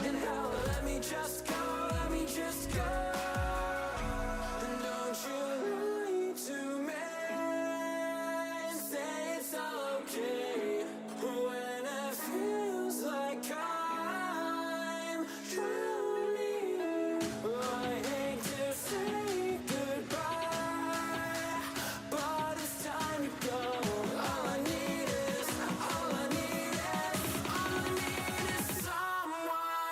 And hell, let me just go, let me just go. And don't you lie to me and say it's all okay when it feels like I'm drowning. I hate to say goodbye, but it's time to go. All I need is, all I need is, all I need is someone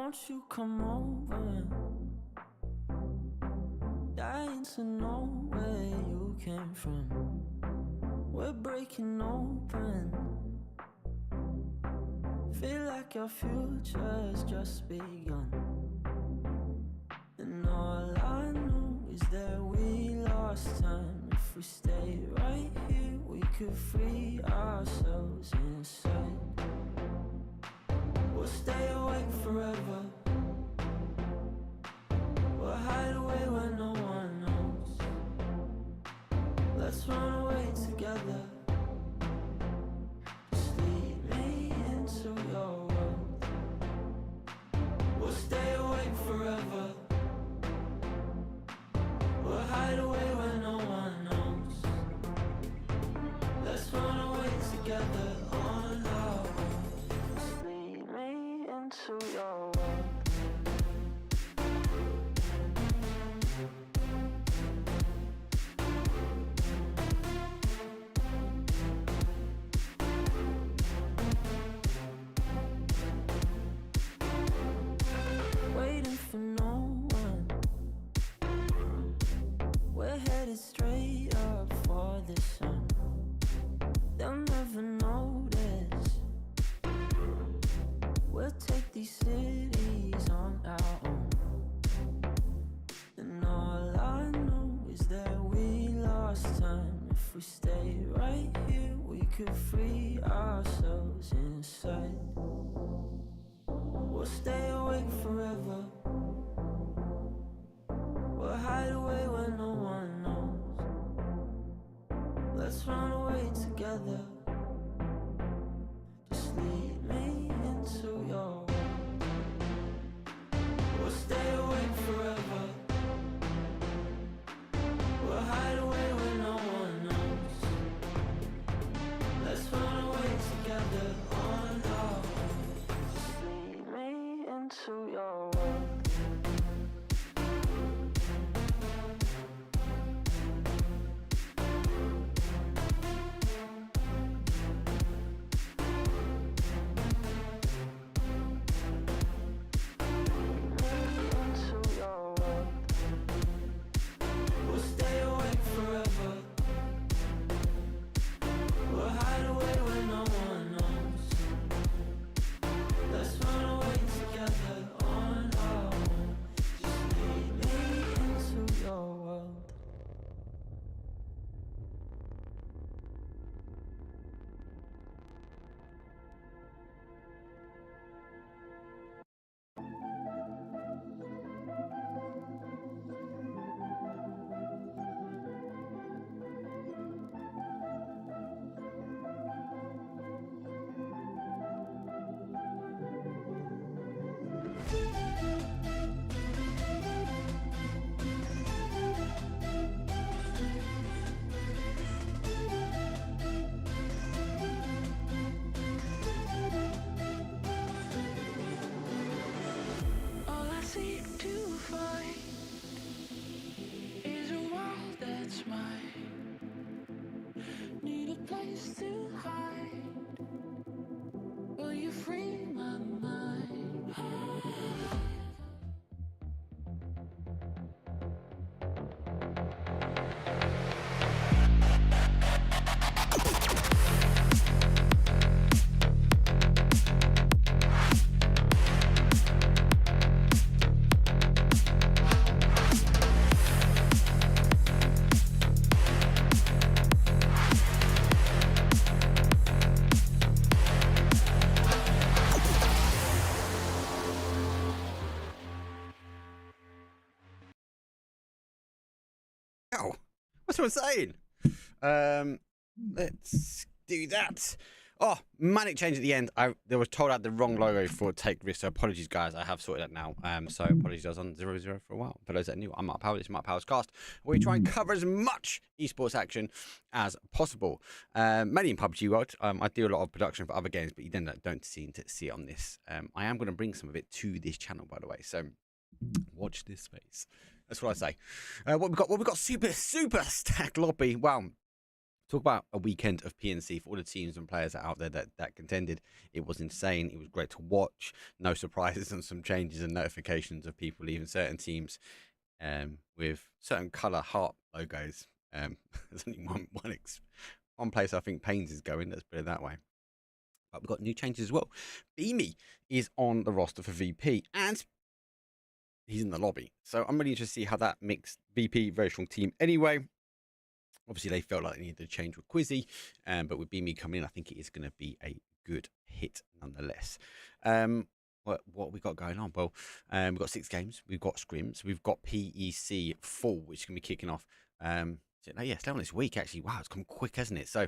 Won't you come over? Dying to know where you came from. We're breaking open. Feel like our future's just begun. And all I know is that we lost time. If we stay right here, we could free ourselves inside. We'll stay awake forever. We'll hide away where no one knows. Let's run away together. Just lead me into your world. We'll stay awake forever. We'll hide away where no one knows. Let's run away together on our own. Just lead me into your world. Waiting for no one. We're headed straight up for the sun. They'll never notice. We'll take these cities on our own. And all I know is that we lost time. If we stay right here, we could free ourselves inside. We'll stay awake forever. We'll hide away where no one knows. Let's run away together. Just lead me into your world. We'll stay awake forever. We'll hide away where no one knows. Let's run away together on our own. Just lead me into your world. Into your world. We'll stay awake forever. We'll hide away where no one knows. Let's run away together on our own. Just lead me into your world. All I seek to find is a world that's mine. Need a place to hide. Will you free my mind? Ow. What's what I'm saying? Let's do that. Oh, manic change at the end. They were told I had the wrong logo for Take Risk, so apologies, guys. I have sorted that now. So apologies, I was on 0-0 for a while. For those that are new, I'm Mark Power. This is Mark Power's Cast. We try and cover as much esports action as possible. Mainly in PUBG World. I do a lot of production for other games, but you don't seem to see it on this. I am going to bring some of it to this channel, by the way. So watch this space. That's what I say. What we've got? Super stacked lobby. Wow. Talk about a weekend of PNC for all the teams and players out there that contended. It was insane. It was great to watch. No surprises and some changes and notifications of people leaving certain teams with certain colour heart logos. There's only one place I think Pains is going. Let's put it that way. But we've got new changes as well. Beamy is on the roster for VP and he's in the lobby. So I'm really interested to see how that mixed VP, very strong team anyway. Obviously, they felt like they needed to change with Quizzy, but with Beamy coming in, I think it is going to be a good hit nonetheless. What we got going on? Well, we've got 6 games. We've got scrims. We've got PEC Fall, which is going to be kicking off. It's down this week, actually. Wow, it's come quick, hasn't it? So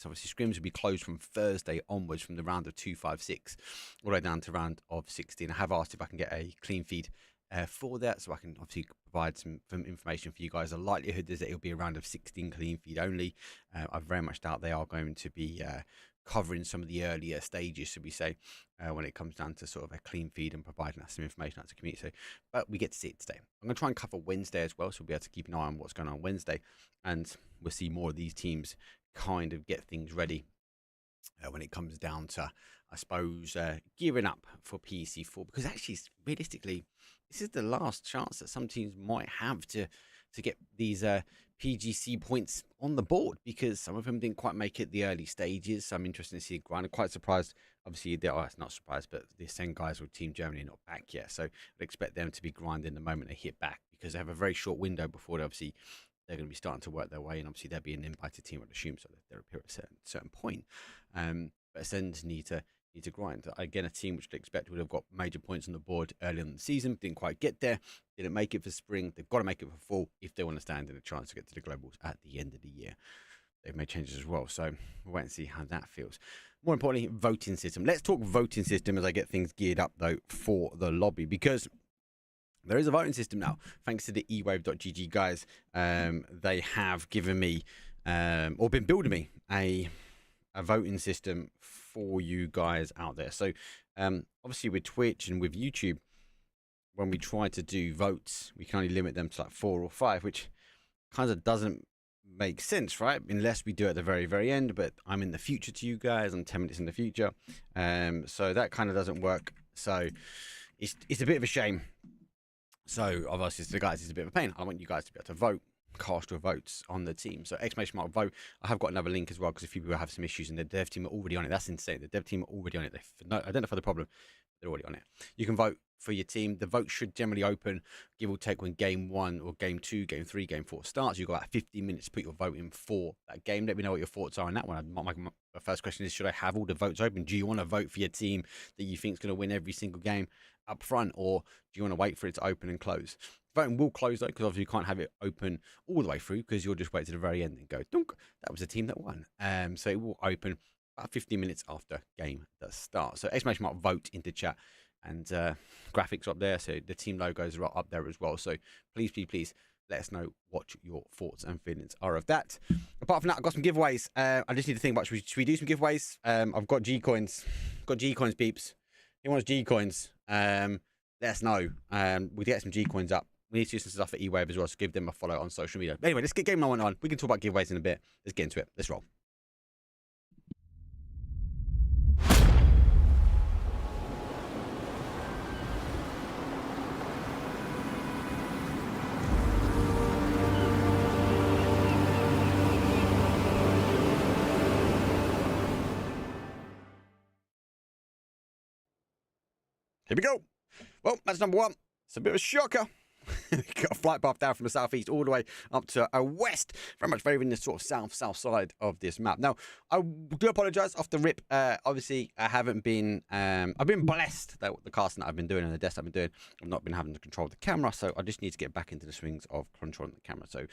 obviously, scrims will be closed from Thursday onwards from the round of 2-5-6 all the way down to round of 16. I have asked if I can get a clean feed for that, so I can obviously provide some information for you guys. The likelihood is that it'll be a round of 16 clean feed only. I very much doubt they are going to be covering some of the earlier stages, should we say, when it comes down to sort of a clean feed and providing us some information out to the community. So, but we get to see it today. I'm going to try and cover Wednesday as well, so we'll be able to keep an eye on what's going on Wednesday, and we'll see more of these teams kind of get things ready when it comes down to, I suppose, gearing up for PEC4, because actually, realistically, this is the last chance that some teams might have to get these PGC points on the board, because some of them didn't quite make it the early stages. So I'm interested to see a grind. I'm quite surprised. Obviously, it's not surprised, but the Ascend guys with Team Germany are not back yet. So I'd expect them to be grinding the moment they hit back, because they have a very short window before they're going to be starting to work their way. And obviously, they'll be an invited team, I'd assume, so they'll appear at a certain point. But Ascend need to grind. Again, a team which I'd expect would have got major points on the board early in the season, didn't quite get there, didn't make it for spring. They've got to make it for fall if they want to stand in a chance to get to the globals at the end of the year. They've made changes as well, so we'll wait and see how that feels. More importantly, voting system. Let's talk voting system as I get things geared up though for the lobby, because there is a voting system now, thanks to the ewave.gg guys. They have given me or been building me a voting system for you guys out there. So obviously with Twitch and with YouTube, when we try to do votes, we can only limit them to like 4 or 5, which kind of doesn't make sense, right? Unless we do it at the very, very end. But I'm in the future to you guys. I'm 10 minutes in the future. So that kind of doesn't work. So it's a bit of a shame. So obviously to the guys, it's a bit of a pain. I want you guys to be able to vote, cast your votes on the team. So ! vote. I have got another link as well, because a few people have some issues and the dev team are already on it. That's insane. The dev team are already on it. They identify the problem. They're already on it. You can vote for your team. The vote should generally open, give or take, when game 1 or game 2, game 3, game 4 starts. You've got about 15 minutes to put your vote in for that game. Let me know what your thoughts are on that one. My first question is, should I have all the votes open? Do you want to vote for your team that you think is going to win every single game up front, or do you want to wait for it to open and close? Voting will close though, because obviously you can't have it open all the way through, because you'll just wait to the very end and go, dunk, that was the team that won. So it will open about 15 minutes after game does start. So ! vote into chat, and graphics up there, so the team logos are up there as well. So please let us know what your thoughts and feelings are of that. Apart from that, I've got some giveaways. I just need to think about, should we do some giveaways? I've got G-coins. Peeps. Who wants G-coins? Let us know. We'll get some G-coins up. We need to do some stuff at eWave as well, so give them a follow on social media. Anyway, let's get game number 1 on. We can talk about giveaways in a bit. Let's get into it. Let's roll. Here we go. Well, that's number 1. It's a bit of a shocker. Got a flight path down from the southeast all the way up to a west, very much favouring the sort of south side of this map. Now, I do apologise off the rip. Obviously, I haven't been. I've been blessed that the casting that I've been doing and the desk I've been doing, I've not been having to control the camera. So I just need to get back into the swings of controlling the camera. So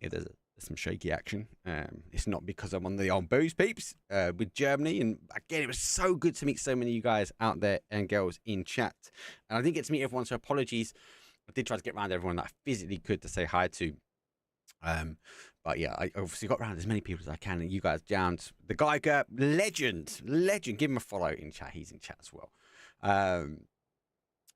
if there's some shaky action, it's not because I'm on the old booze, peeps, with Germany. And again, it was so good to meet so many of you guys out there and girls in chat. And I didn't get to meet everyone, so apologies. I did try to get around everyone that I physically could to say hi to. But yeah, I obviously got around as many people as I can, and you guys downed the Geiger legend. Give him a follow in chat. He's in chat as well.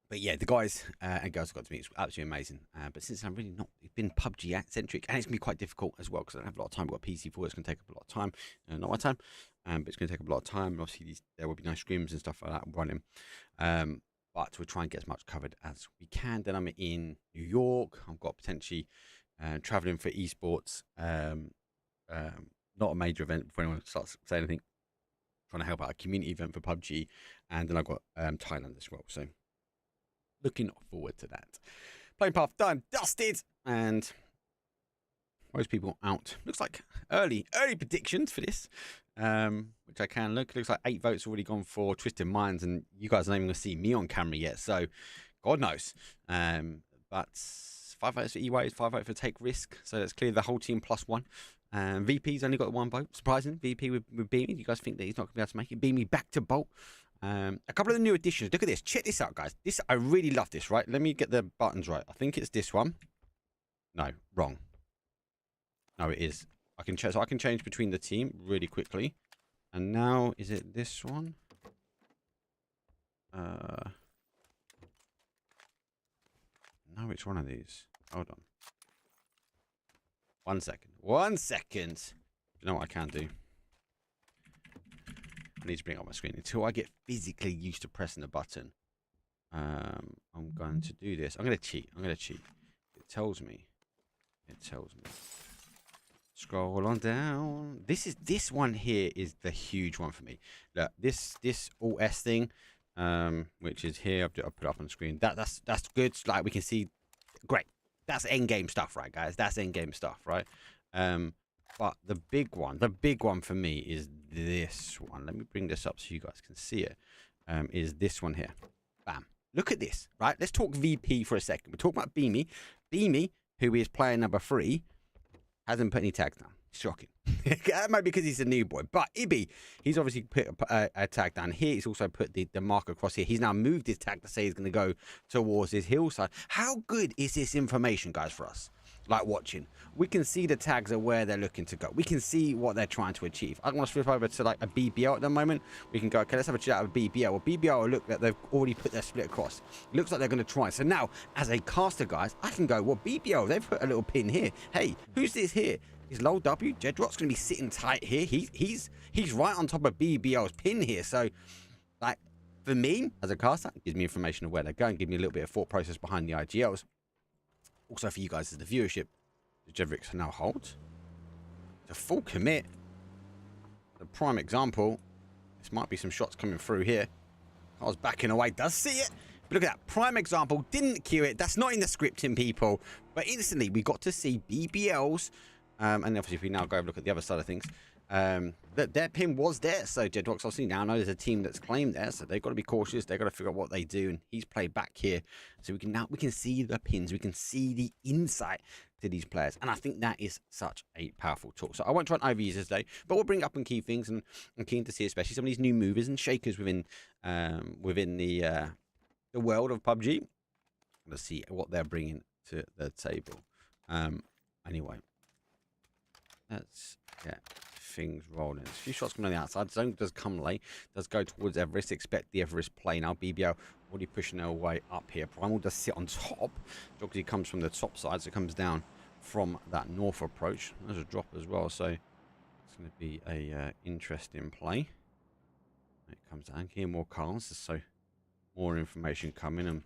But yeah, the guys and girls got to meet. It's absolutely amazing. But since I'm really not, it's been PUBG centric, and it's gonna be quite difficult as well because I don't have a lot of time. I've got PC4, it's gonna take up a lot of time. Not my time, but it's gonna take up a lot of time. And obviously, there will be no scrims and stuff like that running. But we'll try and get as much covered as we can. Then I'm in New York. I've got potentially traveling for esports. Not a major event before anyone starts saying anything. Trying to help out a community event for PUBG, and then I've got Thailand as well. So looking forward to that. Playing path done, dusted, and most people out. Looks like early predictions for this, which I can look. Looks like 8 votes already gone for Twisted Minds, and you guys aren't even going to see me on camera yet, so God knows. But 5 votes for E-Waves, 5 votes for Take Risk, so that's clearly the whole team +1. VP's only got 1 vote. Surprising. VP with Beamy. You guys think that he's not going to be able to make it? Beamy back to Bolt. A couple of the new additions. Look at this. Check this out, guys. This, I really love this, right? Let me get the buttons right. I think it's this one. No, wrong. No, it is. I can check. So I can change between the team really quickly. And now, is it this one? No, which one of these? Hold on. 1 second. 1 second. You know what I can do? I need to bring up my screen. Until I get physically used to pressing the button, I'm going to do this. I'm going to cheat. It tells me. Scroll on down. This one here is the huge one for me. Look, this Alt S thing, which is here. I'll put it up on the screen. That's good. Like we can see. Great. That's end game stuff, right, guys? That's end game stuff, right? But the big one for me is this one. Let me bring this up so you guys can see it. Is this one here. Bam. Look at this, right? Let's talk VP for a second. We're talking about Beamy. Beamy, who is player number 3, hasn't put any tags down. Shocking. That might be because he's a new boy. But Ibby, he's obviously put a tag down here. He's also put the mark across here. He's now moved his tag to say he's going to go towards his hillside. How good is this information, guys, for us? Like watching. We can see the tags of where they're looking to go. We can see what they're trying to achieve. I want to flip over to like a BBL at the moment. We can go, okay, let's have a chat with BBL. Well, BBL will look like they've already put their split across. Looks like they're going to try. So now, as a caster, guys, I can go, well, BBL, they've put a little pin here. Hey, who's this here? Is Low W? Jedrock's going to be sitting tight here. He's right on top of BBL's pin here. So, like, for me, as a caster, it gives me information of where they're going, give me a little bit of thought process behind the IGLs. Also, for you guys as the viewership, the Jedricks now hold. The full commit. The prime example. This might be some shots coming through here. I was backing away. Does see it. But look at that. Prime example. Didn't cue it. That's not in the scripting, people. But instantly, we got to see BBLs. And obviously, if we now go and look at the other side of things, their pin was there. So Jedrock's obviously now know there's a team that's claimed there. So they've got to be cautious. They've got to figure out what they do. And he's played back here. So we can see the pins. We can see the insight to these players. And I think that is such a powerful tool. So I won't try and overuse this today, but we'll bring up on key things. And I'm keen to see especially some of these new movers and shakers within the world of PUBG. Let's see what they're bringing to the table. Anyway. Let's get things rolling. A few shots coming on the outside. Zone does come late. Does go towards Everest. Expect the Everest play now. BBL already pushing their way up here. Primal does sit on top. Jogsy comes from the top side, so it comes down from that north approach. There's a drop as well, so it's going to be a interesting play. It comes down here. More cars, so more information coming. And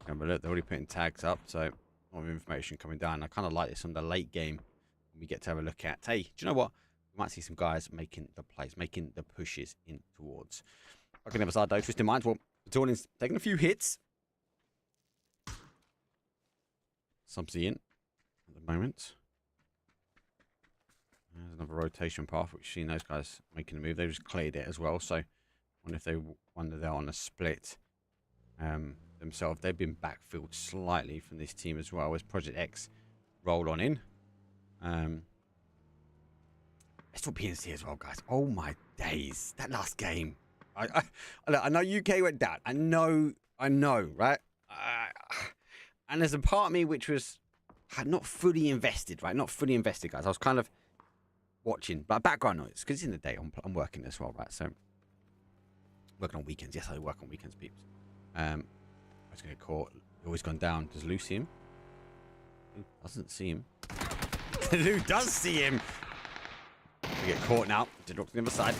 remember, look, they're already putting tags up, so more information coming down. I kind of like this on the late game. We get to have a look at, hey, do you know what? We might see some guys making the plays, making the pushes in towards. I can never start though. Twisted Minds. Well, Tornin's taking a few hits. Subsea in at the moment. There's another rotation path, which you've seen those guys making the move. They just cleared it as well. So, I wonder if they're on a split themselves. They've been backfilled slightly from this team as well as Project X roll on in. It's for PNC as well, guys. Oh my days, that last game. I know UK went down. I know, right? And there's a part of me which was not fully invested, right? Not fully invested, guys. I was kind of watching, but background noise because in the day I'm working as well, right? So working on weekends. Yes, I work on weekends, peeps. He's going to get caught. Always gone down. Does Lou see him? Lou doesn't see him. Lou does see him. We get caught now. Did look to the other side.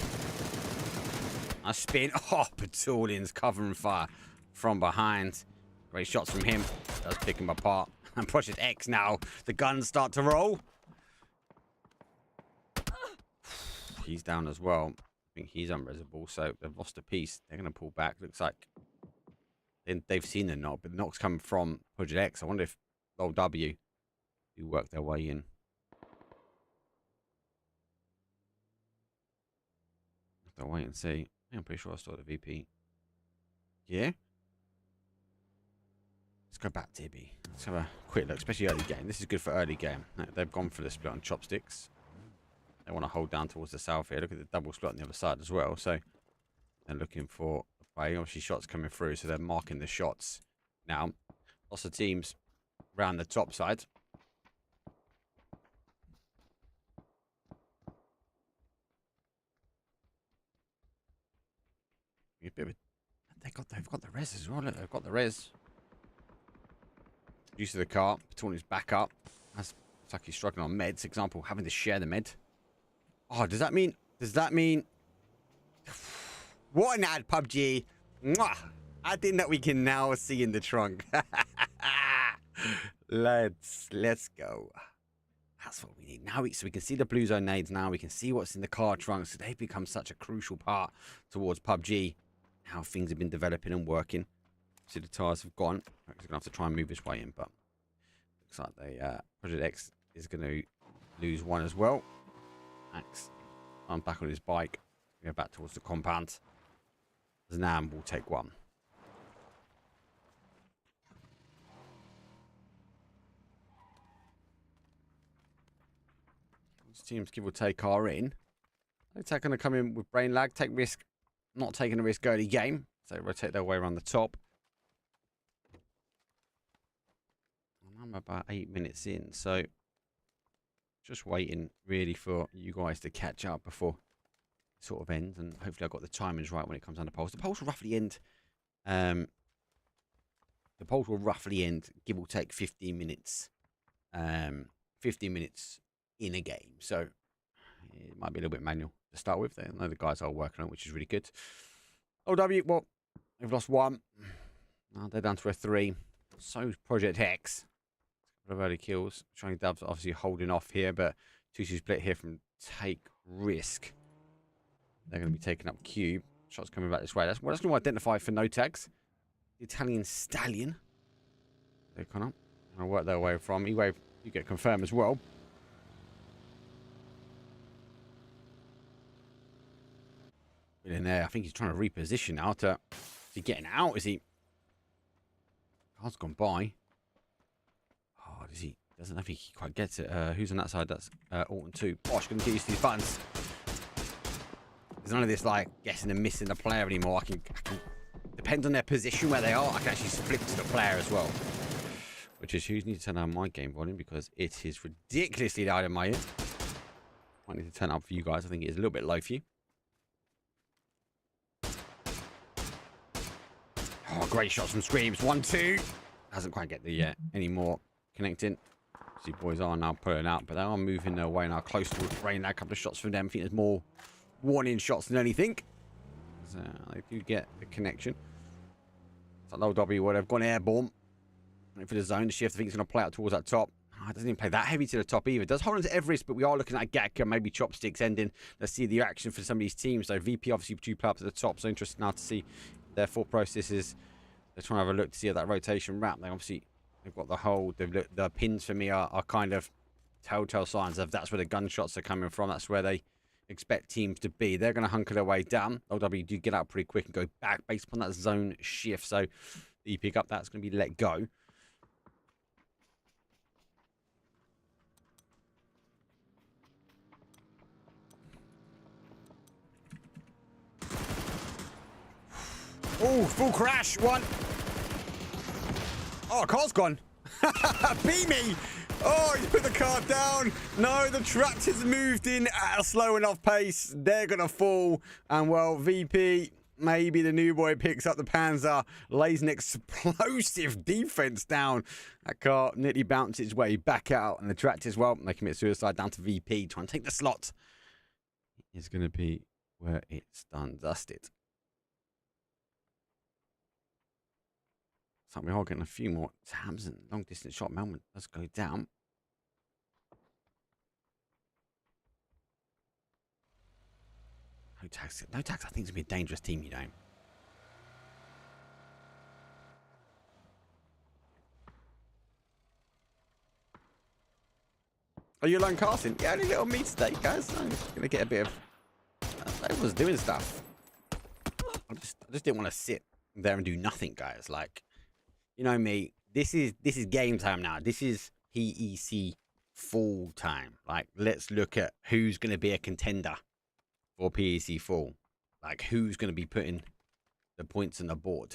I spin. Oh, Petulian's covering fire from behind. Great shots from him. Does pick him apart. And Project X now. The guns start to roll. He's down as well. I think he's unresable. So they've lost a piece. They're going to pull back. Looks like they've seen the knock, but the knock's coming from Project X. I wonder if W do work their way in. I'll wait and see. Yeah, I'm pretty sure I saw the VP. Yeah? Let's go back, Tibby. Let's have a quick look, especially early game. This is good for early game. They've gone for the split on chopsticks. They want to hold down towards the south here. Look at the double split on the other side as well. So they're looking for a play. Obviously, shots coming through, so they're marking the shots. Now, lots of teams around the top side. They've got the res as well. Look, they've got the res. Use of the car. Petulian's back up. That's like he's struggling on meds. Example, having to share the med. Oh, does that mean? What an ad, PUBG. Mwah! Adding that we can now see in the trunk. Let's go. That's what we need now. So we can see the blue zone nades now. We can see what's in the car trunks. So they've become such a crucial part towards PUBG. How things have been developing and working. See the tires have gone. He's going to have to try and move his way in, but looks like they Project X is going to lose one as well. Max, I'm back on his bike. Go back towards the compound. Znam will take one. These teams give or take are in. They're going to come in with brain lag, take risk, not taking a risk early game. So rotate their way around the top. I'm about 8 minutes in, so just waiting really for you guys to catch up before it sort of ends, and hopefully I've got the timings right when it comes down to polls. The polls will roughly end. The polls will roughly end, give or take 15 minutes. 15 minutes in a game, so it might be a little bit manual to start with. I know the guys are working on it, which is really good. OW, well, they've lost one. Now they're down to a 3. So's Project X. Of early kills. Trying Dubs obviously holding off here, but 2-2 split here from Take Risk. They're going to be taking up Cube. Shots coming back this way. That's going to identify for no tags. The Italian Stallion. They're going to work their way from. E-Wave, you get confirmed as well. In there, I think he's trying to reposition now to. Is he getting out? Is he? Car's gone by. Oh, does he? Doesn't think he quite gets it. Who's on that side? That's Alton 2. Bosh, gonna get used to these buttons. There's none of this like guessing and missing the player anymore. I can depends on their position where they are. I can actually flip to the player as well. Which is who's need to turn down my game volume because it is ridiculously loud in my ear. Might need to turn it up for you guys. I think it is a little bit low for you. Oh, great shots from Screams. 1-2. Hasn't quite get the any more connecting. See, boys are now pulling out, but they are moving their way now close towards brain lag. A couple of shots from them. I think there's more warning shots than anything. So they do get the connection. It's like low W where they've gone airborne. Waiting for the zone to shift. I think it's going to play out towards that top. Oh, it doesn't even play that heavy to the top either. It does hold on to Everest, but we are looking at Gaka, maybe Chopsticks ending. Let's see the action for some of these teams. So VP obviously do play up to the top. So interesting now to see their thought processes. They're trying to have a look to see how that rotation wrap. They obviously they've got the hold. The pins for me are kind of telltale signs of that's where the gunshots are coming from. That's where they expect teams to be. They're going to hunker their way down. OW do get out pretty quick and go back based upon that zone shift. So you pick up that's going to be let go. Oh, full crash. One. Oh, car's gone. Beat me. Oh, you put the car down. No, the tractor's moved in at a slow enough pace. They're going to fall. And, well, VP Maybe the new boy picks up the Panzer, lays an explosive defense down. That car nearly bounced its way back out on the track as well. They commit suicide down to VP, trying to take the slot. It's going to be where it's done dusted. So we are getting a few more tabs and long distance shot moment does go down. No tags. No tags. I think it's going to be a dangerous team, you know. Are you alone casting? Yeah, only little me today, guys. I'm just going to get a bit of... I was doing stuff. I just didn't want to sit there and do nothing, guys. Like, you know me. This is game time now. This is PEC full time. Like, let's look at who's going to be a contender for PEC full. Like, who's going to be putting the points on the board.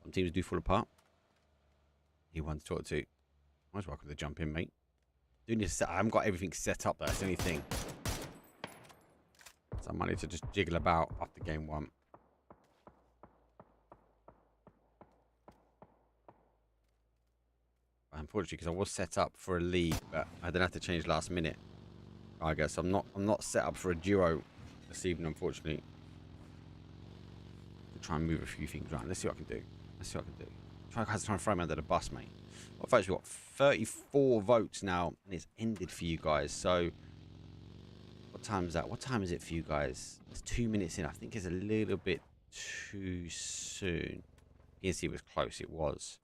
Some teams do fall apart. He wants to talk to. Most welcome to jump in, mate. Do need to set, I haven't got everything set up. That's the only thing. So I might need to just jiggle about after game one. Unfortunately, because I was set up for a league, but I didn't have to change last minute. I guess I'm not set up for a duo this evening, unfortunately. To try and move a few things around. Let's see what I can do. Let's see what I can do. Try and throw him under the bus, mate. What votes we got? 34 votes now, and it's ended for you guys. So, what time is that? What time is it for you guys? It's 2 minutes in. I think it's a little bit too soon. You can see it was close. It was.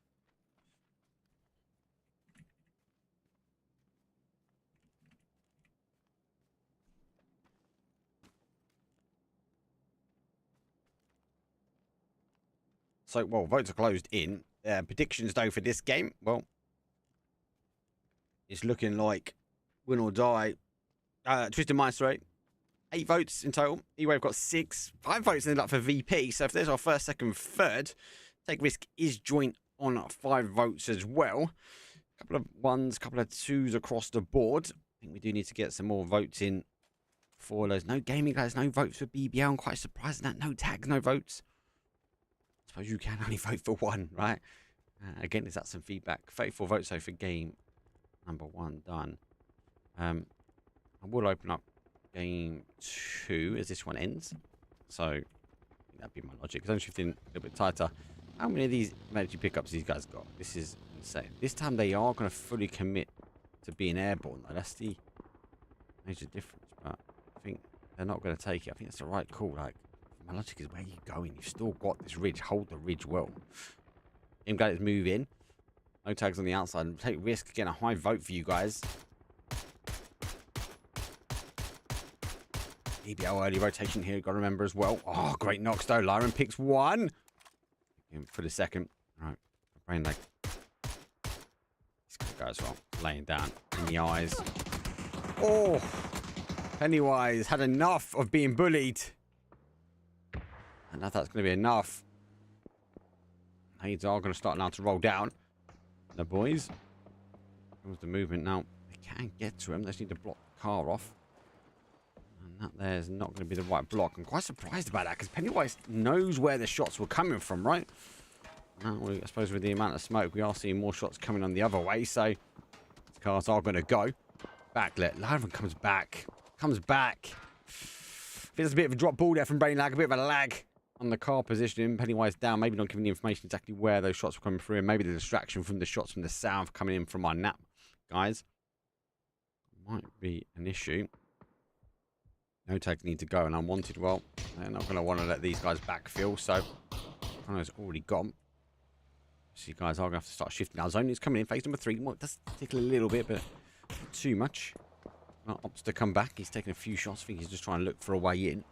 So, well, votes are closed in. Predictions, though, for this game, well, it's looking like win or die. Twisted Maestro, 8 votes in total. E-Wave got 6. 5 votes ended up for VP. So if there's our first, second, third, Take Risk is joint on 5 votes as well. A couple of 1s, a couple of 2s across the board. I think we do need to get some more votes in for those. No gaming guys, no votes for BBL. I'm quite surprised at that. No tags, no votes. I suppose you can only vote for 1, right? Again, is that some feedback? 34 votes though for game number 1 done. I will open up game 2 as this one ends. So that'd be my logic. Because I'm shifting a little bit tighter. How many of these military pickups these guys got? This is insane. This time they are going to fully commit to being airborne. Though. That's the major difference. But I think they're not going to take it. I think that's the right call. Like, my logic is where you going. You've still got this ridge. Hold the ridge well. I'm glad it's move in. No tags on the outside. Take Risk. Again, a high vote for you guys. EBL early rotation here. Got to remember as well. Oh, great knocks though. Lyron picks 1. For the second. All right. Brain leg. He's going to go as well. Laying down in the eyes. Oh. Pennywise had enough of being bullied. And that's going to be enough. Hades are going to start now to roll down. The boys. Comes the movement now. They can get to him. They just need to block the car off. And that there's not going to be the right block. I'm quite surprised about that because Pennywise knows where the shots were coming from, right? Now, I suppose with the amount of smoke, we are seeing more shots coming on the other way. So, cars are going to go. Backlet. Lyron comes back. Comes back. There's a bit of a drop ball there from Brain Lag. A bit of a lag on the car positioning. Pennywise down. Maybe not giving the information exactly where those shots were coming through. And maybe the distraction from the shots from the south coming in from our nap. Guys. Might be an issue. No tags need to go and unwanted. Well, they're not going to want to let these guys backfill. So, Connor's already gone. So you guys are going to have to start shifting. Now, Zone is coming in. Phase number 3. Well, it does tickle a little bit, but not too much. Opts to come back. He's taking a few shots. I think he's just trying to look for a way in.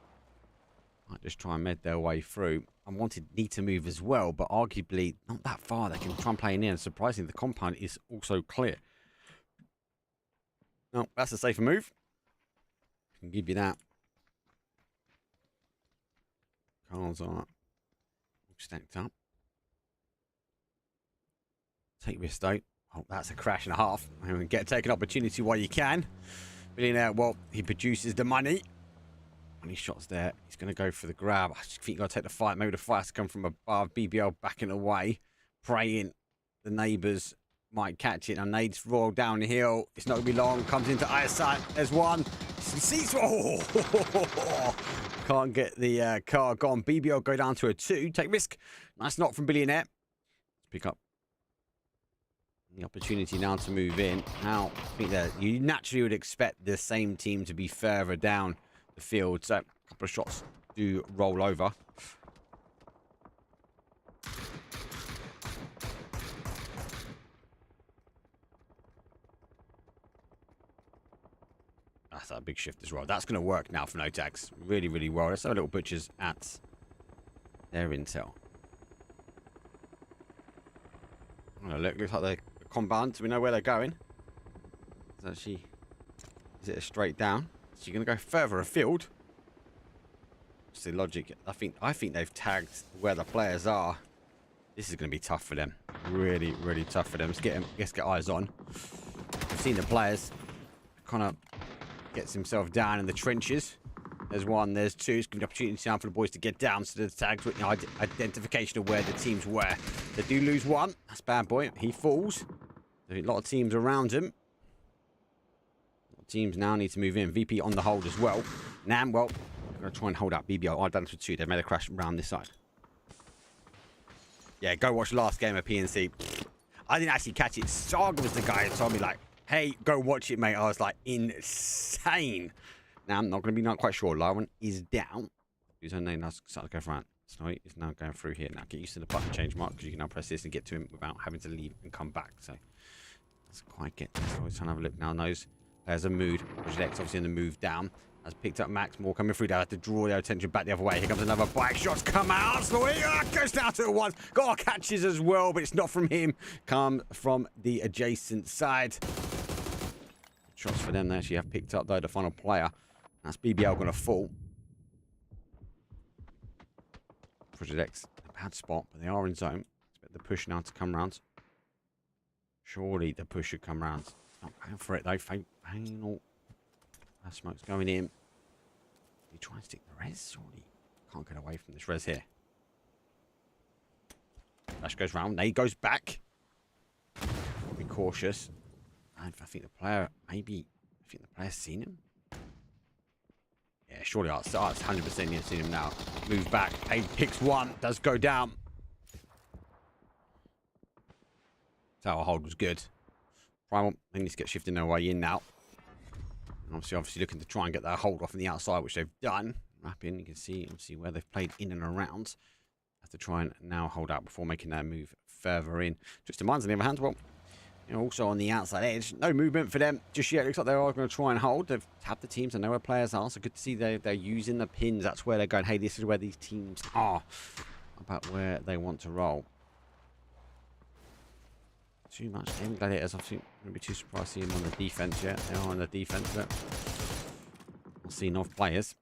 Might just try and med their way through. Unwanted need to move as well, but arguably not that far. They can try and play in there. And surprisingly, the compound is also clear. No, that's a safer move. I can give you that. Cars are stacked up. Take Risk though. Oh, that's a crash and a half. Take an opportunity while you can. Billionaire, well, he produces the money. many shots there. He's going to go for the grab. I think you got to take the fight. Maybe the fight has to come from above. BBL backing away, praying the neighbours might catch it. And nades roll down the hill. It's not going to be long. Comes into eyesight. There's one. Sees. Oh, can't get the car gone. BBL go down to a 2. Take risk. Nice knock from Billionaire. Let's pick up the opportunity now to move in. Now, I think that you naturally would expect the same team to be further down the field. So, a couple of shots do roll over. That's a big shift as well. That's going to work now for no tags. Really, really well. Let's have a little butchers at their intel. Oh, look, looks like they're compound, so we know where they're going. Is it a straight down? So you're going to go further afield. What's the logic? I think they've tagged where the players are. This is going to be tough for them. Really, really tough for them. Let's get eyes on. We've seen the players. Kind of gets himself down in the trenches. There's one, there's two. It's giving the opportunity down for the boys to get down. So the tags with identification of where the teams were. They do lose one. That's bad boy. He falls. There's a lot of teams around him. Teams now need to move in. VP on the hold as well. Nam, well, I'm going to try and hold up BBL. I've done it for 2. They've made a crash around this side. Yeah, go watch the last game of PNC. I didn't actually catch it. Saga was the guy who told me, like, hey, go watch it, mate. I was like, insane. Now, I'm not going to be not quite sure. Lauren is down. Who's her name? That's starting to go front. Snowy is now going through here. Now, get used to the button change mark because you can now press this and get to him without having to leave and come back. So, let's quite get this. Always trying to have a look now. Knows there's a mood. Project obviously in the move down. Has picked up Max. More coming through. They have to draw their attention back the other way. Here comes another bike. Shots come out. Snowy goes down to the one. Got catches as well, but it's not from him. Come from the adjacent side. Shots for them. They actually have picked up, though, the final player. That's BBL going to fall. Project X, a bad spot, but they are in zone. Expect the push now to come round. Surely the push should come round. Not going for it, though. Final. That smoke's going in. You try and stick the res? Surely can't get away from this res here. Dash goes round. Nade goes back. Be cautious. And I think the player, maybe, I think the player's seen him. Yeah, surely Art's 100% you've seen him now. Moves back. Aid picks one. Does go down. Tower hold was good. Primal, they need to get shifting their way in now. And obviously looking to try and get that hold off on the outside, which they've done. Mapping, you can see obviously where they've played in and around. Have to try and now hold out before making their move further in. Just Minds on the other hand, well, you know, also on the outside edge, no movement for them just yet. Looks like they are going to try and hold. They've tapped the teams. I know where players are, so good to see they're using the pins. That's where they're going. Hey, this is where these teams are. About where they want to roll. Too much game gladiators. I think I'm going to be too surprised to see them on the defense yet. They are on the defense, but I'll see enough players.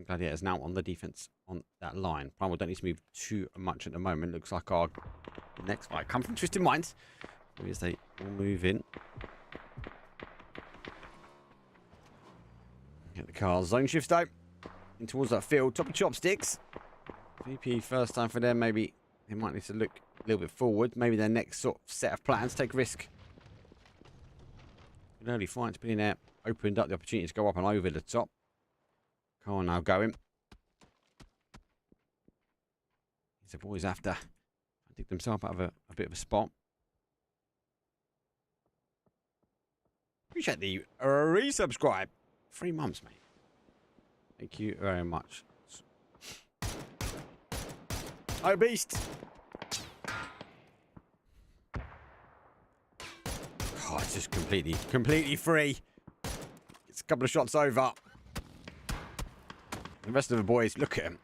Gladiators now on the defense on that line. Primal don't need to move too much at the moment. Looks like our next fight comes from Twisted Minds. As they all move in. Get the car zone shift though. In towards that field. Top of chopsticks. VP first time for them. Maybe they might need to look a little bit forward. Maybe their next sort of set of plans. Take risk. An early fight to be in there. Opened up the opportunity to go up and over the top. Car now going. These boys after. Dig themselves out of a bit of a spot. Appreciate the resubscribe. 3 months, mate. Thank you very much. Oh, beast. Oh, it's just completely free. It's a couple of shots over. The rest of the boys, look at him.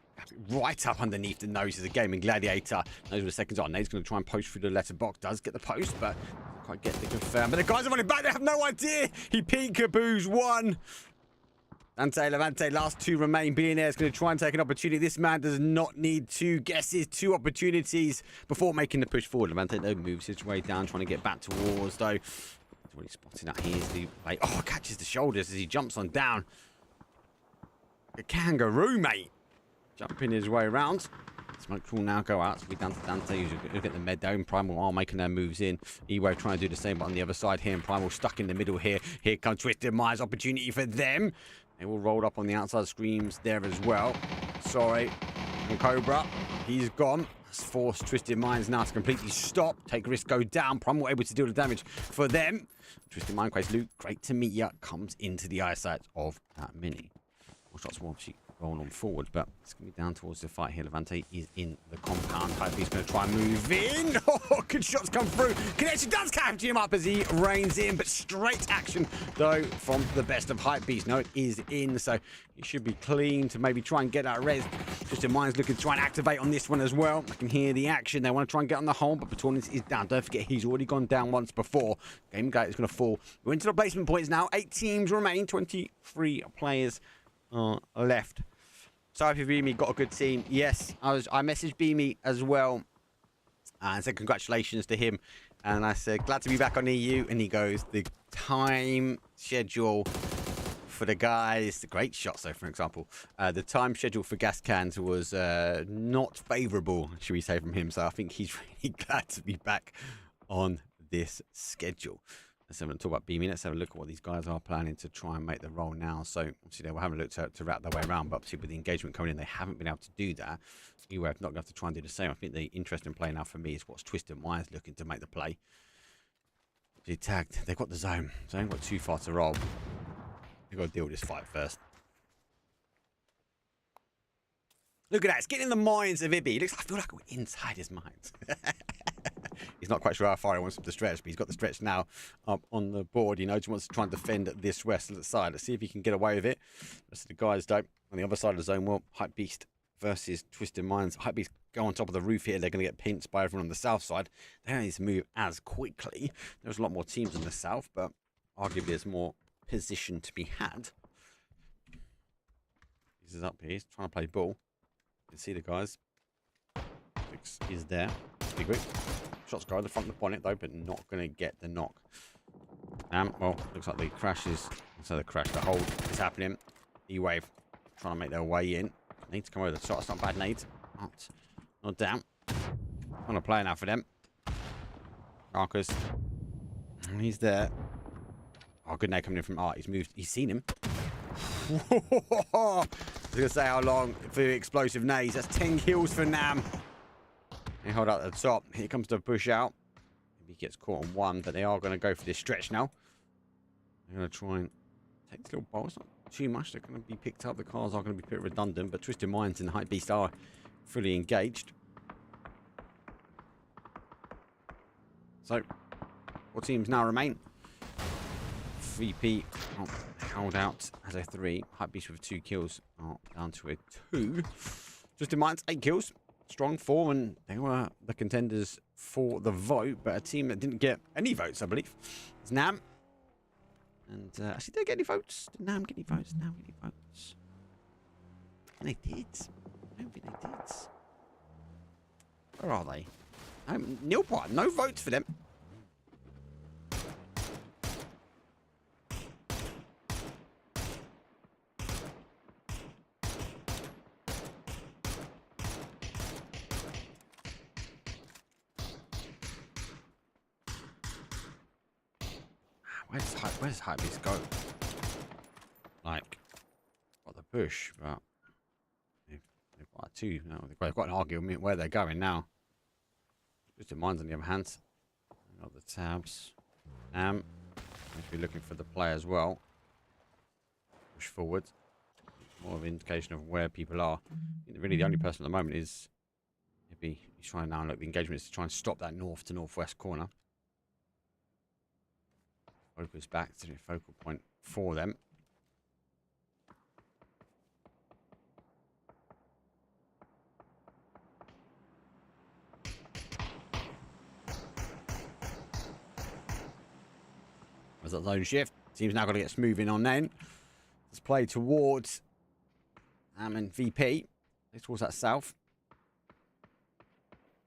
Right up underneath the nose of the gaming gladiator. Knows where the seconds are. Nade's going to try and post through the letterbox. Does get the post, but quite get the confirm. But the guys are running back. They have no idea. He peekaboos one. Dante Levante, last 2 remain. Billionaire is going to try and take an opportunity. This man does not need 2 guesses, 2 opportunities before making the push forward. Levante, though, moves his way down, trying to get back towards, though. He's already spotting that. Here's the play. Oh, catches the shoulders as he jumps on down. a kangaroo, mate. Jumping his way around. Smoke will now go out. So we down to Dante. Look at the Meadow. And Primal are making their moves in. E-Wave trying to do the same, but on the other side here. And Primal stuck in the middle here. Here comes Twisted Minds. Opportunity for them. They will roll up on the outside. Screams there as well. Sorry. And Cobra, he's gone. That's forced Twisted Minds now to completely stop. Take risk, go down. Primal able to deal the damage for them. Twisted Mind Quest Luke, great to meet ya. Comes into the eyesight of that mini. More shots will obviously roll on forward, but it's going to be down towards the fight here. Levante is in the compound. Hypebeast's going to try and move in. Oh, good shots come through. Connection does capture him up as he reigns in, but straight action, though, from the best of Hypebeast. No, it is in, so he should be clean to maybe try and get that res. Twisted Minds looking to try and activate on this one as well. I can hear the action. They want to try and get on the home, but Batornis is down. Don't forget, he's already gone down once before. Game Gate is going to fall. We're into the placement points now. 8 teams remain. 23 players left. Sorry if Beamy got a good team. Yes, I messaged Beamy as well and said congratulations to him. And I said, glad to be back on EU. And he goes, the time schedule for the guys, the great shots though, for example, the time schedule for gas cans was not favourable, should we say, from him. So I think he's really glad to be back on this schedule. Let's have a talk about Beamy. Let's have a look at what these guys are planning to try and make the roll now. So obviously they were having a look to wrap their way around, but obviously with the engagement coming in, they haven't been able to do that. You have not going to have to try and do the same. I think the interesting play now for me is what's Twisted Minds looking to make the play. They tagged. They've got the zone, so they ain't got too far to roll. They've got to deal with this fight first. Look at that. It's getting in the minds of Ibby. I feel like we're inside his mind. He's not quite sure how far he wants him to stretch, but he's got the stretch now up on the board. He knows he wants to try and defend this west side. Let's see if he can get away with it. The rest of the guys don't. On the other side of the zone, well, Hypebeast versus Twisted Minds. Hypebeast go on top of the roof here. They're going to get pinched by everyone on the south side. They don't need to move as quickly. There's a lot more teams on the south, but arguably there's more position to be had. He's up here. He's trying to play ball. You can see the guys. Fix is there. Big group. Shots go in the front of the bonnet though, but not going to get the knock. Well, looks like the crash is. So the crash, the hold is happening. E-Wave trying to make their way in. Need to come over the top. It's not bad, Nate. Not down. On a play now for them. Marcus. He's there. Oh, good night coming in from Art. He's moved. He's seen him. I was going to say how long for explosive nades. That's 10 kills for Nam. They hold out at the top. Here comes the push out. Maybe he gets caught on one, but they are going to go for this stretch now. They're going to try and take this little bowl. It's not too much. They're going to be picked up. The cars are going to be a bit redundant, but Twisted Minds and Hypebeast are fully engaged. So, what teams now remain? 3P held out as a 3. Hypebeast with 2 kills. Down to a 2. Twisted Minds, 8 kills. Strong 4, and they were the contenders for the vote, but a team that didn't get any votes, I believe. It's Nam. And actually, did they get any votes? Did Nam get any votes? Nam get any votes? And they did. I don't think they did. Where are they? Nil point. No votes for them. Where does Hypebeast go? Like, got the push, but they've got 2 now. They've got an argument where they're going now. Twisted Minds on the other hand. Got the tabs. Must be looking for the play as well. Push forward. More of an indication of where people are. I think really the only person at the moment is maybe he's trying now. Look, the engagement is to try and stop that north to northwest corner. Focus back to the focal point for them. There's that zone shift. Team's now got to get smoothing on then. Let's play towards and VP. Play towards that south.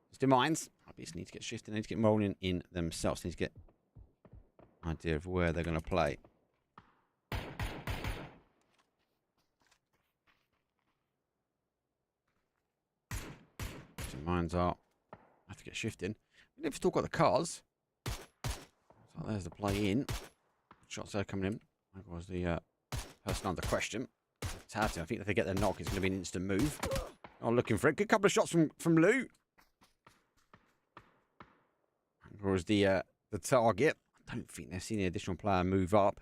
Just in minds. Obviously need to get shifted. Need to get rolling in themselves. Need to get idea of where they're going to play. Mines are. I have to get shifting. They've still got the cars. So there's the play in. Shots there coming in. That was the person under question. I think if they get their knock, it's going to be an instant move. Oh, looking for it. Good couple of shots from Lou. Or was the target. I don't think they've seen the additional player move up.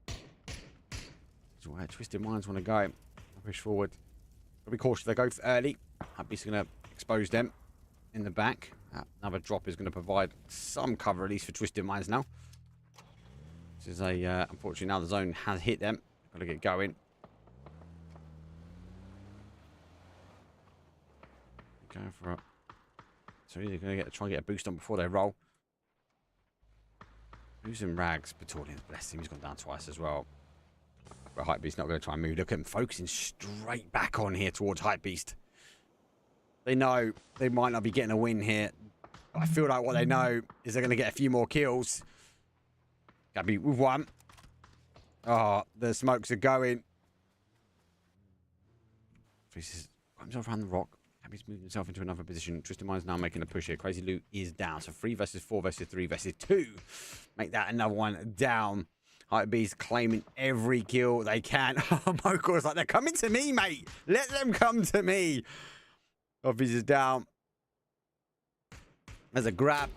That's where Twisted Minds want to go. I'll push forward. I'll be cautious they go for early. Hypebeast going to expose them in the back. Another drop is going to provide some cover, at least for Twisted Minds now. This is a, unfortunately, now the zone has hit them. Got to get going. Going for it. So they're going to try and get a boost on before they roll. Losing Rags, Battalion, bless him, he's gone down twice as well. But Hypebeast not going to try and move. Look at him focusing straight back on here towards Hypebeast. They know they might not be getting a win here. But I feel like what they know is they're going to get a few more kills. Gabby with one. Oh, the smokes are going. He's got himself around the rock. He's moved himself into another position. Twisted Mind's now making a push here. Crazy Loot is down. So 3 versus 4 versus 3 versus 2. Make that another one down. Hypebeast claiming every kill they can. Oh, Mokor's like, they're coming to me, mate. Let them come to me. Obvious is down. There's a grab.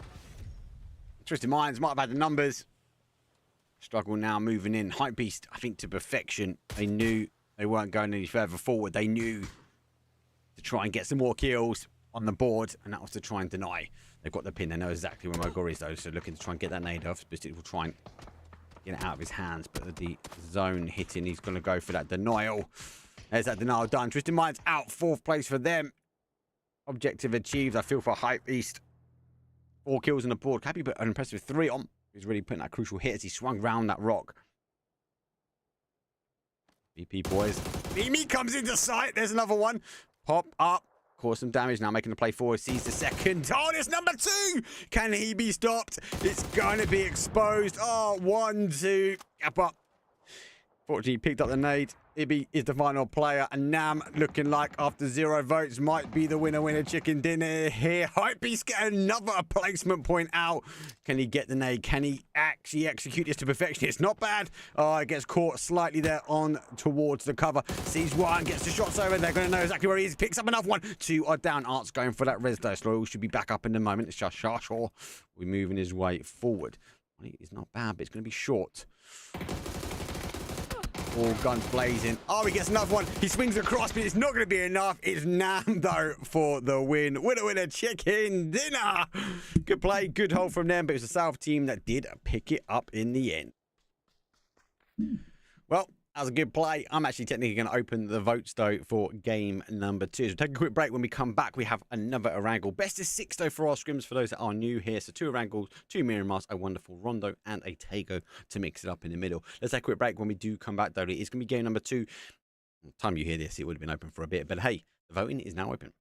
Twisted Minds might have had the numbers. Struggle now moving in. Hypebeast, I think, to perfection. They knew they weren't going any further forward. They knew to try and get some more kills on the board, and that was to try and deny. They've got the pin. They know exactly where Mogor is, though, so looking to try and get that nade off. Bistic will try and get it out of his hands, but the zone hitting, he's going to go for that denial. There's that denial done. Twisted Minds out. 4th place for them. Objective achieved, I feel, for Hypebeast. 4 kills on the board. Cappy put an impressive 3 on. He's really putting that crucial hit as he swung round that rock. BP boys. Mimi comes into sight. There's another one. Pop up. Cause some damage. Now making the play forward. Sees the second. Oh, it's number 2. Can he be stopped? It's going to be exposed. Oh, 1, 2. Gap up. Fortunately, he picked up the nade. Ibby is the final player. And Nam, looking like after 0 votes, might be the winner chicken dinner here. Hypebeast get another placement point out. Can he get the nade? Can he actually execute this to perfection? It's not bad. Oh, it gets caught slightly there on towards the cover. Sees one, gets the shots over. They're going to know exactly where he is. Picks up another one. 2 are down. Art's going for that res dice. Loyal should be back up in a moment. It's just Sharshaw. We're moving his way forward. It's not bad, but it's going to be short. All guns blazing. Oh, he gets another one. He swings across, but it's not going to be enough. It's Nam, though, for the win. Winner, chicken dinner. Good play, good hold from them, but it was the South team that did pick it up in the end. Well, that was a good play. I'm actually technically going to open the votes, though, for game number 2. So we'll take a quick break. When we come back, we have another Erangel. Best of 6, though, for our scrims for those that are new here. So 2 Erangels, 2 Miramas, a wonderful Rondo, and a Tego to mix it up in the middle. Let's take a quick break. When we do come back, though, it's going to be game number 2. By the time you hear this, it would have been open for a bit. But hey, the voting is now open.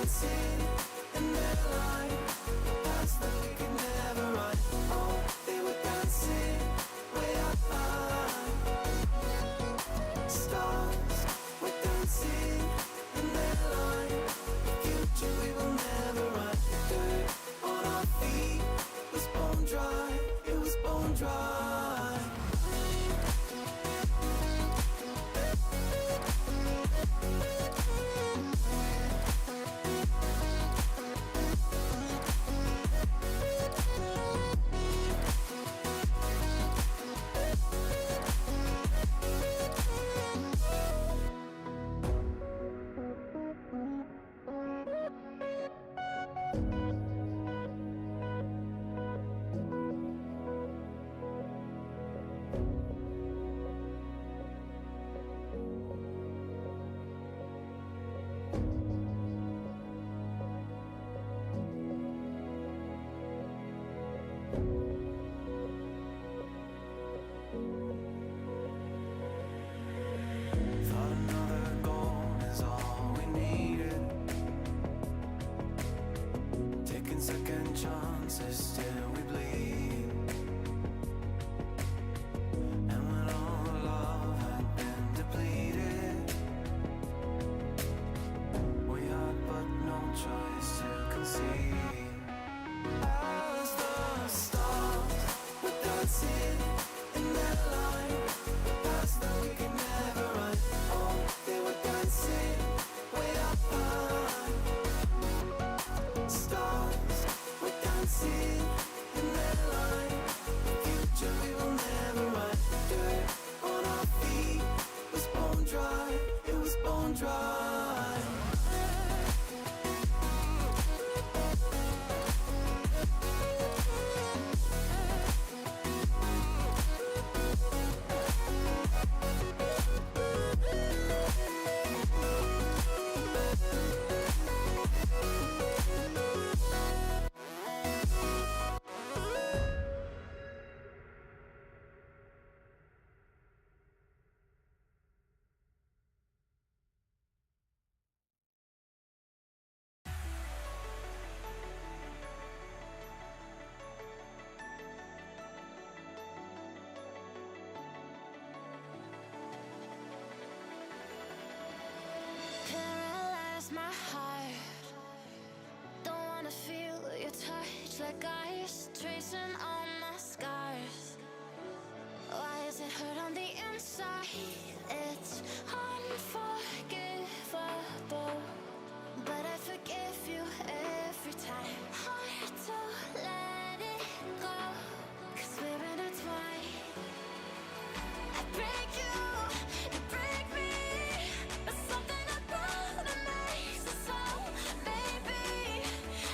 dancing in their line, past that we could never run. Oh, they were dancing way up high. Stars were dancing in their line, future we will never run. Dirt on our feet was bone dry, it was bone dry. Thought another goal is all we needed. Taking second chances till we bleed. And when all love had been depleted, we had but no choice to concede. As the stars were dancing in their line, past that we could never run. Oh, they were dancing way up high. Stars were dancing in their line, future we will never run. Dirt on our feet was bone dry, it was bone dry. Paralyze my heart. Don't wanna feel your touch like ice, tracing all my scars. Why is it hurt on the inside? It's unforgivable, but I forgive you every time. Hard to let it go, 'cause we're intertwined. I break you, you break me, but something about it makes us so. Baby,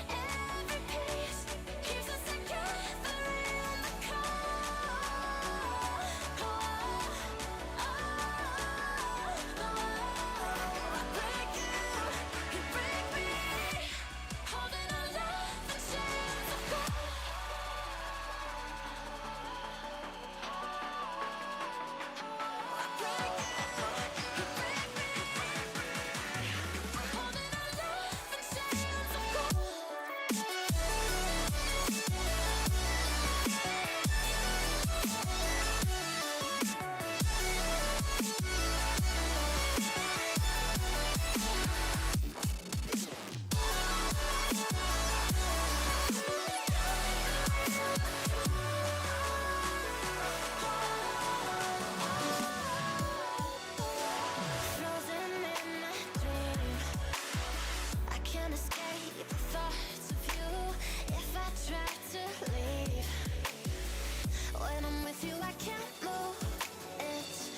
every piece keeps us together in the core. I break you, you break me, holding our love in chains of gold. I break you, you break me, holding our love in chains of gold. Frozen in my dream, I can't escape the thoughts of you. If I try to leave, when I'm with you I can't move. It's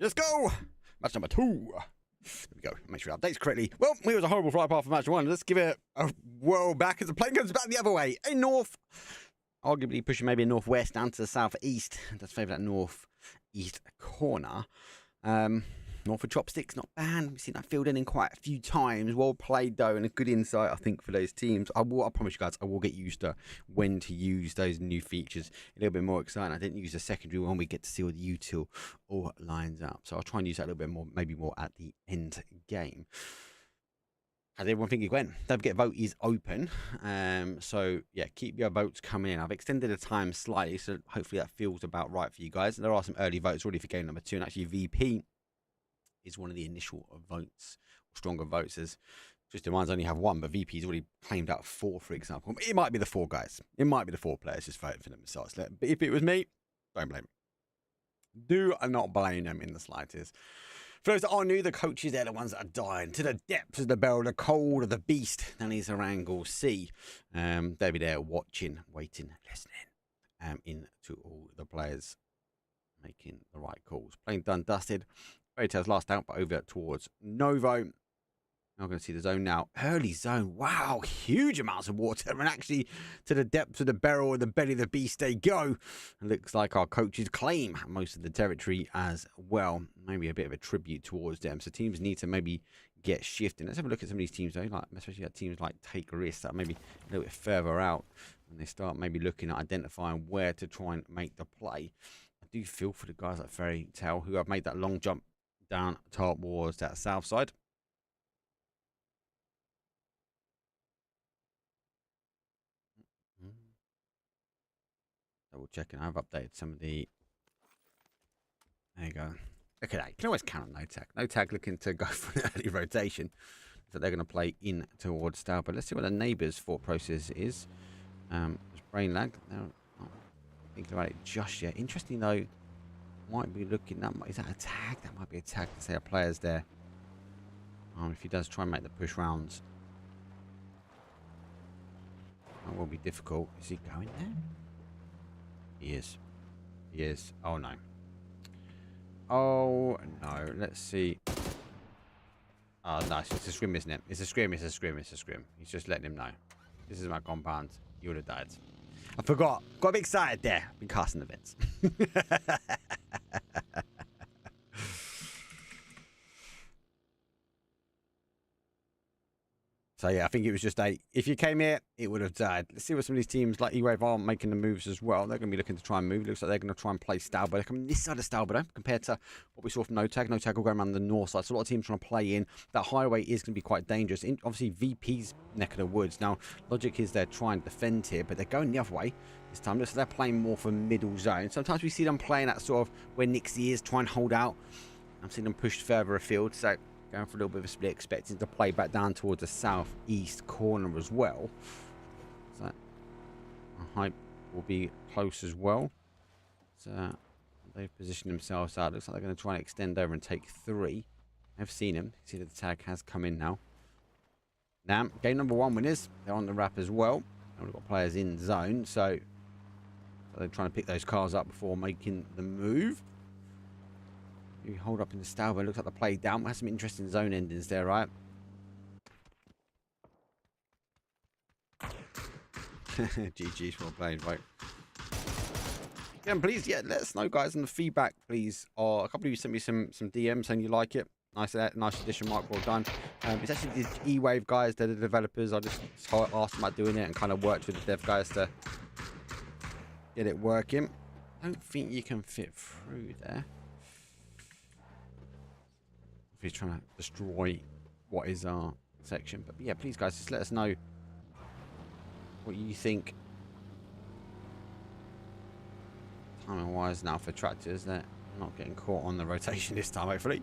Let's go. Match number 2. There we go. Make sure it updates correctly. Well, it was a horrible flight path for match 1. Let's give it a whirl back as the plane comes back the other way. A north, arguably pushing maybe a northwest down to the southeast. Let's favour that northeast corner. Not for chopsticks, not banned. We've seen that filled in quite a few times. Well played though, and a good insight I think for those teams. I promise you guys, I will get used to when to use those new features. A little bit more exciting. I didn't use the secondary one. We get to see all the util all lines up. So I'll try and use that a little bit more, maybe more at the end game. How's everyone think it went? Don't forget, vote is open. So yeah, keep your votes coming in. I've extended the time slightly, so hopefully that feels about right for you guys. There are some early votes already for game number 2, and actually VP is one of the initial votes, or stronger votes. As Twisted Minds only have 1, but VP's already claimed out 4, for example. It might be the 4 guys. It might be the 4 players just voting for themselves. But if it was me, don't blame me. Do not blame them in the slightest. For those that are new, the coaches, they're the ones that are dying to the depths of the barrel, the cold of the beast. That is our angle C. They'll be there watching, waiting, listening into all the players making the right calls. Plain done, dusted. Fairy Tale's last out, but over towards Novo. I'm going to see the zone now. Early zone. Wow, huge amounts of water. And actually, to the depths of the barrel and the belly of the beast they go. It looks like our coaches claim most of the territory as well. Maybe a bit of a tribute towards them. So teams need to maybe get shifting. Let's have a look at some of these teams, though. Like, especially at teams like Take Risks that maybe a little bit further out. And they start maybe looking at identifying where to try and make the play. I do feel for the guys like Fairy Tale who have made that long jump down towards that south side. Double checking. I've updated some of the. There you go. Look at that. You can always count on no tag. No tag looking to go for an early rotation. So they're going to play in towards Stout. But let's see what the neighbours' thought process is. There's brain lag. They're not thinking about it just yet. Interesting though. Might be looking at. Is that a tag? That might be a tag to say a player's there. If he does try and make the push rounds, that will be difficult. Is he going there? He is. He is. Oh, no. Oh, no. Let's see. Oh, no. It's a scrim, isn't it? It's a scrim. It's a scrim. It's a scrim. He's just letting him know. This is my compound. You would have died. I forgot. Got a bit excited there. Been casting events. So, yeah, I think it was just if you came here, it would have died. Let's see what some of these teams like E-Wave are making the moves as well. They're going to be looking to try and move. Looks like they're going to try and play Stalber. They're coming this side of Stalber compared to what we saw from No Tag. No Tag will go around the north side. So a lot of teams trying to play in. That highway is going to be quite dangerous. Obviously, VP's neck of the woods. Now, logic is they're trying to defend here, but they're going the other way this time. Looks like they're playing more for middle zone. Sometimes we see them playing at sort of where Nixie is, try and hold out. I'm seeing them pushed further afield. So going for a little bit of a split, expecting to play back down towards the southeast corner as well. So that hype will be close as well. So they've positioned themselves out. Looks like they're going to try and extend over and take 3. I've seen him. See that the tag has come in now. Now, game number 1 winners. They're on the wrap as well. And we've got players in zone. So they're trying to pick those cars up before making the move. You hold up in the Stalber. Looks like the play down. Has some interesting zone endings there, right? GG's for playing, right? Yeah, and please, yeah, let us know, guys, in the feedback, please. Or a couple of you sent me some DMs saying you like it. Nice addition, Mark. Well done. It's actually the E-Wave guys. They're the developers. I just asked them about doing it and kind of worked with the dev guys to get it working. I don't think you can fit through there. He's trying to destroy what is our section. But yeah, please, guys, just let us know what you think. Timing wise now for tractors, they're not getting caught on the rotation this time, hopefully.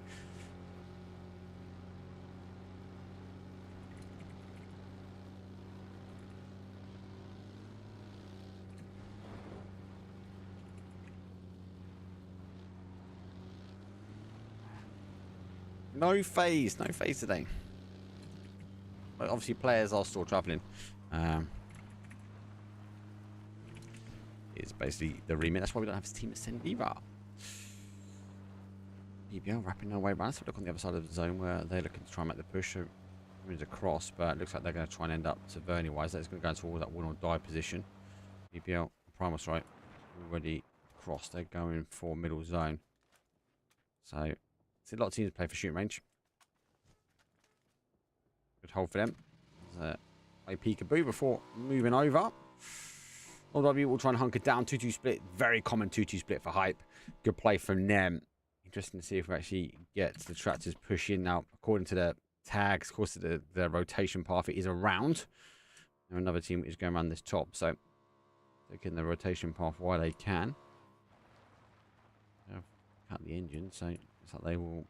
No phase today. But obviously players are still travelling. It's basically the remit. That's why we don't have his team ascend either. PBL wrapping their way around. Let's look on the other side of the zone where they're looking to try and make the push. So moves across, but it looks like they're going to try and end up Tavernier wise. That's going to go towards that win or die position. PBL Primus already crossed. They're going for middle zone. So a lot of teams play for shooting range. Good hold for them. Play peekaboo before moving over. LW will try and hunker down. 2-2 split. Very common 2-2 split for hype. Good play from them. Interesting to see if we actually get the tractors push in now. According to the tags, of course, the rotation path, it is around. There's another team is going around this top. So taking the rotation path while they can. They've cut the engine. So it's like they will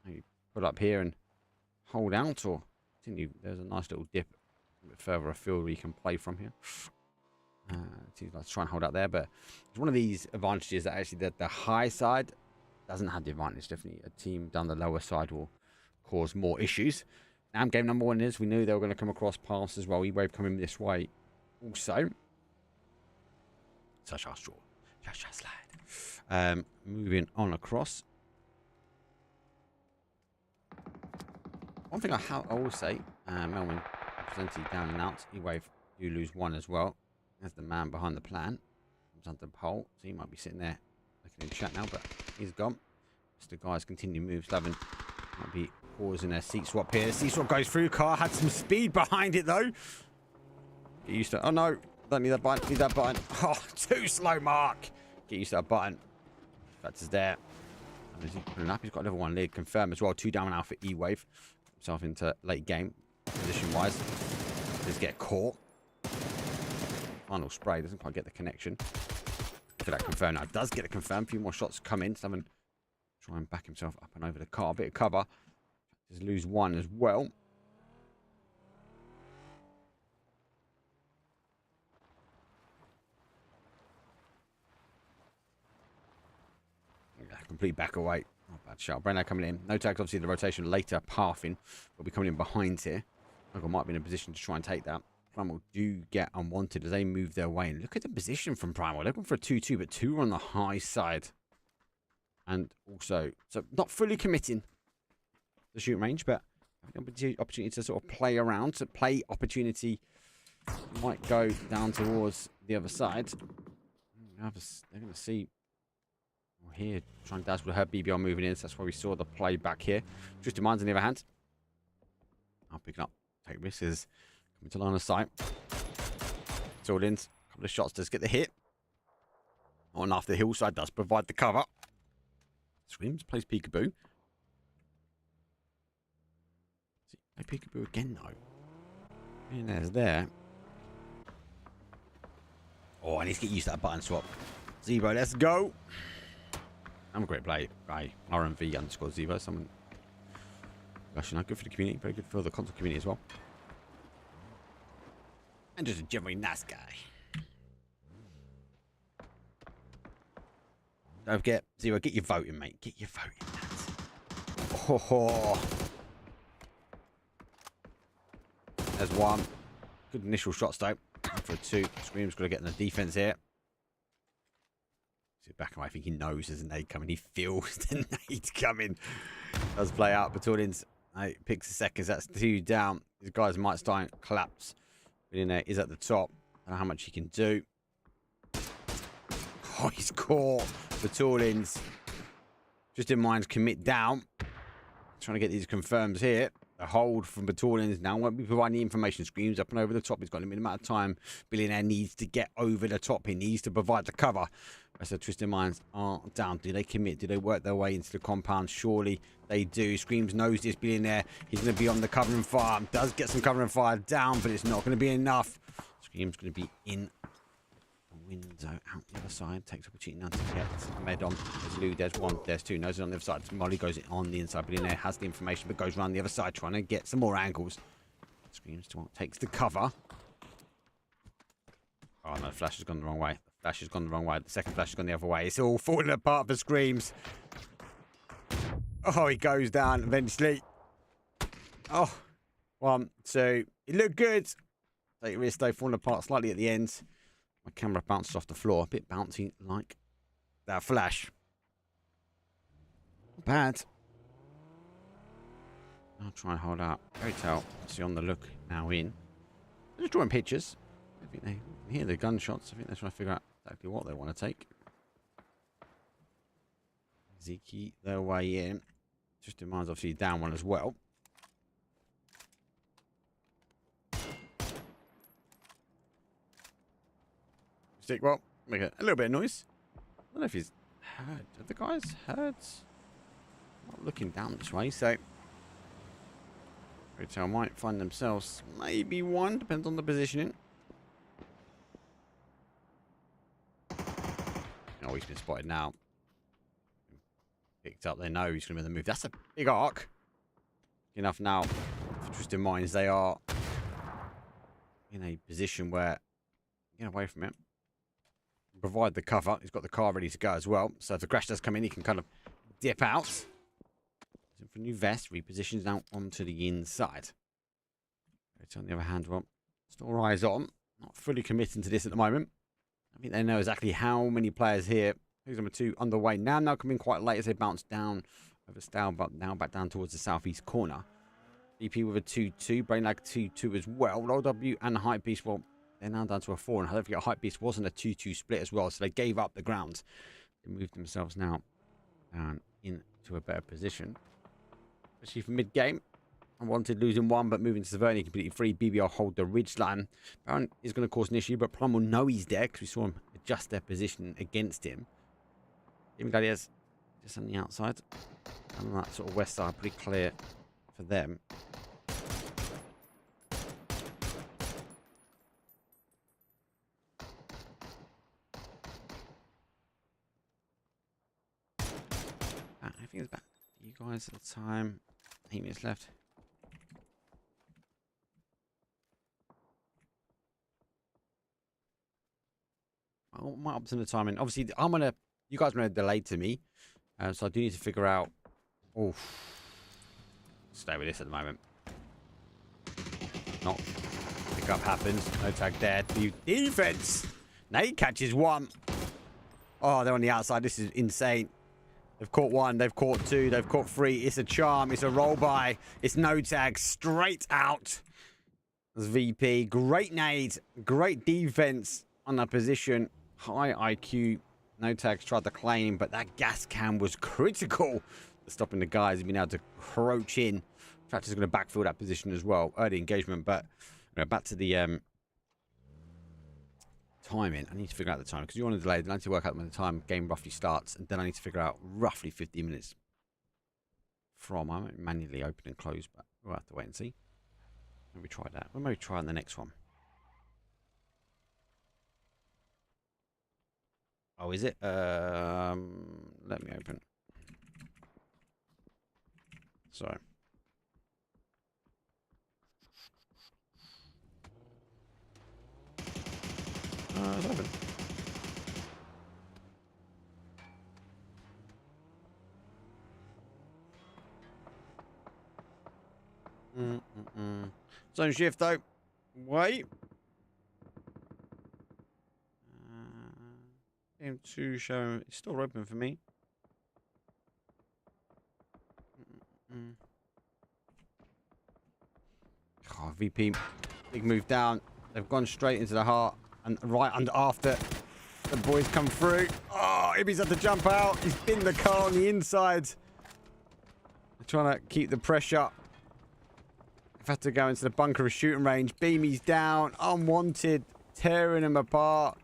maybe put up here and hold out or continue. There's a nice little dip a bit further afield where you can play from here. Seems like to try and hold out there, but it's one of these advantages that actually the high side doesn't have the advantage. Definitely a team down the lower side will cause more issues. Now game number 1 is, we knew they were going to come across paths as well. E-Wave coming this way also. Such a straw. Slide. Moving on across. One thing I will say, Melvin plenty down and out. E-Wave do lose 1 as well. That's the man behind the plan. Comes under the pole. So he might be sitting there looking in chat now, but he's gone. Just the guys continue moves. Lavin might be pausing their seat swap here. Seat swap goes through. Car had some speed behind it though. Get used to. Oh no. Don't need that button. Need that button. Oh, too slow, Mark. Get used to that button. That's there. And is he pulling up? He's got level 1 lead. Confirm as well. 2 down now for E-Wave. Himself into late game. Position wise. Does get caught. Final spray doesn't quite get the connection. Look at that confirm now. It does get it confirmed. A few more shots come in. Someone try and back himself up and over the car. A bit of cover. Just lose 1 as well. Yeah, complete back away. Not bad shot. Brenner coming in. No tags. Obviously the rotation later pathing will be coming in behind here. Michael might be in a position to try and take that. Primal do get unwanted as they move their way. And look at the position from Primal. Looking for a 2-2, but 2 are on the high side. And also, so not fully committing the shooting range, but opportunity to sort of play around. So play opportunity might go down towards the other side. They're going to see or here trying to dash with her BBR moving in. So that's why we saw the play back here. Twisted Minds on the other hand. I'll pick it up. Take risks. Coming to line of sight. It's all in. A couple of shots does get the hit. On after the hillside does provide the cover. Scrims plays peekaboo. Play peekaboo again though. And there's there. Oh, I need to get used to that button swap. Zebo, let's go. I'm a great play by RMV_Zebo. Someone gosh, you know, good for the community, very good for the console community as well. And just a generally nice guy. Don't forget, Zero, get your voting, mate. Get your voting, lads. Oh. There's 1. Good initial shot, though. For a 2. Scream's got to get in the defense here. Sit back away. I think he knows there's a nade coming. He feels the nade coming. Does play out. Batulin's picks the seconds. That's 2 down. These guys might start and collapse. Billionaire is at the top. I don't know how much he can do. Oh, he's caught. Batulins. Just in mind, commit down. Trying to get these confirms here. A hold from Batulins now won't be providing the information. Screams up and over the top. He's got a limited amount of time. Billionaire needs to get over the top. He needs to provide the cover. As the Twisted Minds are down. Do they commit? Do they work their way into the compound? Surely they do. Screams knows this Billionaire. He's going to be on the covering fire. Does get some covering fire down, but it's not going to be enough. Screams going to be in the window out the other side. Takes opportunity now to get med on. There's Lou, there's 1, there's 2. Knows it on the other side. Molly goes on the inside. Billionaire has the information, but goes around the other side trying to get some more angles. Screams takes the cover. Oh no, the flash has gone the wrong way. The flash has gone the wrong way. The second flash has gone the other way. It's all falling apart for Screams. Oh, he goes down eventually. Oh, 1, 2. It looked good. Take a risk though, falling apart slightly at the end. My camera bounced off the floor. A bit bouncy like that flash. Not bad. I'll try and hold out. Hotel. See on the look now in. They're just drawing pictures. I think they can hear the gunshots. I think they're trying to figure out exactly what they want to take. Ziki their way in. Twisted Mind's obviously down one as well. Stick well, make a little bit of noise. I don't know if he's heard. Have the guys heard? Not looking down this way, so Hotel might find themselves maybe one, depends on the positioning. Oh, he's been spotted now. Picked up, they know he's going to be on the move. That's a big arc. Enough now for Twisted Minds. They are in a position where get away from it. Provide the cover. He's got the car ready to go as well. So if the crash does come in, he can kind of dip out. For new vest, repositions now onto the inside. It's on the other hand, well, still eyes on. Not fully committing to this at the moment. I think they know exactly how many players here. Who's number 2 underway now? Now coming quite late as they bounce down over Style, but now back down towards the southeast corner. BP with a 2-2, Brainlag 2-2 as well. Low W and Hype Beast, well, they're now down to a 4. And I don't forget, Hype Beast wasn't a 2-2 split as well, so they gave up the ground. They moved themselves now down into a better position, especially for mid-game. Unwanted losing 1, but moving to Severny completely free. BBR hold the ridgeline. Baron is going to cause an issue, but Plum will know he's there because we saw him adjust their position against him. Even Gladiators just on the outside. And on that sort of west side, pretty clear for them. I think it's about you guys at the time. 8 minutes left. I might up to the timing. Obviously, you guys are going to delay to me. So I do need to figure out. Oh, stay with this at the moment. Not pick up happens. No tag there. Defense. Nate catches 1. Oh, they're on the outside. This is insane. They've caught 1. They've caught 2. They've caught 3. It's a charm. It's a roll by. It's no tag. Straight out. That's VP. Great nade. Great defense on that position. High IQ. No tags tried to claim, but that gas can was critical to stopping the guys being able to approach in. Tractor's going to backfill that position as well. Early engagement, but back to the timing. I need to figure out the time because you want to delay. I need to work out when the time game roughly starts, and then I need to figure out roughly 15 minutes from. I might manually open and close, but we'll have to wait and see. Maybe try that. We'll maybe try on the next one. Oh, is it? Let me open. Sorry. It's open. Zone shift though. Wait. Game 2 show. It's still open for me. Oh, VP. Big move down. They've gone straight into the heart. And right under after the boys come through. Oh, Ibby's had to jump out. He's pinned the car on the inside. They're trying to keep the pressure. They've had to go into the bunker of shooting range. Beamy's down. Unwanted. Tearing him apart.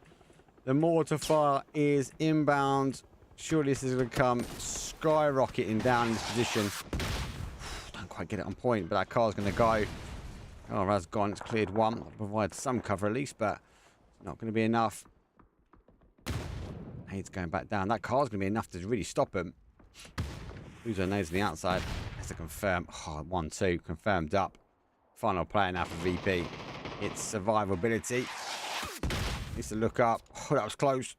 The mortar fire is inbound. Surely this is going to come skyrocketing down in this position. Don't quite get it on point, but that car's going to go. Oh, Raz gone. It's cleared 1. I'll provide some cover at least, but it's not going to be enough. Nade's going back down. That car's going to be enough to really stop him. Who's on Nade's on the outside? Has to confirm. Oh, 1-2. Confirmed up. Final player now for VP. It's survivability. Needs to look up. Oh, that was close.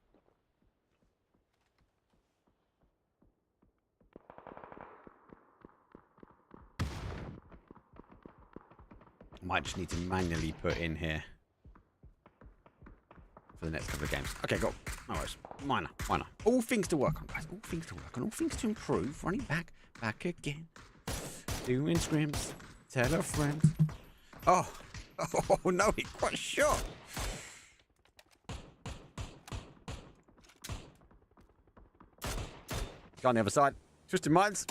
Might just need to manually put in here for the next couple of games. Okay, go. No worries. Minor. All things to work on, guys. All things to work on. All things to improve. Running back again. Doing scrims. Tell a friend. Oh no, he got shot. Go on the other side. Twisted Minds.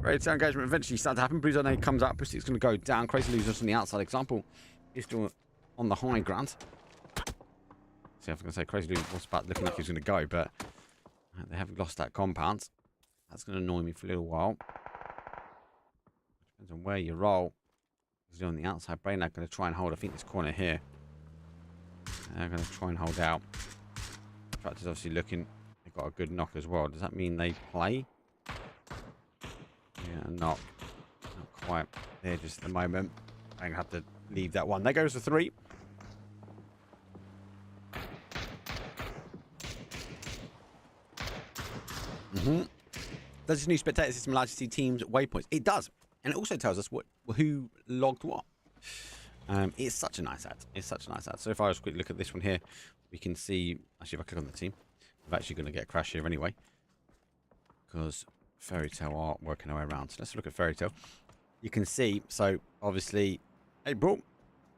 Fairy tale engagement eventually starts to happen. Bruiser nade comes up. Pustik's going to go down. Crazy losers on the outside. Example is still on the high ground. See, I was going to say Crazy Loser was about looking like he was going to go, but they haven't lost that compound. That's going to annoy me for a little while. Depends on where you roll. Because on the outside, Brain are going to try and hold. I think this corner here. They're going to try and hold out. Tractor's obviously looking. They've got a good knock as well. Does that mean they play? Yeah, not quite there just at the moment. I'm going to have to leave that one. There goes the 3. Does this new spectator system allow you to see teams' waypoints? It does. And it also tells us who logged what. It's such a nice ad. It's such a nice ad. So if I just quickly look at this one here, we can see... Actually, if I click on the team, I'm actually going to get a crash here anyway. Because Fairy Tale are working their way around. So let's look at Fairy Tale. You can see, so obviously, April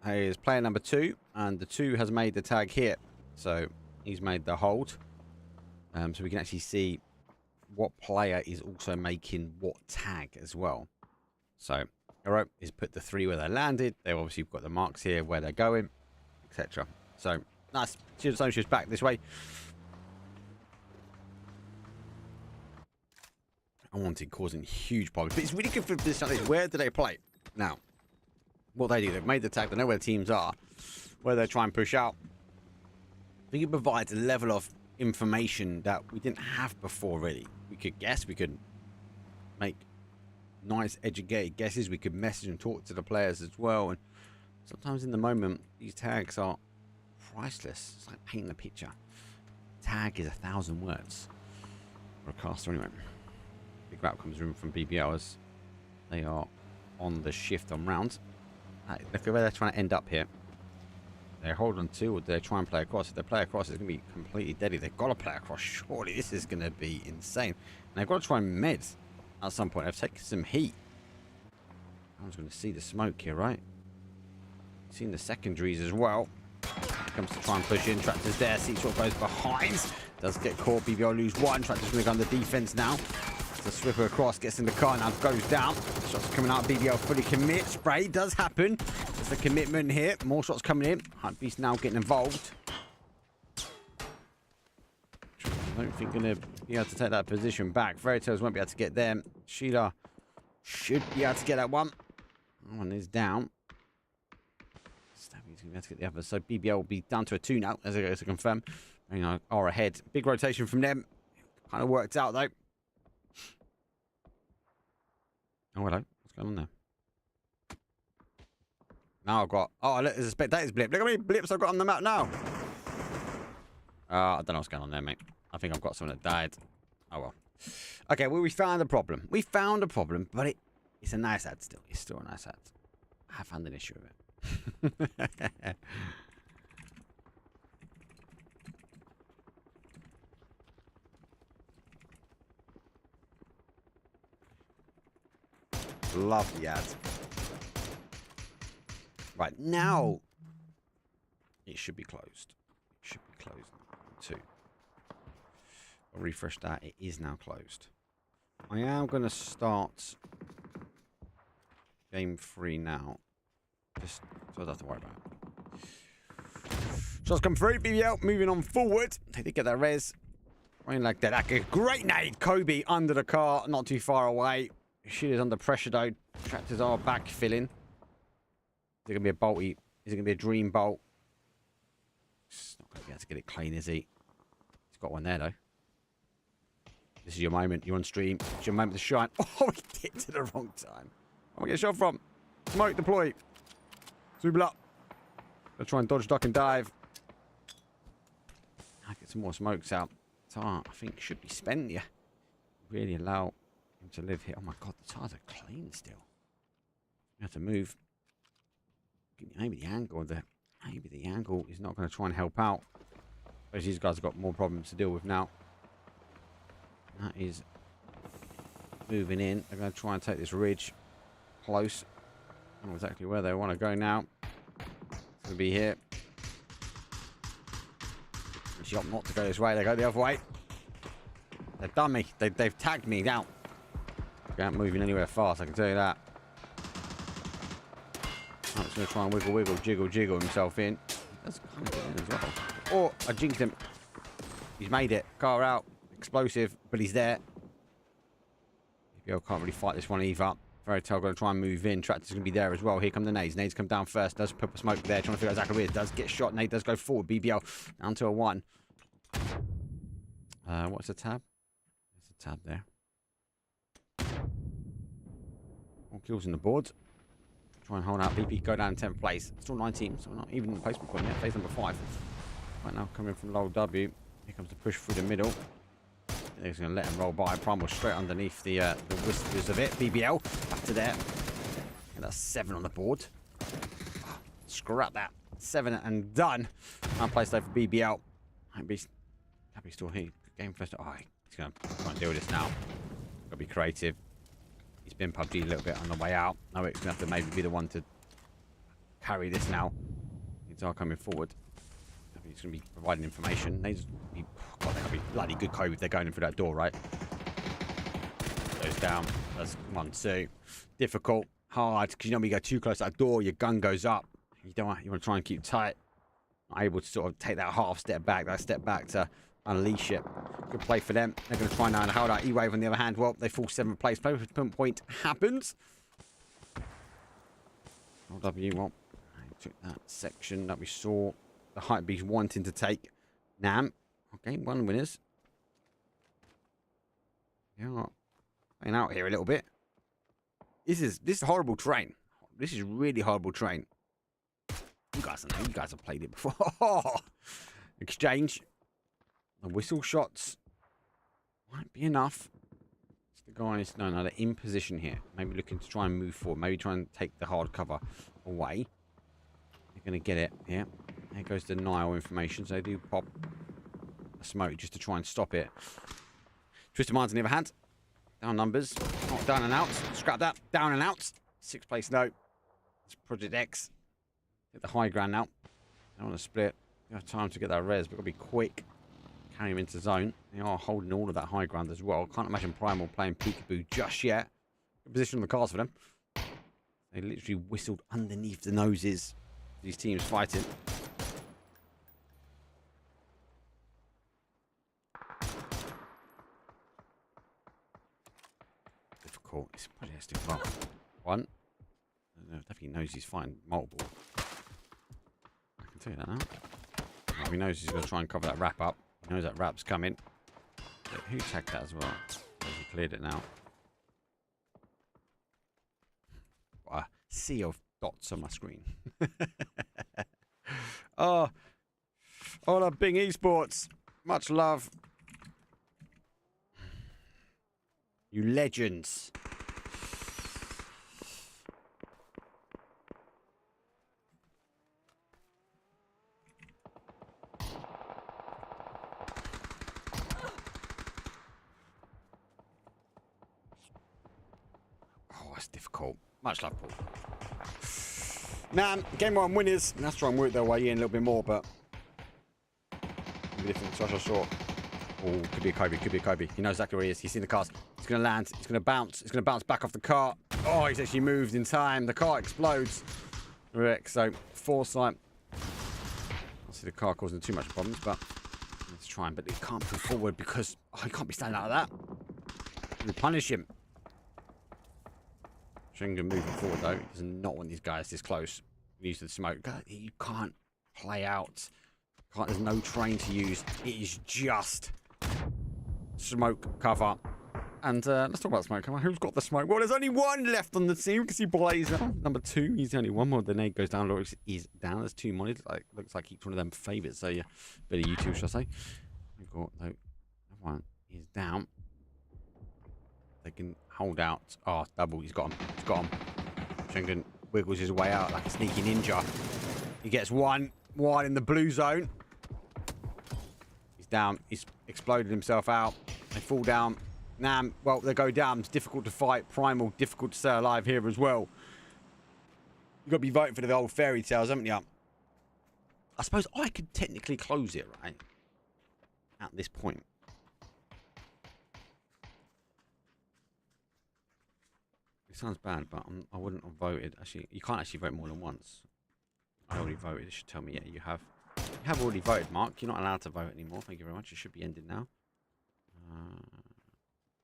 is player number 2. And the 2 has made the tag here. So he's made the hold. So we can actually see what player is also making what tag as well. So Hero is put the 3 where they landed. They've obviously got the marks here where they're going, etc. So nice. She's back this way. Unwanted causing huge problems. But it's really good for this. Where do they play? Now, what they do, they've made the tag. They know where the teams are, where they try and push out. I think it provides a level of information that we didn't have before, really. We could guess. We could make nice, educated guesses. We could message and talk to the players as well. And sometimes in the moment, these tags are priceless. It's like painting a picture. Tag is 1,000 words. For a caster, anyway. Big wrap comes in from BBL as they are on the shift on rounds. Look at where they're trying to end up here. They hold on to, or do they try and play across? If they play across, it's going to be completely deadly. They've got to play across. Surely this is going to be insane. And they've got to try and med at some point. They've taken some heat. I was going to see the smoke here, right? Seen the secondaries as well. Comes to try and push in. Tractor's there. Sees what goes behind. Does get caught. BBL lose 1. Tractor's going to go on the defense now. The swipper across, gets in the car now, goes down. Shots coming out, BBL fully commit. Spray does happen. There's the commitment here. More shots coming in. Hunt Beast now getting involved. I don't think going to be able to take that position back. Fairy Tales won't be able to get them. Sheila should be able to get that one. That one is down. Stabby's going to be able to get the other. So BBL will be down to a 2 now, as it goes to confirm. You know, are ahead. Big rotation from them. Kind of worked out, though. Oh, hello. What's going on there? Now I've got... Oh, look, there's a spectator's blip. Look how many blips I've got on the map now. I don't know what's going on there, mate. I think I've got someone that died. Oh, well. Okay, well, we found a problem. We found a problem, but it's a nice ad still. It's still a nice ad. I have found an issue with it. Love the ad. Right, now it should be closed. It should be closed too. I'll refresh that. It is now closed. I am going to start game 3 now. Just so I don't have to worry about it. Shots come through. BBL moving on forward. They did get that res. Running like that. Like a great nade. Kobe under the car. Not too far away. Shit is under pressure though. Tractors are back filling. Is it going to be a bolty? Is it going to be a dream bolt? He's not going to be able to get it clean, is he? He's got one there though. This is your moment. You're on stream. It's your moment to shine. Oh, he hit to the wrong time. Where am I getting shot from? Smoke deploy. Super up. Gonna try and dodge, duck, and dive. I get some more smokes out. Tar, I think, should be spent. Yeah. Really allow him to live here. Oh my god, the tires are clean still. You have to move. Maybe the angle there. Maybe the angle is not going to try and help out. Whereas these guys have got more problems to deal with now. That is moving in. They're going to try and take this ridge close. I don't know exactly where they want to go now. It's going to be here. Shot not to go this way. They go the other way. They've done me. They've tagged me now. He ain't moving anywhere fast, I can tell you that. I'm just going to try and wiggle, jiggle himself in. That's kind of get in as well. Oh, I jinxed him. He's made it. Car out. Explosive, but he's there. BBL can't really fight this one either. Fairy Tale going to try and move in. Tractor's going to be there as well. Here come the nades. Nades come down first. Does put smoke there. Trying to figure out exactly where it is. Does get shot. Nade does go forward. BBL down to a 1. What's the tab? There's a tab there. All kills on the board. Try and hold out. BP go down in 10th place. Still 19, so we're not even in the placement point yet. Phase number 5. Right now coming from low W. Here comes the push through the middle. They're just going to let him roll by. Primal straight underneath the whiskers of it. BBL back to there. And that's 7 on the board. Scrap that. 7 and done. One place though for BBL. Happy still here. Game first. Oh, he's going to try and deal with this now. Got to be creative. He's been PUBG a little bit on the way out. No, it's going to have to maybe be the one to carry this now. These are coming forward. He's going to be providing information. They just be, God, they're going to be bloody good code if they're going in through that door, right? Goes down. That's 1, 2. Difficult, hard, because you know when you go too close to that door, your gun goes up. You want to try and keep tight. Not able to sort of take that half step back, that step back to unleash it. Good play for them. They're going to try now and hold out E-Wave on the other hand. Well, they fall 7th place. Placement point happens. LW, well, took that section that we saw. The hype beast wanting to take Nam. Okay, 1 winners. Yeah, playing out here a little bit. This is horrible terrain. This is really horrible terrain. You guys have played it before. Exchange. The whistle shots might be enough. The guys, no, they're in position here. Maybe looking to try and move forward. Maybe try and take the hard cover away. They're going to get it. Yeah. There goes the Nile information. So they do pop a smoke just to try and stop it. Twisted Minds on the other hand. Down numbers. Not down and out. Scrap that. Down and out. 6th place no. It's Project X. Get the high ground now. They want to split. You have time to get that res, but got to be quick. Carry him into zone. They are holding all of that high ground as well. Can't imagine Primal playing peekaboo just yet. Good position on the cards for them. They literally whistled underneath the noses. These teams fighting. Difficult. It's probably has to well. 1. Definitely knows he's fighting multiple. I can tell you that now. He knows he's going to try and cover that wrap up. He knows that wrap's coming. But who tagged that as well? He cleared it now. What a sea of dots on my screen. Oh, all our Bing Esports. Much love. You legends. That's difficult. Much love, Paul. Nah, game 1 winners. Let's try and work their way in a little bit more, but maybe different. Joshua Short. Oh, could be a Kobe. Could be a Kobe. He knows exactly where he is. He's seen the cars. He's going to land. It's going to bounce. It's going to bounce back off the car. Oh, he's actually moved in time. The car explodes. Rick, so foresight. I see the car causing too much problems, but let's try and. But he can't move forward because he can't be standing out of that. We punish him. Schengen moving forward though. He does not want these guys this close. Use the smoke. You can't play out. There's no train to use. It is just smoke cover. And let's talk about smoke cover. Who's got the smoke? Well, there's only 1 left on the team. You can see Blazer. Number 2. He's the only one more. The nade goes down. Looks is down. There's 2 monitors. Looks like each one of them favourites. So yeah, bit of YouTube, shall I say? We've got no. One is down. They can hold out. Oh, double. He's got him. He's got him. Schengen wiggles his way out like a sneaky ninja. He gets 1 wide in the blue zone. He's down. He's exploded himself out. They fall down. Nam, well, they go down. It's difficult to fight. Primal, difficult to stay alive here as well. You've got to be voting for the old fairy tales, haven't you? I suppose I could technically close it, right? At this point. It sounds bad, but I wouldn't have voted. Actually, you can't actually vote more than once. I already voted. It should tell me, yeah, you have. You have already voted, Mark. You're not allowed to vote anymore. Thank you very much. It should be ended now.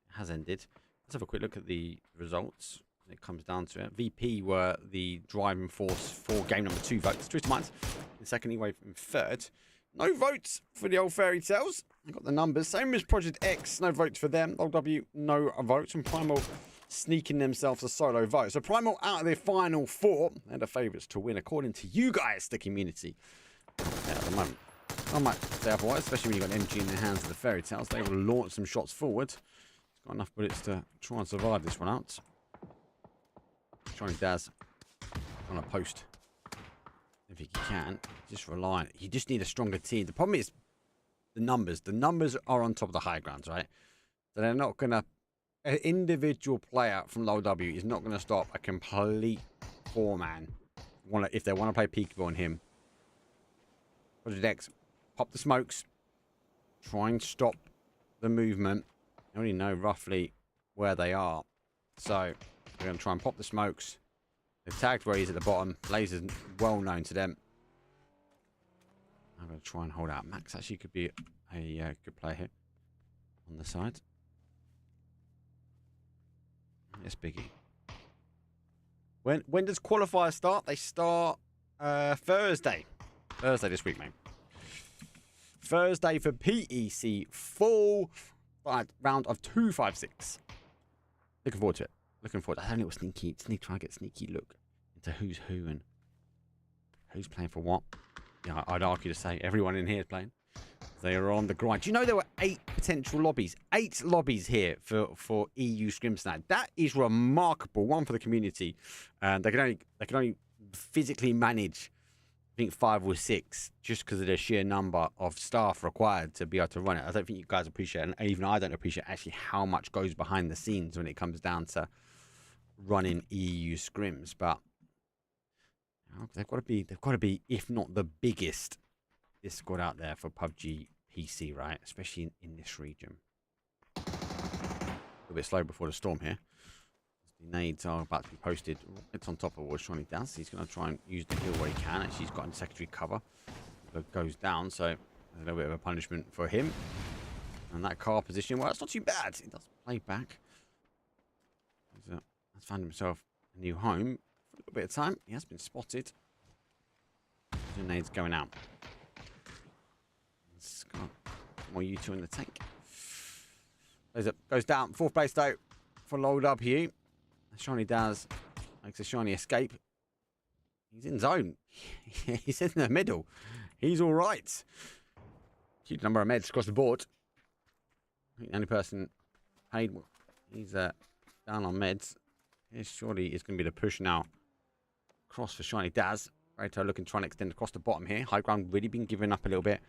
It has ended. Let's have a quick look at the results. When it comes down to it. VP were the driving force for game number 2 votes. Twisted Minds in second, E-Wave in third. No votes for the old fairy tales. I got the numbers. Same as Project X. No votes for them. LW, no votes. And Primal sneaking themselves a solo vote. So Primal out of their final 4. They're the favourites to win, according to you guys, the community. Yeah, at the moment. I might say otherwise, especially when you've got MG in the hands of the fairy tales. They will launch some shots forward. He's got enough bullets to try and survive this one out. Trying Daz on a post. If he can, just rely on it. You just need a stronger team. The problem is the numbers. The numbers are on top of the high grounds, right? So they're not going to... An individual player from low W is not going to stop a complete 4-man. If they want to play peekaboo on him. Project X, pop the smokes. Try and stop the movement. I already know roughly where they are. So we're going to try and pop the smokes. They've tagged where he's at the bottom. Laser's well known to them. I'm going to try and hold out. Max actually could be a good player here on the side. Yes, Biggie. When does qualifiers start? They start Thursday. Thursday this week, mate. Thursday for PEC full round of 256. Looking forward to it. Looking forward. I have a little sneaky, trying to get sneaky look into who's who and who's playing for what. Yeah, I'd argue to say everyone in here is playing. They are on the grind. Do you know there were 8 potential lobbies? 8 lobbies here for EU Scrims now. That is remarkable. One for the community. And they can only physically manage, I think, 5 or 6 just because of the sheer number of staff required to be able to run it. I don't think you guys appreciate it, and even I don't appreciate actually how much goes behind the scenes when it comes down to running EU Scrims. But you know, they've got to be, if not the biggest squad out there for PUBG PC, right? Especially in this region. A little bit slow before the storm here. The nades are about to be posted. It's on top of what Shawnee does. He's going to try and use the hill where he can. Actually, he's got in secondary cover. It goes down, so a little bit of a punishment for him. And that car position, well, it's not too bad. He does play back. He's found himself a new home for a little bit of time. He has been spotted. The nades going out. He's got more U2 in the tank. Goes down. 4th place, though, for low W. Shawnee does makes a shiny escape. He's in zone. He's in the middle. He's all right. Huge number of meds across the board. I think the only person paid. He's down on meds. Here's surely is going to be the push now. Cross for Shiny Daz. Rato looking trying to extend across the bottom here. High ground really been giving up a little bit.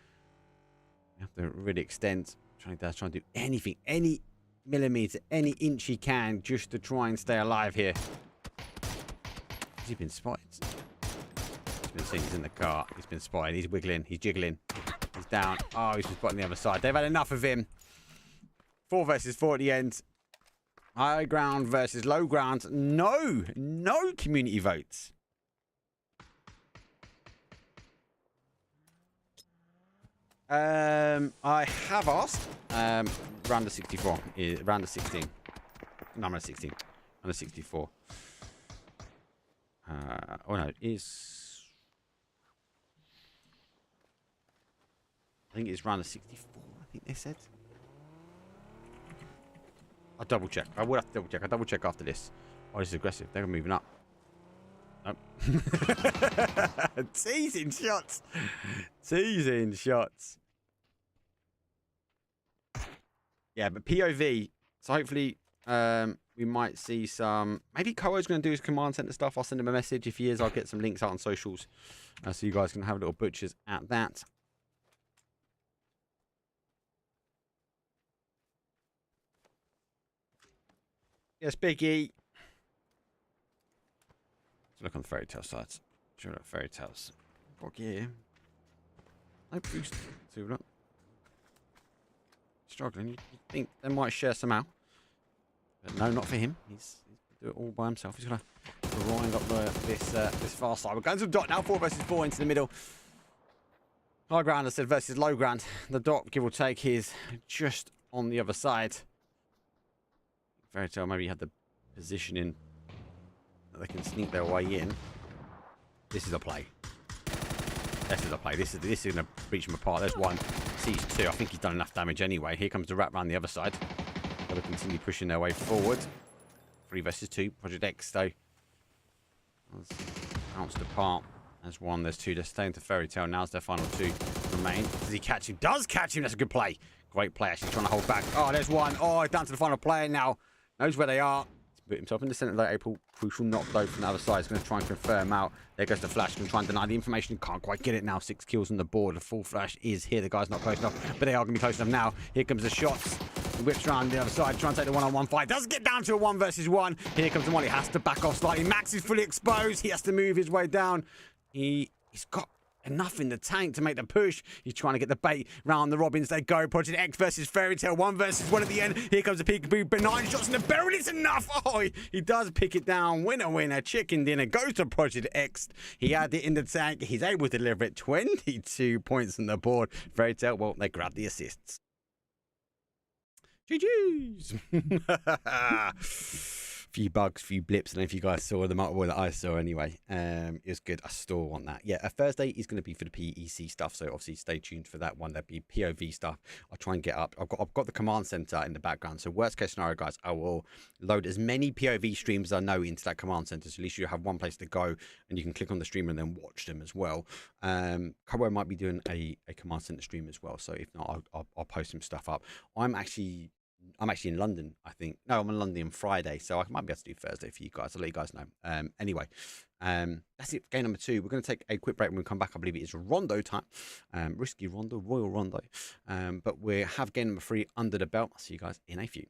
You have to really extend. Shiny Daz trying to do anything, any millimeter, any inch he can just to try and stay alive here. Has he been spotted? He's been seen. He's in the car. He's been spotted. He's wiggling. He's jiggling. He's down. Oh, he's been spotted on the other side. They've had enough of him. 4 versus 4 at the end. High ground versus low ground. No community votes. I have asked. Round of 64. Round of 16. No, round of 16. Round of 64. Oh no, it is. I think it's round of 64. I think they said. I'll double check. I will have to double check. I'll double check after this. Oh, this is aggressive. They're moving up. Nope. Teasing shots. Teasing shots. Yeah, but POV. So hopefully we might see some... Maybe Koa's going to do his command center stuff. I'll send him a message. If he is, I'll get some links out on socials. So you guys can have little butchers at that. Yes, Biggie. Let's look on the fairy tale sites. Sure, look, fairy tales. Fuck yeah. No boost. See what up. Struggling. You think they might share some out. But no, not for him. He's do it all by himself. He's going to grind up this far side. We're going to the dot now. 4 versus 4 into the middle. High ground, I said, versus low ground. The dot, give or take, is just on the other side. Fairy Tale maybe had the positioning that they can sneak their way in. This is a play. This is a play. This is going to breach them apart. There's one. Siege 2. I think he's done enough damage anyway. Here comes the wrap around the other side. Got to continue pushing their way forward. 3 versus 2. Project X, though. Bounced apart. There's 1. There's 2. They're staying to Fairy Tale. Now's their final 2 remain. Does he catch him? Does catch him. That's a good play. Great play. Actually trying to hold back. Oh, there's 1. Oh, down to the final player now. Knows where they are. Put himself in the centre of that April. Crucial knock though from the other side. He's going to try and confirm out. There goes the flash. Going to try and deny the information. Can't quite get it now. 6 kills on the board. The full flash is here. The guy's not close enough, but they are going to be close enough now. Here comes the shots. He whips around the other side. Trying to take the one-on-one fight. Doesn't get down to a 1 versus 1. Here comes the one. He has to back off slightly. Max is fully exposed. He has to move his way down. He's got enough in the tank to make the push. He's trying to get the bait round the Robins. They go. Project X versus Fairy Tale. 1 versus 1 at the end. Here comes the peekaboo. Benign shots in the barrel. It's enough. Oh, he does pick it down. Winner, winner. Chicken dinner. Goes to Project X. He had it in the tank. He's able to deliver it. 22 points on the board. Fairy Tale, well, they grab the assists. GG's. Few bugs, few blips. I don't know if you guys saw the multiple that I saw anyway. It was good. I still want that. Yeah, Thursday is going to be for the PEC stuff, so obviously stay tuned for that one. There'll be POV stuff. I'll try and get up. I've got the command center in the background. So worst case scenario, guys, I will load as many POV streams as I know into that command center. So at least you have one place to go, and you can click on the streamer and then watch them as well. Cabo might be doing a command center stream as well. So if not, I'll post some stuff up. I'm actually in London, I think. No, I'm in London on Friday, so I might be able to do Thursday for you guys. I'll let you guys know. Anyway, that's it for game number 2. We're going to take a quick break. When we come back, I believe it is Rondo time. Risky Rondo, Royal Rondo. But we have game number 3 under the belt. I'll see you guys in a few.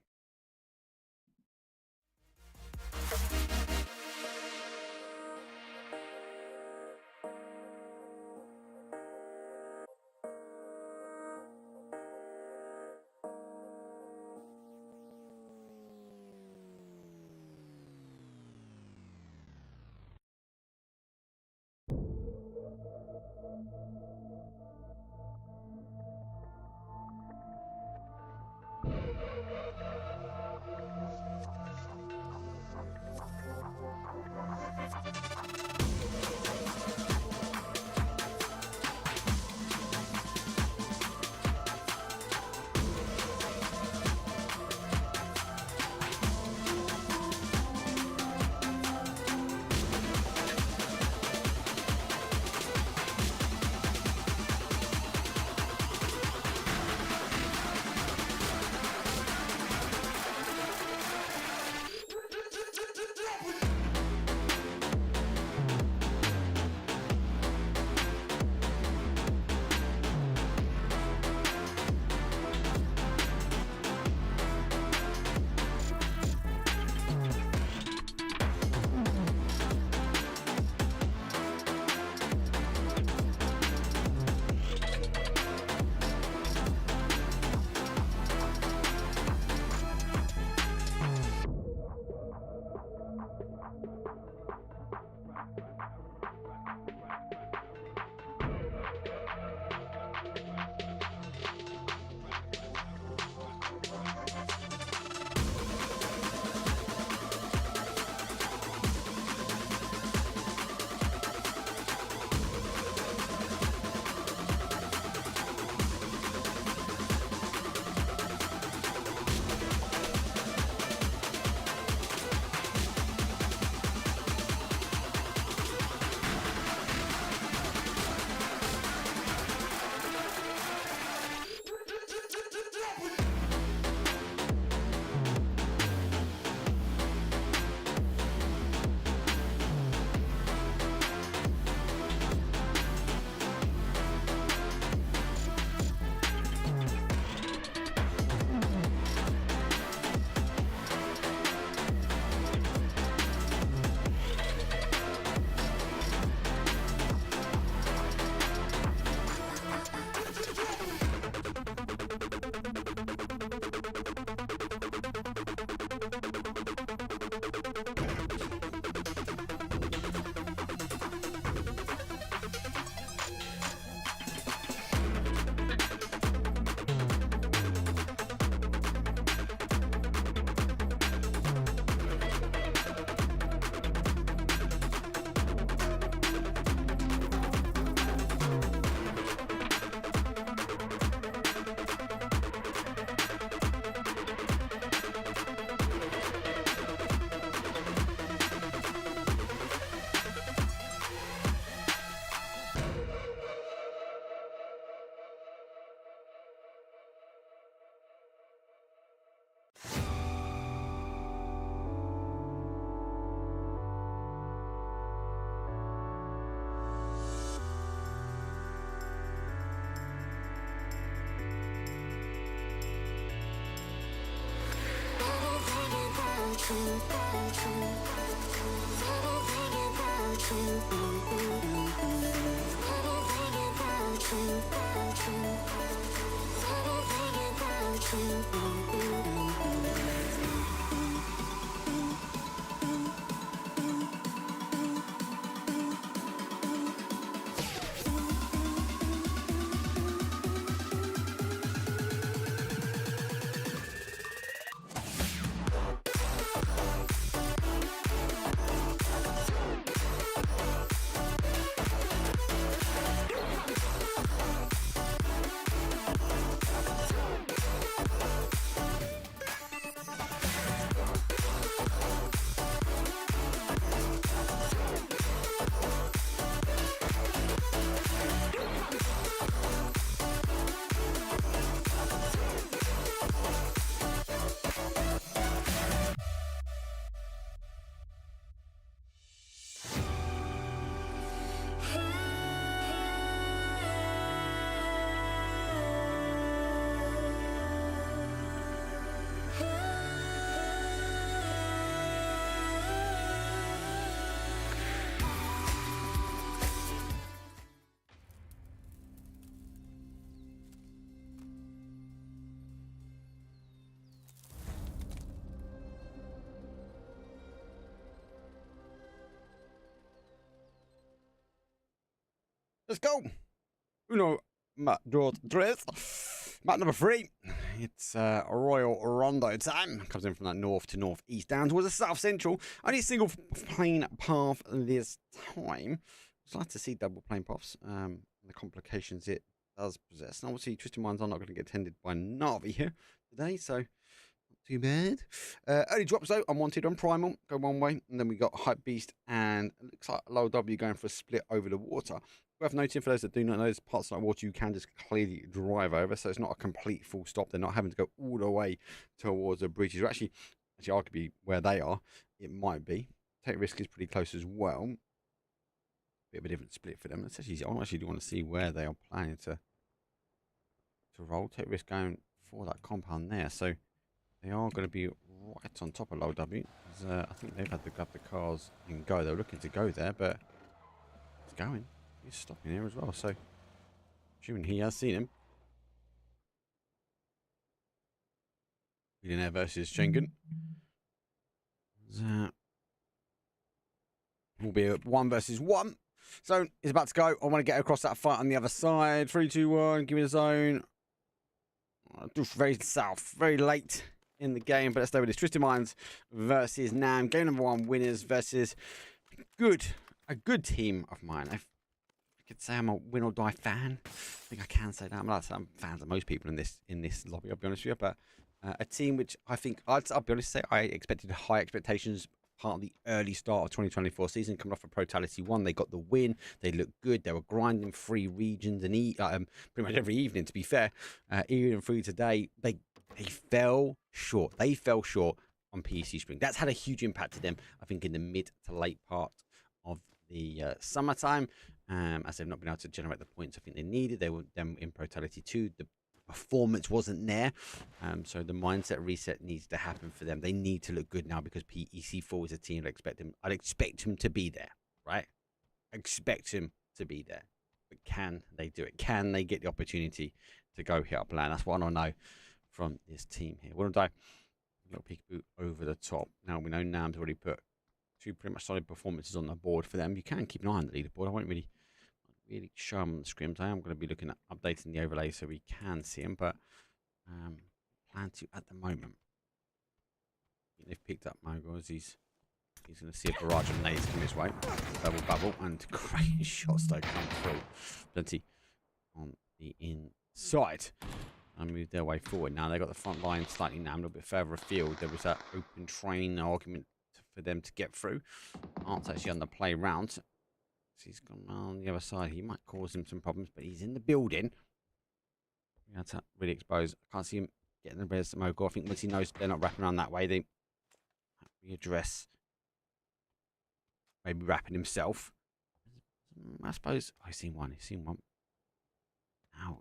Let's go. Uno, Matt, dos, tres. Map number 3. It's a Royal Rondo time. Comes in from that north to northeast down towards the south central. Only a single plane path this time. It's nice to see double plane paths. The complications it does possess. And obviously, Twisted Minds are not going to get tended by Navi here today, so not too bad. Early drops though, Unwanted on Primal, go one way, and then we got Hype Beast and it looks like Low W going for a split over the water. Worth noting for those that do not know, there's parts like water you can just clearly drive over, so it's not a complete full stop. They're not having to go all the way towards the bridges. Or actually arguably where they are, it might be. Take Risk is pretty close as well. Bit of a different split for them. It's actually, I actually do want to see where they are planning to roll. Take Risk going for that compound there, so they are going to be right on top of Low W. I think they've had to grab the cars and go. They're looking to go there, but it's going. He's stopping here as well, so assuming he has seen him. Billionaire versus Schengen. That will be a 1 versus 1. So he's about to go. I want to get across that fight on the other side. 3, 2, 1. Give me the zone. Just very south, very late in the game, but let's stay with this. Twisted Minds versus Nam. Game number 1 winners versus a good team of mine. I could say I'm a win or die fan. I think I can say that. I'm fans of most people in this lobby, I'll be honest with you, but a team which I think I'll be honest, say I expected high expectations. Part of the early start of 2024 season, coming off of Brutality 1, they got the win. They looked good. They were grinding 3 regions and pretty much every evening. To be fair, even through today, they fell short. They fell short on PEC Spring. That's had a huge impact to them. I think in the mid to late part of the summertime, as they've not been able to generate the points I think they needed. They were them in Brutality 2. The performance wasn't there, so the mindset reset needs to happen for them. They need to look good now because PEC4 is a team I'd expect him to be there, right? Expect him to be there, but can they do it? Can they get the opportunity to go hit up land? That's what I want to know from this team here. What do I? A little peekaboo over the top. Now we know Nam's already put 2 pretty much solid performances on the board for them. You can keep an eye on the leaderboard. I won't really show them the scrims. I am going to be looking at updating the overlay so we can see them, but plan to at the moment. They've picked up Mogos. He's going to see a barrage of nades come his way. Bubble, and great shots though come through. Plenty on the inside. And move their way forward. Now they've got the front line slightly now a little bit further afield. There was that open train argument for them to get through. Art's actually on the play round. He's gone on the other side. He might cause him some problems, but he's in the building. We had to really expose. I can't see him getting the res Mogul. I think once he knows they're not wrapping around that way, they readdress. Maybe wrapping himself. I suppose. Oh, he's seen one. He's seen one.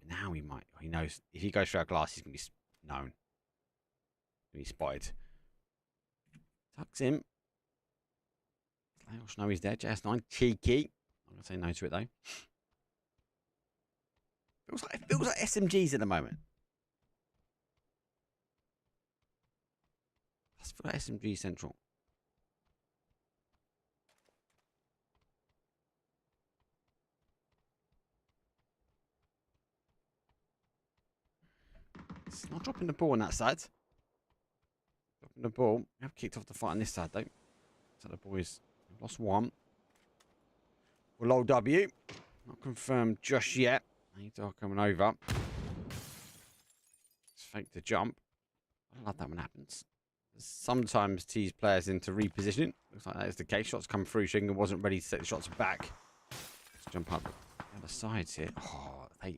Now he might. He knows if he goes through our glass, he's going to be known. He's going to be spotted. Tucks in. They all know he's there. JS9, cheeky. I'm going to say no to it, though. It feels like SMGs at the moment. Let's feel like SMG Central. It's not dropping the ball on that side. Dropping the ball. We have kicked off the fight on this side, though. So the boys have lost one. Well, low W. Not confirmed just yet. They are coming over. Let's fake the jump. I love that when happens. Sometimes tease players into repositioning. Looks like that is the case. Shots come through. Shinga wasn't ready to take the shots back. Let's jump up the other sides here. Oh, they're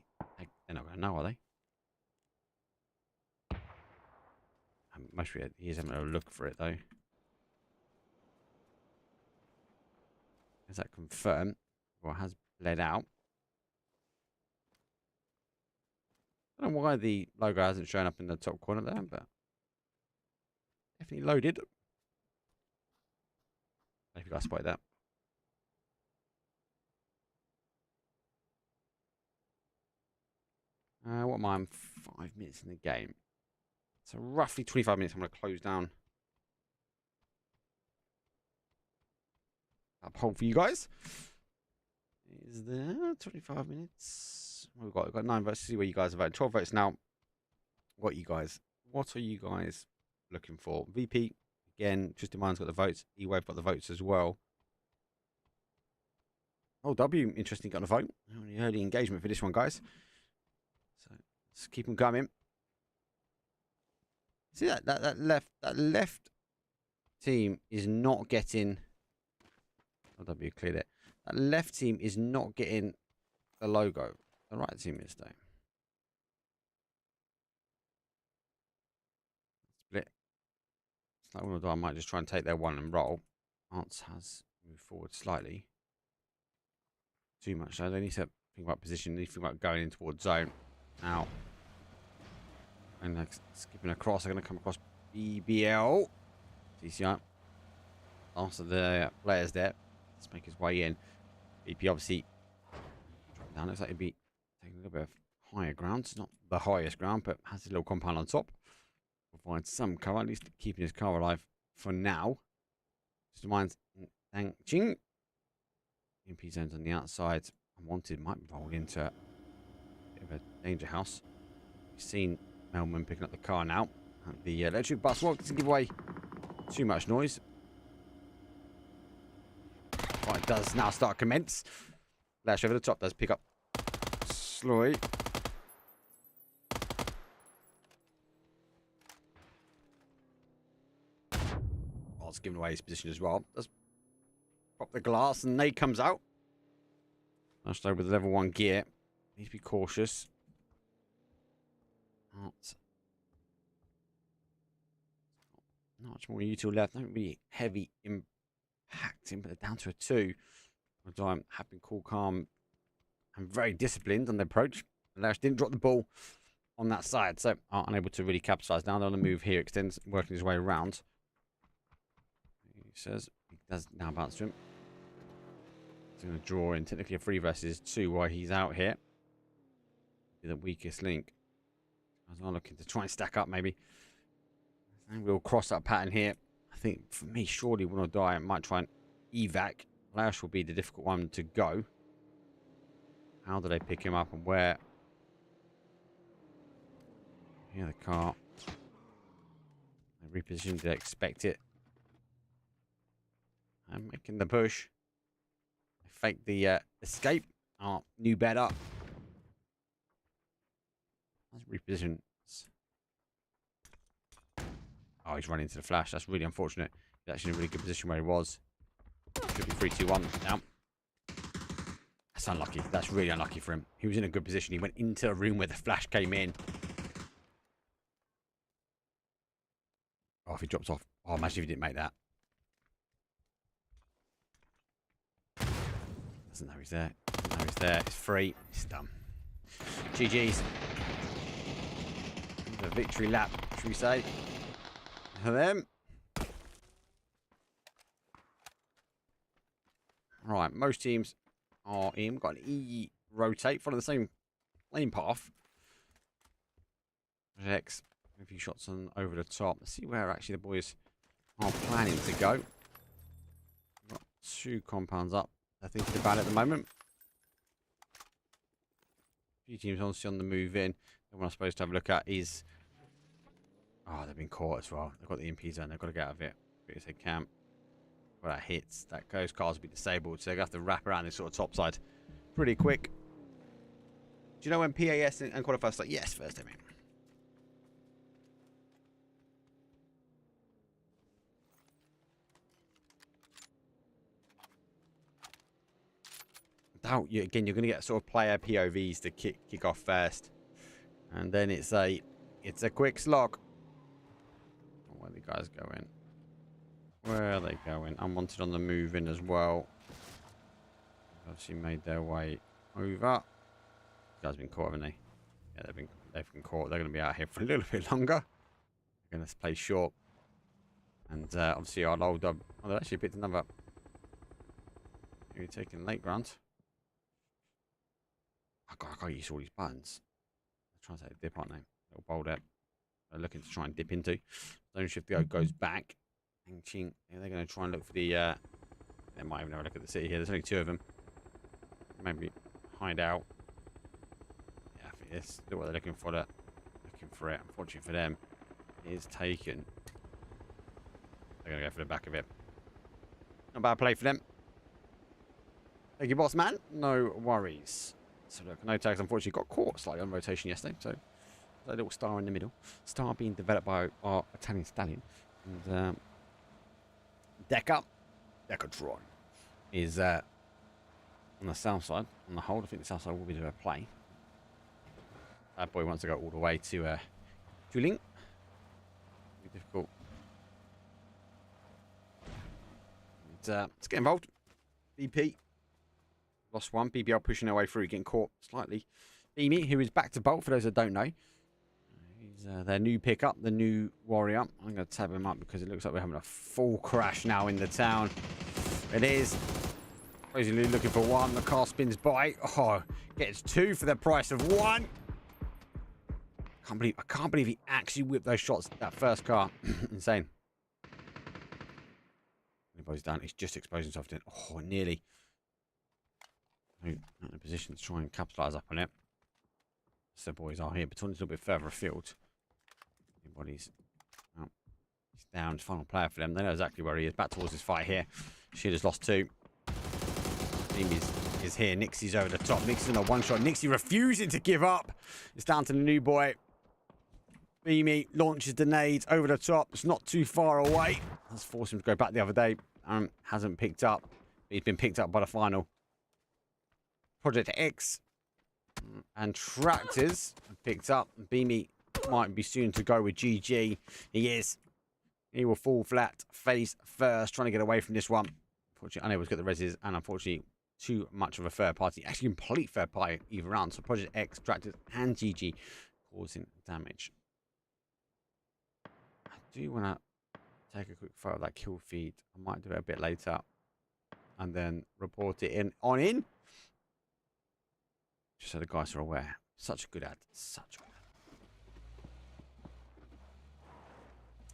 not going to know, are they? Most of he is having a look for it, though. Is that confirmed? Well, it has bled out. I don't know why the logo hasn't shown up in the top corner there, but definitely loaded. If you guys spotted that. What am I? I'm 5 minutes in the game. So roughly 25 minutes. I'm going to close down that poll for you guys. Is there 25 minutes? We've got 9 votes. See where you guys are voting. 12 votes now. What are you guys looking for? VP, again, Twisted Mind's got the votes. E-Wave got the votes as well. Oh, W, interesting, got the vote. Only early engagement for this one, guys. So let's keep them coming. See that left team is not getting. Oh, W cleared it. That left team is not getting the logo. The right team is though. Split. It's like I might just try and take their one and roll. Ants has moved forward slightly. Too much though. They need to think about position. They need to think about going in towards zone. Now. And skipping across, they're going to come across BBL. TCI. After the players there. Let's make his way in. BP obviously dropping down. Looks like he'd be taking a little bit of higher ground. It's not the highest ground, but has a little compound on top. Provides some cover, at least keeping his car alive for now. Just reminds Dang Ching. MP zones on the outside. Unwanted might roll into a bit of a danger house. We've seen Melman picking up the car now. The electric bus doesn't give away too much noise. Right, it does now start commence. Lash over the top does pick up Sloy. Oh, it's giving away his position as well. Does pop the glass and Nate comes out. Lashed over with level 1 gear. Needs to be cautious. Not much more U2 left. Not really heavy impacting, but they're down to a 2. Have been cool, calm, and very disciplined on their approach. Lash didn't drop the ball on that side, so are unable to really capitalize. Now they're on the move here, extends, working his way around. He says he does now bounce to him. He's going to draw in technically a 3 versus 2 while he's out here. Be the weakest link. I was looking to try and stack up maybe. And we'll cross that pattern here. I think for me, surely when I die, I might try and evac. Lash will be the difficult one to go. How do they pick him up and where? Here the car. They repositioned to expect it. And making the push. They fake the escape. Oh, knew better. Let's reposition. Oh, he's running into the flash. That's really unfortunate. He's actually in a really good position where he was. Should be 3-2-1 now. That's unlucky. That's really unlucky for him. He was in a good position. He went into a room where the flash came in. Oh, if he drops off. Oh, imagine if he didn't make that. Doesn't know he's there. Doesn't know he's there. It's free. It's done. GG's. The victory lap, should we say? For them. Right, most teams are in. We've got an E rotate, follow the same lane path. X, a few shots on over the top. Let's see where actually the boys are planning to go. We've got 2 compounds up. They're thinking about it at the moment. A few teams obviously on the move in. The one I'm supposed to have a look at is... Oh, they've been caught as well. They've got the MP zone. They've got to get out of it. Because they can't. Well, that hits. That goes cars will be disabled. So they're going to have to wrap around this sort of top side pretty quick. Do you know when PAS and qualifiers like, yes, Thursday, mate. Again, you're going to get sort of player POVs to kick off first, and then it's a quick slog. Where are the guys going? Where are they going? Unwanted on the move in as well. Obviously made their way over. These guys have been caught, haven't they? Yeah, they've been caught. They're going to be out here for a little bit longer. They're going to play short, and obviously our old dub. Oh, they actually picked another. Maybe taking late ground. Oh God, I got used to all these buttons. They're trying to take a dip, aren't they? Little bold up. They're looking to try and dip into. Zone shift goes back. And ching. Yeah, they're going to try and look for the. They might even have a look at the city here. There's only 2 of them. Maybe hide out. Yeah, I think it's what they're looking for. Looking for it. Unfortunately for them, it is taken. They're going to go for the back of it. Not a bad play for them. Thank you, boss man. No worries. So look, no tags unfortunately got caught slightly on rotation yesterday. So a little star in the middle. Star being developed by our Italian stallion. And Decatron is on the south side. On the hold, I think the south side will be to a play. That boy wants to go all the way to Juling. Be difficult. And, let's get involved. BP. Lost 1. BBL pushing their way through, getting caught slightly. Beamy, who is back to bolt, for those that don't know. He's their new pickup, the new warrior. I'm going to tab him up because it looks like we're having a full crash now in the town. It is. Basically looking for 1. The car spins by. Oh, gets 2 for the price of 1. I can't believe he actually whipped those shots, that first car. Insane. Anybody's down. He's just exposing himself to it. Oh, nearly. Not in a position to try and capitalise up on it. So boys are here, but a little bit further afield. Anybody's oh, he's down. Final player for them. They know exactly where he is. Back towards this fight here. Shearer's lost 2. Team is here. Nixie's over the top. Nixie's in a 1-shot. Nixie refusing to give up. It's down to the new boy. Beamy launches the nades over the top. It's not too far away. That's forced him to go back the other day. Hasn't picked up. He's been picked up by the final. Project X and Tractors picked up. Beamy might be soon to go with GG. He is. He will fall flat face first, trying to get away from this one. Unfortunately, unable to get the reses, and unfortunately, too much of a third party. Actually, complete third party either round. So Project X, Tractors, and GG causing damage. I do want to take a quick photo of that kill feed. I might do it a bit later, and then report it in. Just so the guys are aware. Such a good ad. Such a good ad.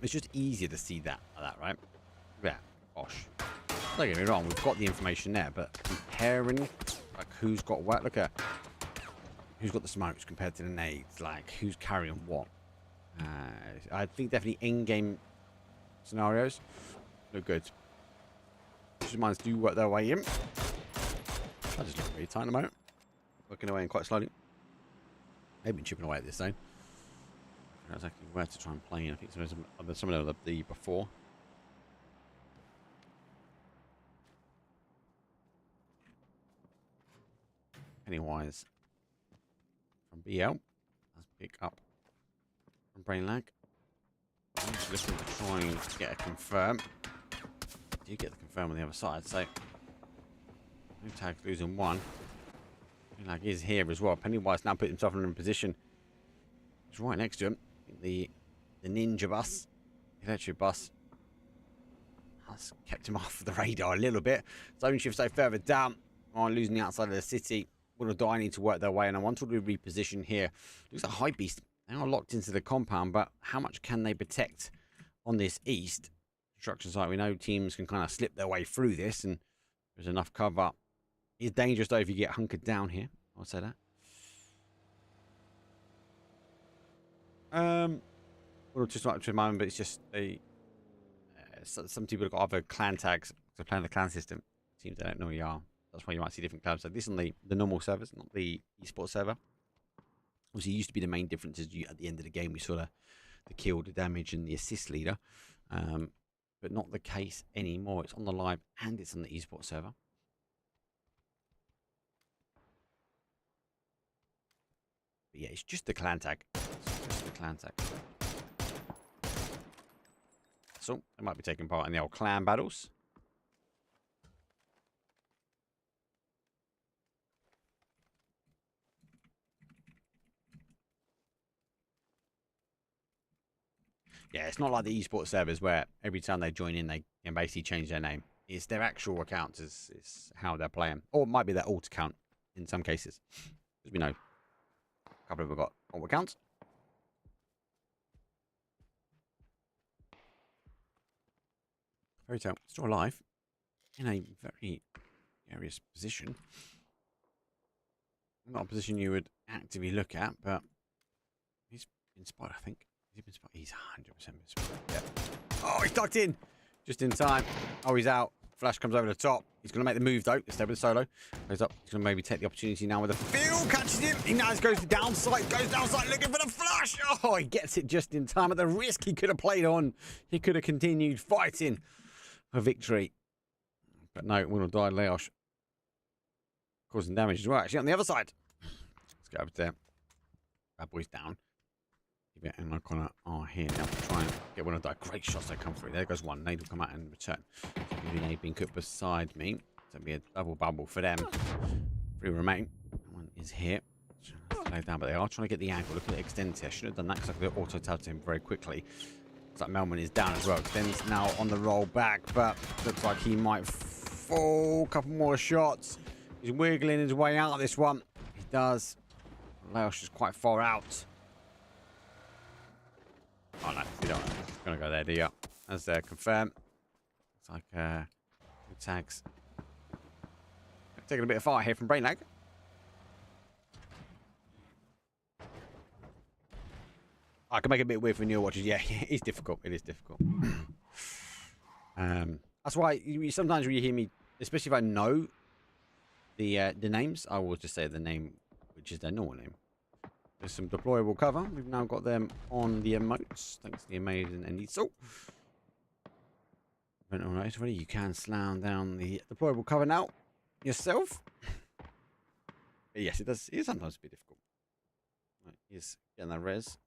It's just easier to see that like that, right? Yeah. Gosh. Don't get me wrong, we've got the information there, but comparing like who's got what, look at who's got the smokes compared to the nades, like who's carrying what. I think definitely in-game scenarios look good. Just mines do work their way in. I just look really tight at the moment. Working away in quite slowly. They've been chipping away at this zone. I don't know exactly where to try and play in. I think some of the before. Pennywise from BL. Let's pick up from Brain Lag. I'm just looking to try and get a confirm. Do you get the confirm on the other side? So, no tags losing 1. Like is here as well. Pennywise now put himself in a position. He's right next to him. The ninja bus, the electric bus, That's kept him off the radar a little bit. Zone shift so further down on losing the outside of the city. Will or die need to work their way, and I want to reposition here. Looks like High Beast. They are locked into the compound, but how much can they protect on this east construction site? We know teams can kind of slip their way through this, and there's enough cover. It's dangerous though if you get hunkered down here. I'll say that. Well, just like to remind, but it's just some people have got other clan tags to play in the clan system. Teams they don't know who you are. That's why you might see different clans. So this on the normal servers, not the esports server. Obviously, it used to be the main difference is at the end of the game we saw the kill, the damage, and the assist leader, but not the case anymore. It's on the live and it's on the esports server. But yeah, it's just the clan tag. It's just the clan tag. So they might be taking part in the old clan battles. Yeah, it's not like the esports servers where every time they join in, they can basically change their name. It's their actual accounts is how they're playing. Or it might be their alt account in some cases. Because we know a couple of them have got alt accounts. Fairy Tale still alive in a very precarious position. Not a position you would actively look at, but he's been spotted, I think. He's 100% been spotted. Yeah. Oh, he's ducked in just in time. Oh, he's out. Flash comes over the top. He's going to make the move, though. Stay with the solo. Goes up. He's going to maybe take the opportunity now with a field. Catches him. He now goes to downside. Goes downside looking for the flash. Oh, he gets it just in time. At the risk he could have played on. He could have continued fighting a victory. But no, will or die. Leosh causing damage as well. Actually, on the other side. Let's go over there. Bad boy's down. Give it an icon here now to try and get one of those great shots that come through. There goes one. Nade will come out and return. Maybe Nade being cooked beside me. So it'll be a double bubble for them. 3 remain. One is here. Lay down, but they are trying to get the angle. Look at the extends here. Should have done that because I could have auto tabbed him very quickly. Looks like Melman is down as well. Extends now on the roll back, but looks like he might fall. A couple more shots. He's wiggling his way out of this one. He does. Laos is quite far out. Oh no, you don't. Gonna go there, do you? As confirm. It's like two tags. Taking a bit of fire here from Brainlag. I can make it a bit weird for new watchers. Yeah, it's difficult. It is difficult. That's why sometimes when you hear me, especially if I know the names, I will just say the name, which is their normal name. There's some deployable cover. We've now got them on the emotes. Thanks to the amazing Enitzel. But alright, ready. You can slam down the deployable cover now yourself. But yes, it does. It is sometimes a bit difficult. Right, he's getting that res.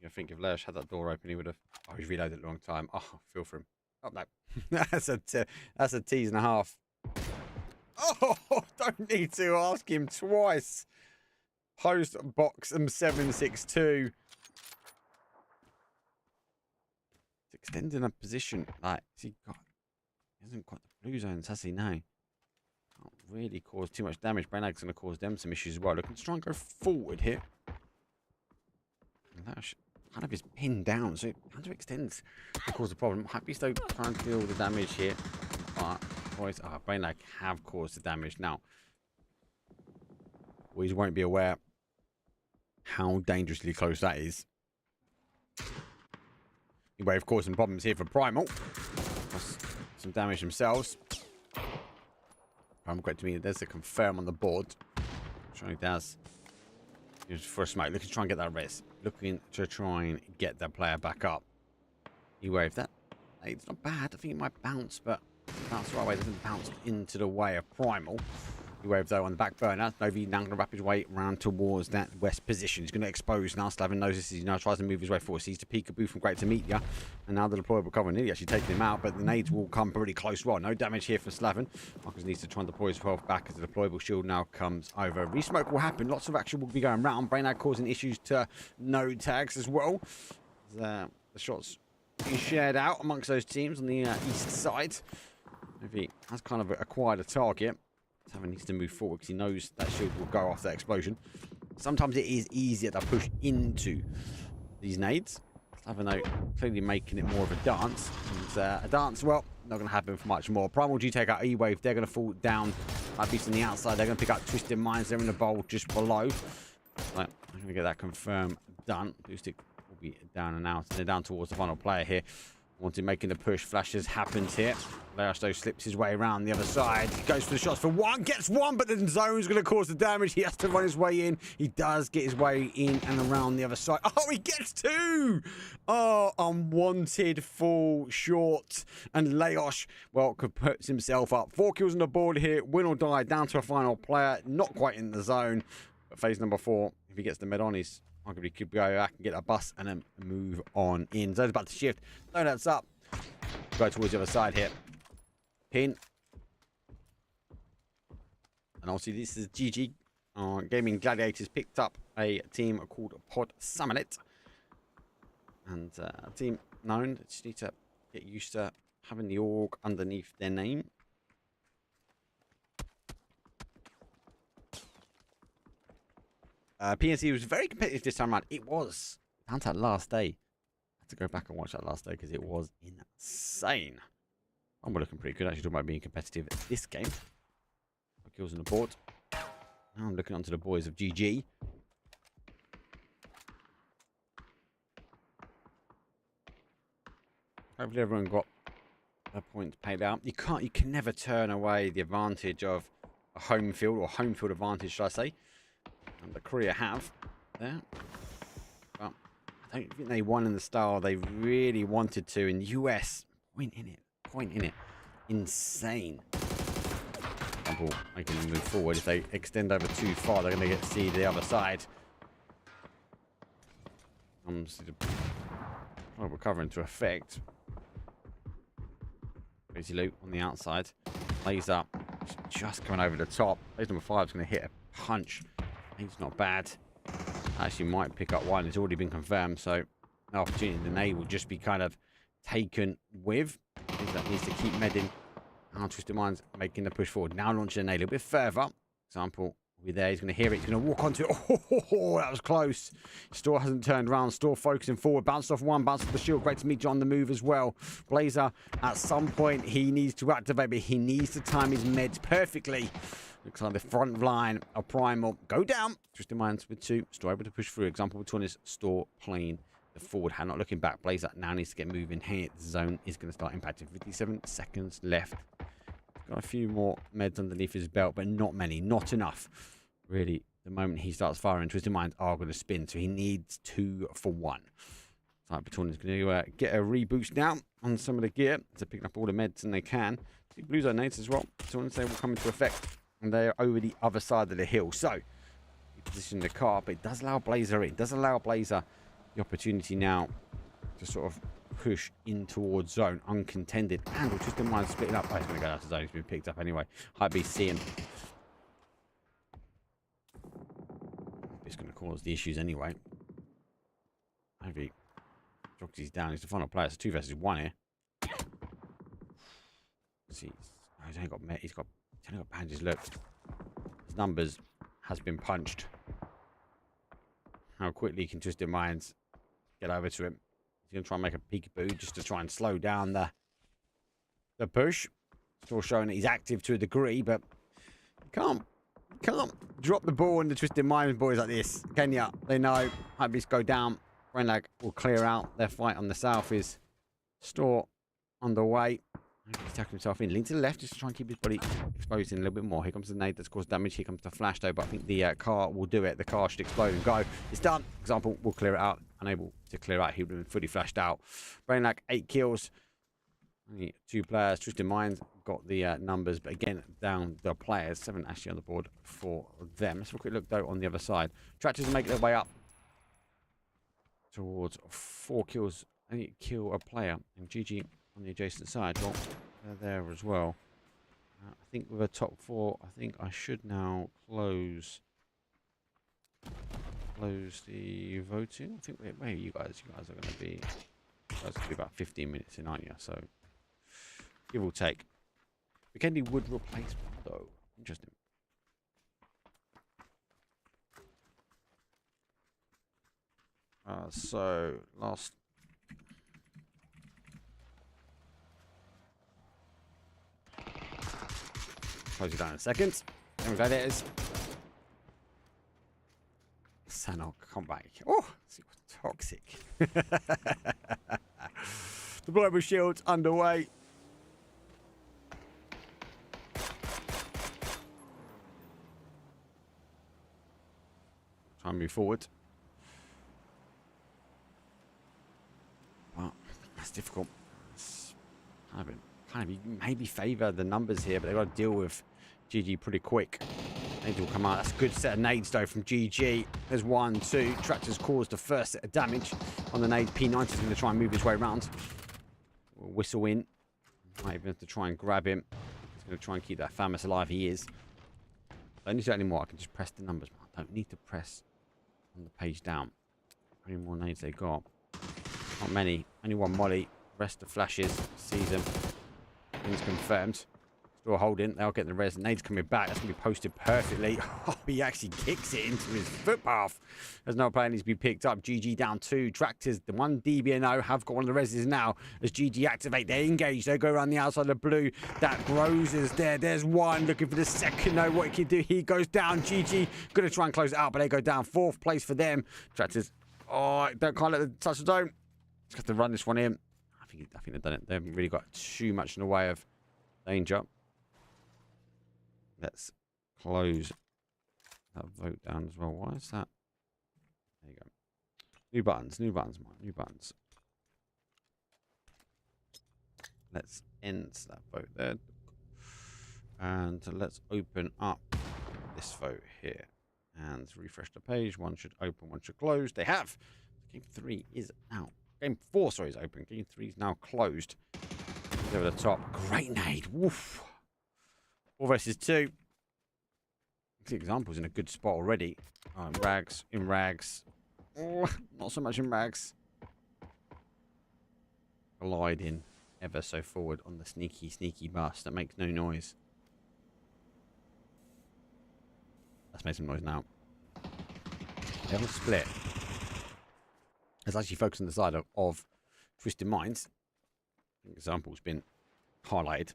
I think if Leosh had that door open, he would have. Oh, he's reloaded a long time. Oh, I feel for him. Oh no, that's a tease and a half. Oh, don't need to ask him twice. Post box M762. It's extending a position. Like, he hasn't got the blue zones, has he? No. Can't really cause too much damage. Brainag's going to cause them some issues as well. Looking to try and go forward here. And that kind of is pinned down, so it kind of extends to cause a problem. Happy still trying to deal with the damage here. But boys, Brainag have caused the damage now. Boys won't be aware how dangerously close that is. Anyway, of course, some problems here for Primal. Plus some damage themselves. Primal, great to me. There's a confirm on the board. Trying does. For a smoke. Looking to try and get that res. Looking to try and get that player back up. He waved that. Hey, it's not bad. I think it might bounce, but bounce the right way. It doesn't bounce into the way of Primal. He waved though on the back burner. Novi now going to wrap his way around towards that west position. He's going to expose now. Slavin knows this. He now tries to move his way forward. Sees the peekaboo from Great to meet ya. And now the deployable cover nearly actually taking him out, but the nades will come pretty close. Well, no damage here for Slavin. Marcus needs to try and deploy his 12 back as the deployable shield now comes over. Resmoke will happen. Lots of action will be going around. Brainag causing issues to no tags as well. The shots being shared out amongst those teams on the east side. Maybe has kind of acquired a target. Tavern needs to move forward because he knows that shield will go off that explosion. Sometimes it is easier to push into these nades. Tavern, though, clearly making it more of a dance. And a dance, well, not going to happen for much more. Primal G take out E-Wave. They're going to fall down. Beast on the outside. They're going to pick up Twisted Minds. They're in the bowl just below. Right, I'm going to get that confirmed done. Boostic will be down and out. They're down towards the final player here. Wanted making the push. Flashes happens here. Leosto slips his way around the other side. He goes for the shots for one. Gets one, but the zone's going to cause the damage. He has to run his way in. He does get his way in and around the other side. Oh, he gets two! Oh, unwanted fall short. And Leosh, well, could put himself up. 4 kills on the board here. Win or die. Down to a final player. Not quite in the zone. But phase number 4, if he gets the med on, he's arguably could go back and get a bus and then move on in. Zone's about to shift. Donut's up. Go towards the other side here. Pin. And obviously this is GG. Gaming Gladiators picked up a team called Pod Summonet. And a team known. They just need to get used to having the org underneath their name. PNC was very competitive this time around. It was down to that last day. I had to go back and watch that last day because it was insane. I'm looking pretty good actually talking about being competitive at this game. Kills on the board. Now I'm looking onto the boys of GG. Hopefully everyone got their points paid out. You can never turn away the advantage of a home field or home field advantage, should I say. And the Korea have there. But I don't think they won in the style they really wanted to. In the US, point in it. Insane. Making them move forward. If they extend over too far, they're going to get to see the other side. Recover into effect. Crazy loot on the outside. Laser just coming over the top. Phase number 5 is going to hit a punch. He's not bad. Actually might pick up one. It's already been confirmed, so the opportunity in the nade will just be kind of taken with. That needs to keep medding. Now Twisted Minds making the push forward. Now launching the nade a little bit further. Example, we're there. He's going to hear it. He's going to walk onto it. Oh, that was close. Store hasn't turned around. Store focusing forward. Bounced off one. Bounced off the shield. Great to meet you on the move as well. Blazer, at some point, he needs to activate, but he needs to time his meds perfectly. Looks like the front line of Primal go down. Twisted Minds with 2. Store able to push through. Example, between his Store playing the forward hand, not looking back. Blazer now needs to get moving here. The zone is going to start impacting. 57 seconds left. Got a few more meds underneath his belt, but not many. Not enough. Really, the moment he starts firing, Twisted Minds are going to spin, so he needs 2 for 1. So Baton is going to get a reboost now on some of the gear. So picking up all the meds and they can. See Blue Zone nades as well. So they will come into effect. And they are over the other side of the hill. So, you position the car, but it does allow Blazer in. It does allow Blazer the opportunity now to sort of push in towards zone, uncontended. And we'll just mind splitting up. Oh, he's going to go out to zone. He's been picked up anyway. High B seeing. It's going to cause the issues anyway. Maybe Joxy's down. He's the final player. It's 2 versus 1 here. See, he's only got bandages. Look, his numbers has been punched. How quickly can Twisted Minds get over to him? He's going to try and make a peekaboo just to try and slow down the push. Still showing that he's active to a degree, but can't drop the ball in the Twisted Minds boys like this. Kenya, they know. Hypebeast go down. Renlag will clear out. Their fight on the south is Store underway. He's tucking himself in. Lean to the left just to try and keep his body exposed in a little bit more. Here comes the nade that's caused damage. Here comes the flash though, but I think the car will do it. The car should explode and go. It's done. Example, we'll clear it out. Unable to clear out. He would have been fully flashed out. Brainlag, 8 kills. Only 2 players. Twisted Minds got the numbers, but again, down the players. 7 actually on the board for them. Let's have a quick look though on the other side. Tractors make their way up towards 4 kills. Only kill a player. And GG on the adjacent side. Well, they're there as well. I think with a top 4, I think I should now close the voting. I think where you guys are going to be. That's going to be about 15 minutes in, aren't you? So, give or take. Vikendi would replace Rondo. Interesting. So, last... Close it down in a second. There we go, there it is. Sanok, come back. Oh, toxic. Deployable shields underway. Try and move forward. Well, that's difficult. It's kind of maybe favour the numbers here, but they've got to deal with GG pretty quick. Nades will come out. That's a good set of nades, though, from GG. There's 1, 2. Tractor's caused the first set of damage on the nades. P90's going to try and move his way around. We'll whistle in. Might even have to try and grab him. He's going to try and keep that Famus alive. He is. I don't need to do anymore. I can just press the numbers. I don't need to press on the page down. How many more nades they got? Not many. Only one molly. Rest of flashes. Sees them. Things confirmed. Still holding. They'll get the res. Nade's coming back. That's going to be posted perfectly. Oh, he actually kicks it into his footpath. There's no player needs to be picked up. GG down 2. Tractors, the one DBNO, have got one of the reses now. As GG activate, they engage. They go around the outside of the blue. That grows is there. There's one looking for the second. No, what he can do. He goes down. GG going to try and close it out, but they go down. 4th place for them. Tractors, oh, can't let them touch the dome. Just have to run this one in. I think they've done it. They haven't really got too much in the way of danger. Let's close that vote down as well. Why is that? There you go. New buttons, Mike, new buttons. Let's end that vote there. And let's open up this vote here. And refresh the page. One should open, one should close. They have. Game 3 is out. Game 4, sorry, is open. Game 3 is now closed. Over the top. Great nade. Woof. 4 versus 2. The example's in a good spot already. Oh, in rags. Oh, not so much in rags. Gliding ever so forward on the sneaky bus that makes no noise. Let's make some noise now. They haven't split. Let's actually focus on the side of Twisted Minds. The example's been highlighted.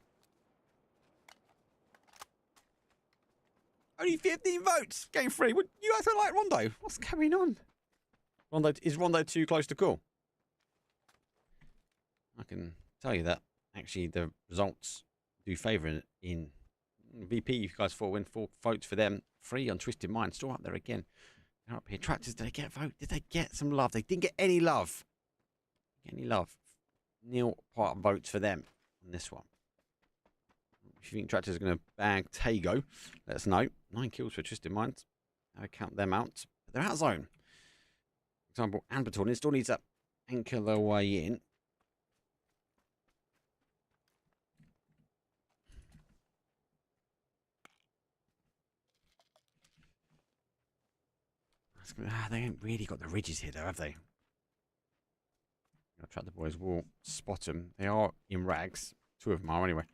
Only 15 votes. Game 3. Would you guys don't like Rondo? What's going on? Is Rondo too close to call? I can tell you that actually the results do favour in VP. You guys 4 win, 4 votes for them. 3 on Twisted Mind. Still up there again. They're up here. Tractors, did they get a vote? Did they get some love? They didn't get any love. Nil part votes for them on this one. If you think Tractors are going to bag Tago, let us know. 9 kills for Twisted Mind. I count them out. But they're out of zone. For example, Amberton still needs to anchor their way in. They haven't really got the ridges here, though, have they? Tractor boys will spot them. They are in rags. 2 of them are anyway.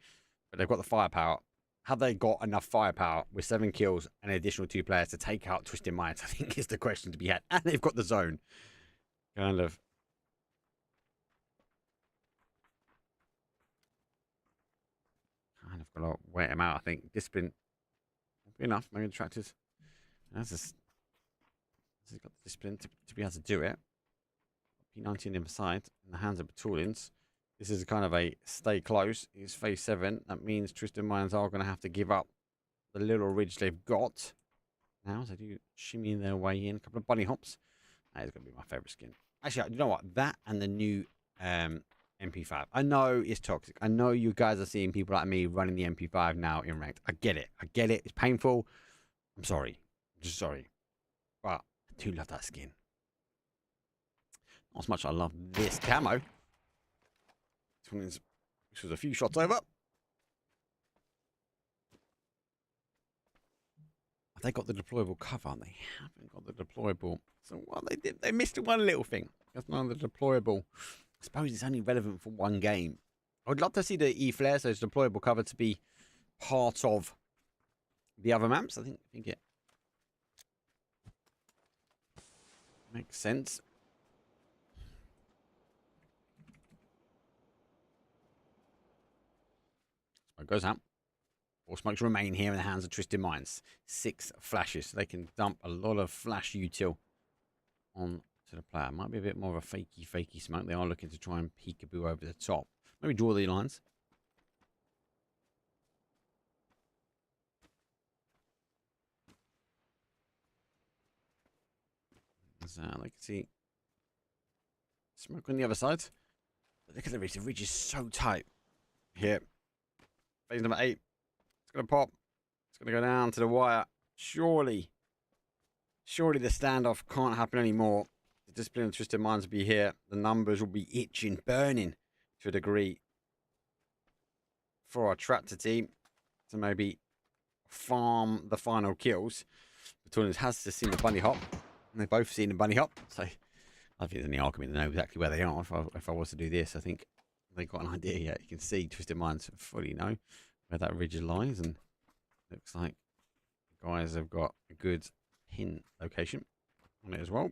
But they've got the firepower. Have they got enough firepower with 7 kills and an additional 2 players to take out Twisted Minds? I think is the question to be had. And they've got the zone. Kind of got to wait them out, I think. Discipline. Enough. Maybe the Tractors. He's got the discipline to be able to do it. P90 on the other side. In the hands of Batalions. This is kind of a stay close. It's phase 7. That means Twisted Minds are going to have to give up the little ridge they've got. Now, so they do shimmy their way in. A couple of bunny hops. That is going to be my favourite skin. Actually, you know what? That and the new MP5. I know it's toxic. I know you guys are seeing people like me running the MP5 now in ranked. I get it. It's painful. I'm sorry. I'm just sorry. But I do love that skin. Not as much as I love this camo. This was a few shots over. Have they got the deployable cover? They haven't got the deployable. So what they did, they missed one little thing. That's none of the deployable suppose it's only relevant for one game. I would love to see the E-Flare, so it's deployable cover, to be part of the other maps. I think it makes sense. Smoke goes out. All smokes remain here in the hands of Twisted Minds. 6 flashes. So they can dump a lot of flash util on to the player. Might be a bit more of a fakey smoke. They are looking to try and peekaboo over the top. Maybe draw the lines. So I can see smoke on the other side. But look at the ridge. The ridge is so tight here. Phase number 8. It's going to pop. It's going to go down to the wire. Surely the standoff can't happen anymore. The discipline of Twisted Minds will be here. The numbers will be itching, burning to a degree for our tractor team to maybe farm the final kills. Between has just seen the bunny hop. And they've both seen the bunny hop. So I think there's any argument to know exactly where they are. If I was to do this, I think they've got an idea yet. You can see Twisted Minds fully know where that ridge lies, and looks like the guys have got a good pin location on it as well.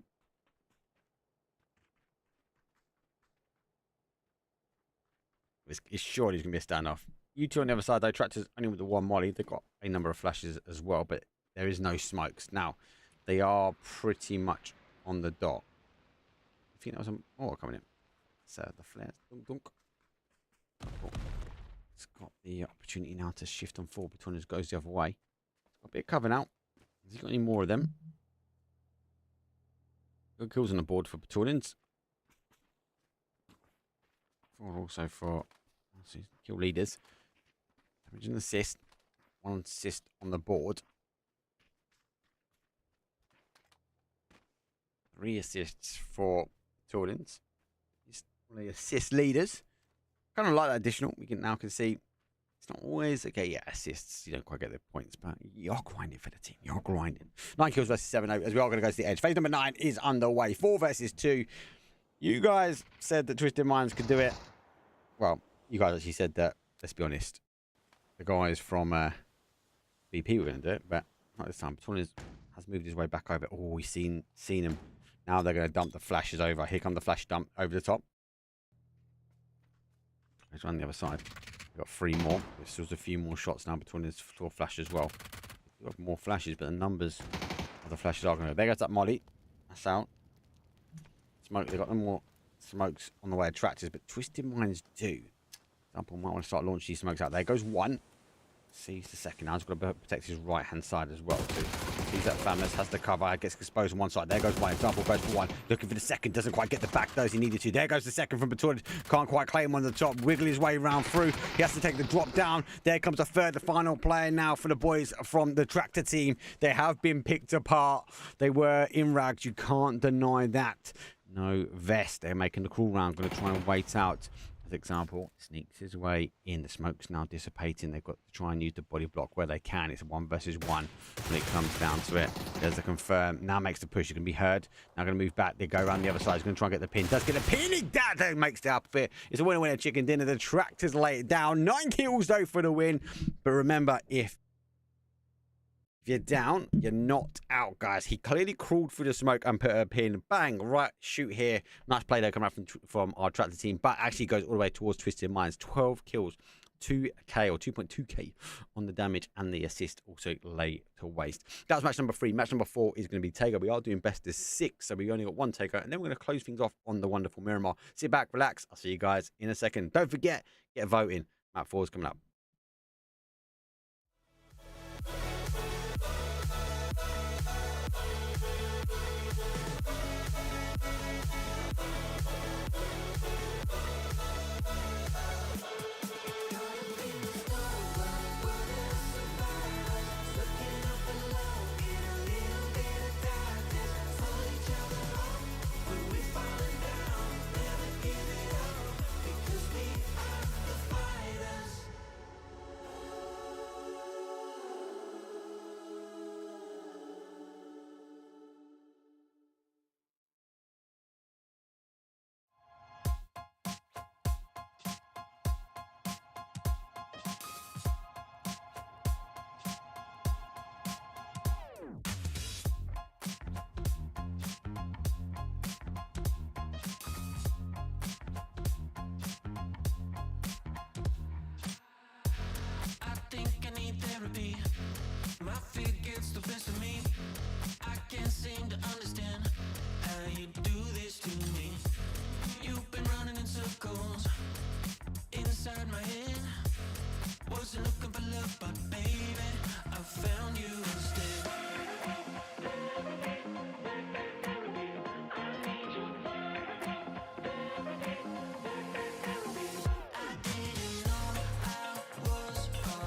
It's surely going to be a standoff. You two on the other side, though, tractors only with the one molly. They've got a number of flashes as well, but there is no smokes. Now, they are pretty much on the dot. I think that was more coming in. So the flares. Dunk, dunk. Oh, it's got the opportunity now to shift on forward. Between goes the other way. Got a bit of cover now. Has he got any more of them? Good kills on the board for Battalions. 4 also for kill leaders. Damage and assist. 1 assist on the board. 3 assists for Battalions. The assist leaders. Kind of like that additional. We can now see it's not always okay. Yeah, assists. You don't quite get the points, but you're grinding for the team. You're grinding. 9 kills versus 7 as we are going to go to the edge. Phase number 9 is underway. 4 versus 2. You guys said that Twisted Minds could do it. Well, you guys actually said that. Let's be honest. The guys from BP were going to do it, but not this time. Battalions has moved his way back over. Oh, we've seen him. Now they're going to dump the flashes over. Here come the flash dump over the top. Let's run the other side. We've got 3 more. There's still a few more shots now between this floor flash as well. We've got more flashes, but the numbers of the flashes are going to go. There goes that molly. That's out. Smoke. They've got no more smokes on the way of tractors, but Twisted Minds do. Example, might want to start launching these smokes out. There goes 1. Sees the second now. He's got to protect his right hand side as well. So sees that Famous has the cover. Gets exposed on one side. There goes 1. Example goes for 1. Looking for the second. Doesn't quite get the back those he needed to. There goes the second from Battalion. Can't quite claim on the top. Wiggle his way round through. He has to take the drop down. There comes the third, the final player now for the boys from the tractor team. They have been picked apart. They were in rags. You can't deny that. No vest. They're making the crawl round. Going to try and wait out. For example, sneaks his way in. The smoke's now dissipating. They've got to try and use the body block where they can. It's a 1 versus 1 when it comes down to it. There's a confirm. Now makes the push. It can be heard. Now going to move back. They go around the other side. He's going to try and get the pin. Does get the pin. That makes the outfit. It's a winner chicken dinner. The tractors lay it down. 9 kills though for the win. But remember, if you're down, you're not out, guys. He clearly crawled through the smoke and put a pin. Bang, right, shoot here. Nice play there coming out from our tractor team, but actually goes all the way towards Twisted Minds. 12 kills, 2k or 2.2k on the damage, and the assist also lay to waste. That was match number 3. Match number 4 is going to be Takeover. We are doing best of 6, so we only got 1 Takeover, and then we're going to close things off on the wonderful Miramar. Sit back, relax. I'll see you guys in a second. Don't forget, get voting. Map 4 is coming up. nice to me. I can't seem to understand how you do this to me. You've been running in circles inside my head. Wasn't looking for love, but baby, I found you instead. I didn't know I was a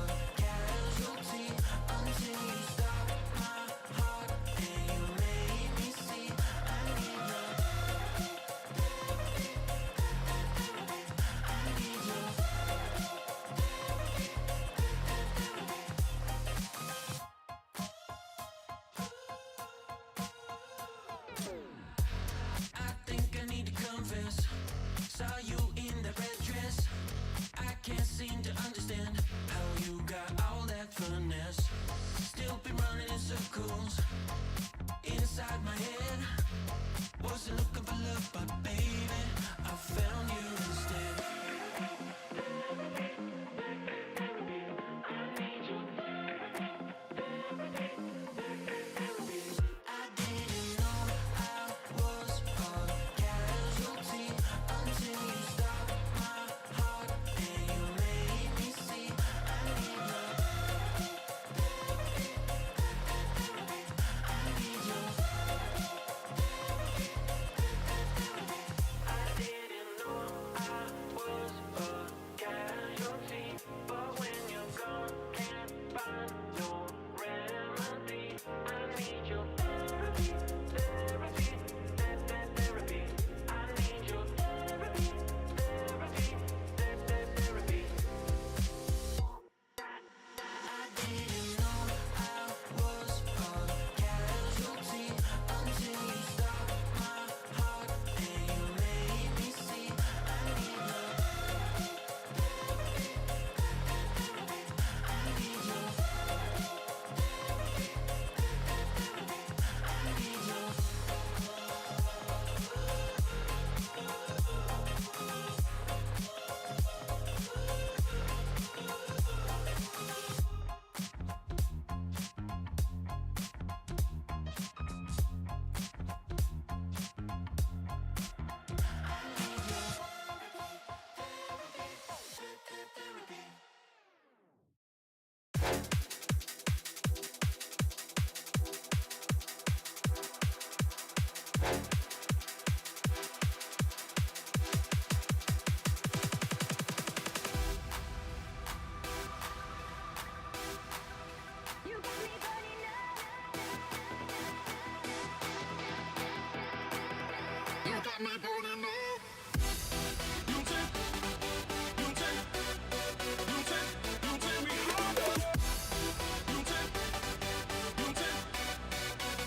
casualty until you stopped my heart and you made me see I need love. I need love. I think I need to confess. Saw you in that red dress. I can't seem to understand how you got all that finesse. Still been running in circles inside my head. Wasn't looking for love, but baby, I found you instead. I didn't know I was a casualty until you stopped my heart and you made me see I need love. I need love. I didn't know I was a casualty, but when you're gone, can't find no remedy. I need your therapy, therapy, therapy. I need your therapy, therapy, therapy. I didn't know I was a casualty until you stopped my heart and you made me see I need love. I need love. I need love. You got me burning up. You got me burning up. You got me burning up.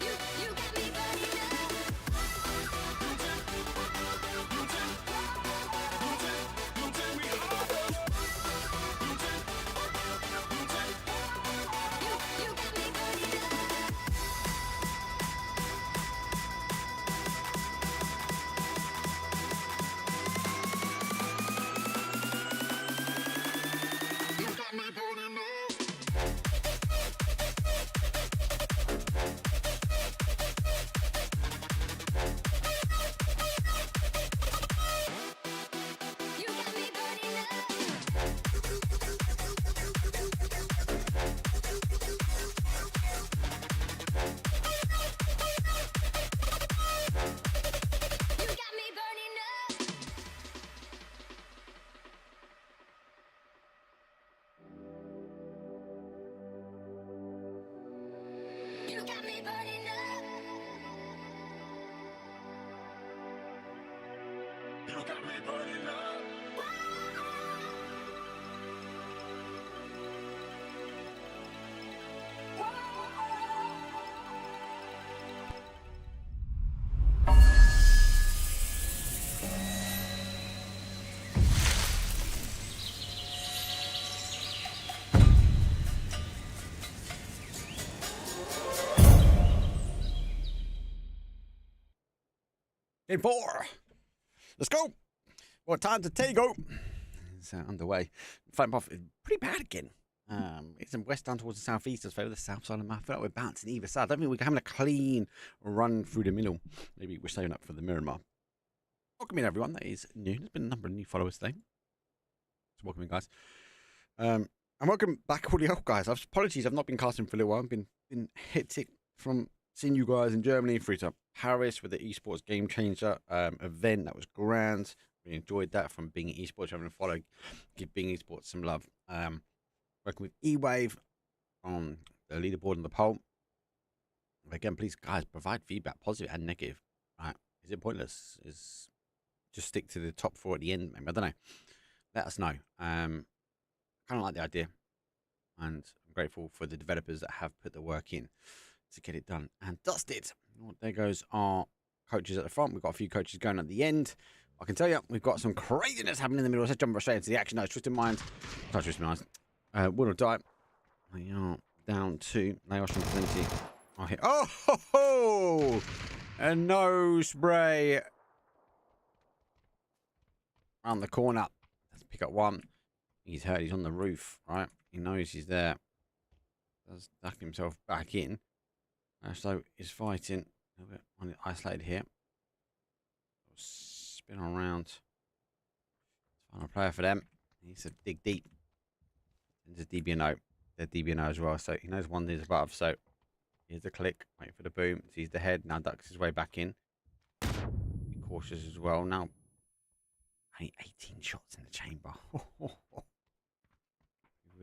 You got me burning up. You got me burning up. You got me burning up. You got me burning up. You got me burning up. You got me burning up. Game 4. Let's go. What time to Tego? It's underway. Fighting off pretty bad again. It's in west down towards the southeast as well, the south side of the map. I feel like we're bouncing either side. I don't think we're having a clean run through the middle. Maybe we're saving up for the Miramar. Welcome in, everyone. That is new. There's been a number of new followers today. So welcome in, guys. And welcome back, all the old guys. Apologies, I've not been casting for a little while. I've been hectic from seeing you guys in Germany through to Paris with the esports game changer event. That was grand. Really enjoyed that from Being Esports. Having a follow, give Being Esports some love. Working with E-Wave on the leaderboard and the poll. Again, please, guys, provide feedback, positive and negative. Right? Is it pointless? Is just stick to the top 4 at the end? Maybe I don't know. Let us know. Kind of like the idea, and I'm grateful for the developers that have put the work in to get it done and dusted. Well, there goes our coaches at the front. We've got a few coaches going at the end. I can tell you, we've got some craziness happening in the middle. Let's jump straight into the action. No, it's Twisted Minds. Twisted Minds. Win or die. They are down to Laos and Plenty. Oh, ho, ho! A no spray around the corner. Let's pick up one. He's hurt. He's on the roof, right? He knows he's there. Does duck himself back in. So he's fighting a little bit isolated here. Spin around. Final player for them. He needs to dig deep. Into DBNO. They're DBNO as well, so he knows one is above. So here's the click. Wait for the boom. Sees the head. Now ducks his way back in. Be cautious as well. Now, only 18 shots in the chamber. He